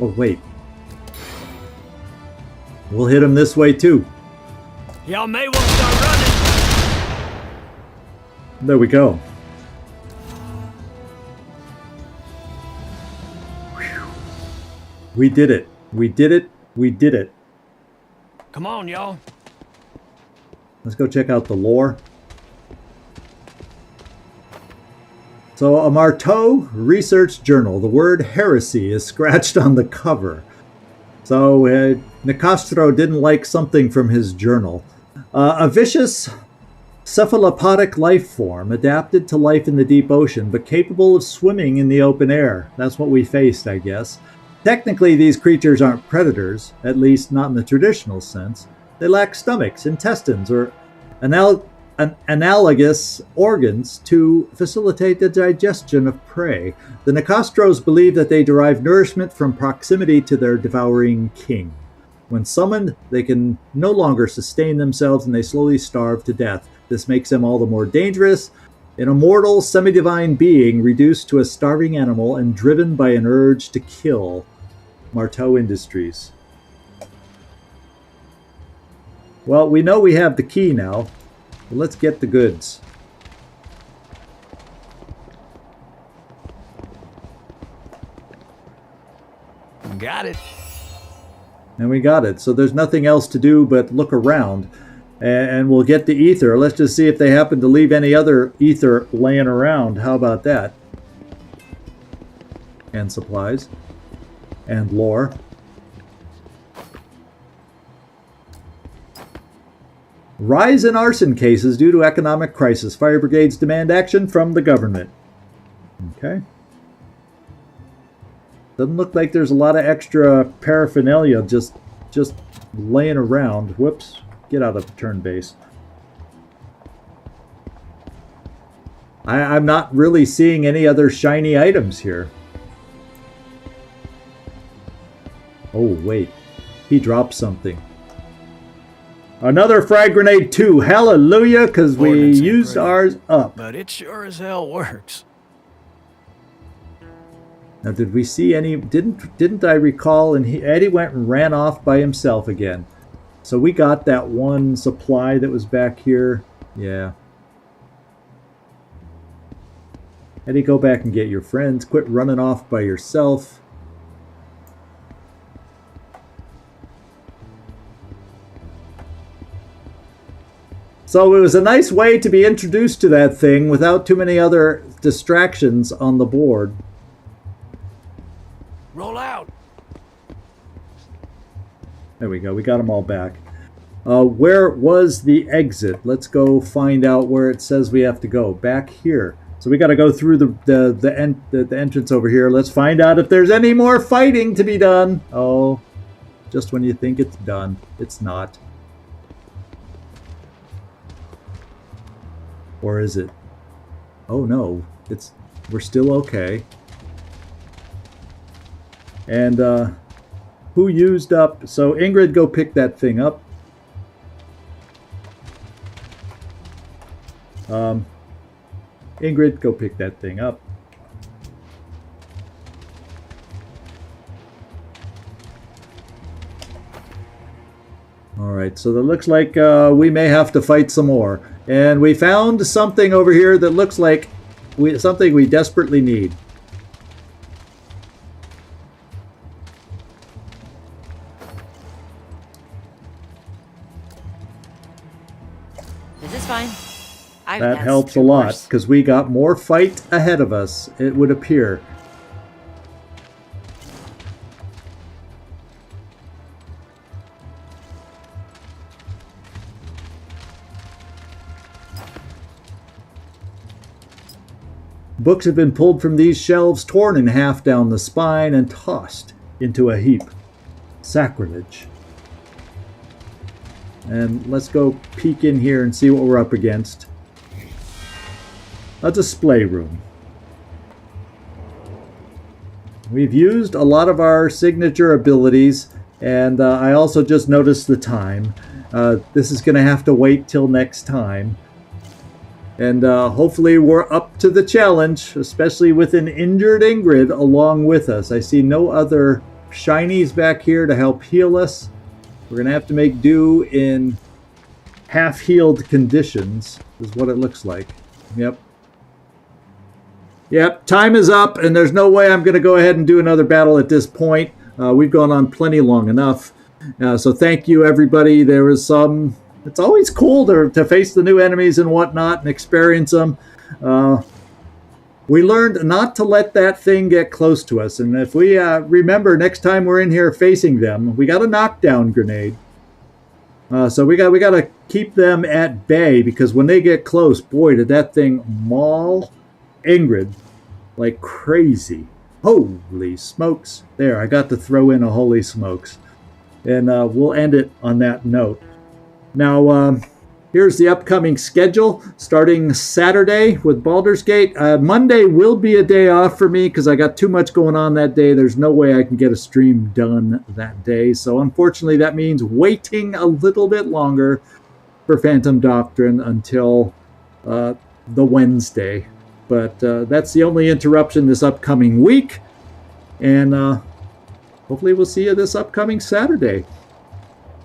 Oh, wait. We'll hit him this way, too. Y'all may want to start running. There we go. Whew. We did it. We did it. We did it. Come on, y'all. Let's go check out the lore. So, a Marteau Research Journal. The word heresy is scratched on the cover. So, Nicastro didn't like something from his journal. A vicious cephalopodic life form adapted to life in the deep ocean, but capable of swimming in the open air. That's what we faced, I guess. Technically, these creatures aren't predators, at least not in the traditional sense. They lack stomachs, intestines, or analogous organs to facilitate the digestion of prey. The Nicastros believe that they derive nourishment from proximity to their devouring king. When summoned, they can no longer sustain themselves and they slowly starve to death. This makes them all the more dangerous. An immortal, semi-divine being reduced to a starving animal and driven by an urge to kill. Marteau Industries. Well, we know we have the key now. So let's get the goods. Got it. And we got it. So there's nothing else to do but look around. And we'll get the ether. Let's just see if they happen to leave any other ether laying around. How about that? And supplies. And lore. Rise in arson cases due to economic crisis. Fire brigades demand action from the government. Okay. Doesn't look like there's a lot of extra paraphernalia just laying around. Whoops. Get out of turn base. I'm not really seeing any other shiny items here. Oh, wait. He dropped something. Another frag grenade 2. Hallelujah, because we used ours up. But it sure as hell works. Now, did we see any... Didn't I recall... And Eddie went and ran off by himself again. So we got that one supply that was back here. Yeah. Eddie, go back and get your friends. Quit running off by yourself. So it was a nice way to be introduced to that thing without too many other distractions on the board. Roll out. There we go. We got them all back. Where was the exit? Let's go find out where it says we have to go. Back here. So we got to go through the entrance over here. Let's find out if there's any more fighting to be done. Oh, just when you think it's done, it's not. Or is it? Oh no, we're still okay. And who used up? So Ingrid, go pick that thing up. Ingrid, go pick that thing up. Alright, so it looks like we may have to fight some more. And we found something over here that looks like something we desperately need. This is fine. That helps a lot, because we got more fight ahead of us, it would appear. Books have been pulled from these shelves, torn in half down the spine, and tossed into a heap. Sacrilege. And let's go peek in here and see what we're up against. A display room. We've used a lot of our signature abilities, and I also just noticed the time. This is going to have to wait till next time. And hopefully we're up to the challenge, especially with an injured Ingrid along with us. I see no other shinies back here to help heal us. We're going to have to make do in half-healed conditions, is what it looks like. Yep. Yep, time is up, and there's no way I'm going to go ahead and do another battle at this point. We've gone on plenty long enough. So thank you, everybody. There was some... It's always cool to face the new enemies and whatnot and experience them. We learned not to let that thing get close to us. And if we remember next time we're in here facing them, we got a knockdown grenade. So we got to keep them at bay, because when they get close, boy, did that thing maul Ingrid like crazy. Holy smokes. There, I got to throw in a holy smokes. And we'll end it on that note. Now, here's the upcoming schedule. Starting Saturday with Baldur's Gate. Monday will be a day off for me because I got too much going on that day. There's no way I can get a stream done that day. So unfortunately, that means waiting a little bit longer for Phantom Doctrine until the Wednesday. But that's the only interruption this upcoming week. And hopefully we'll see you this upcoming Saturday.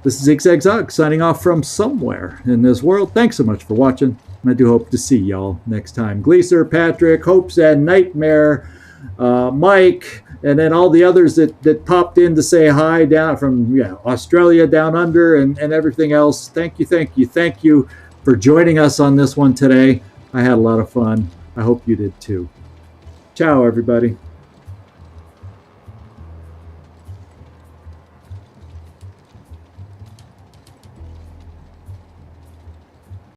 This is Zigzag signing off from somewhere in this world. Thanks so much for watching. And I do hope to see y'all next time. Gleaser, Patrick, Hopes and Nightmare, Mike, and then all the others that popped in to say hi down from Australia down under and everything else. Thank you for joining us on this one today. I had a lot of fun. I hope you did too. Ciao, everybody.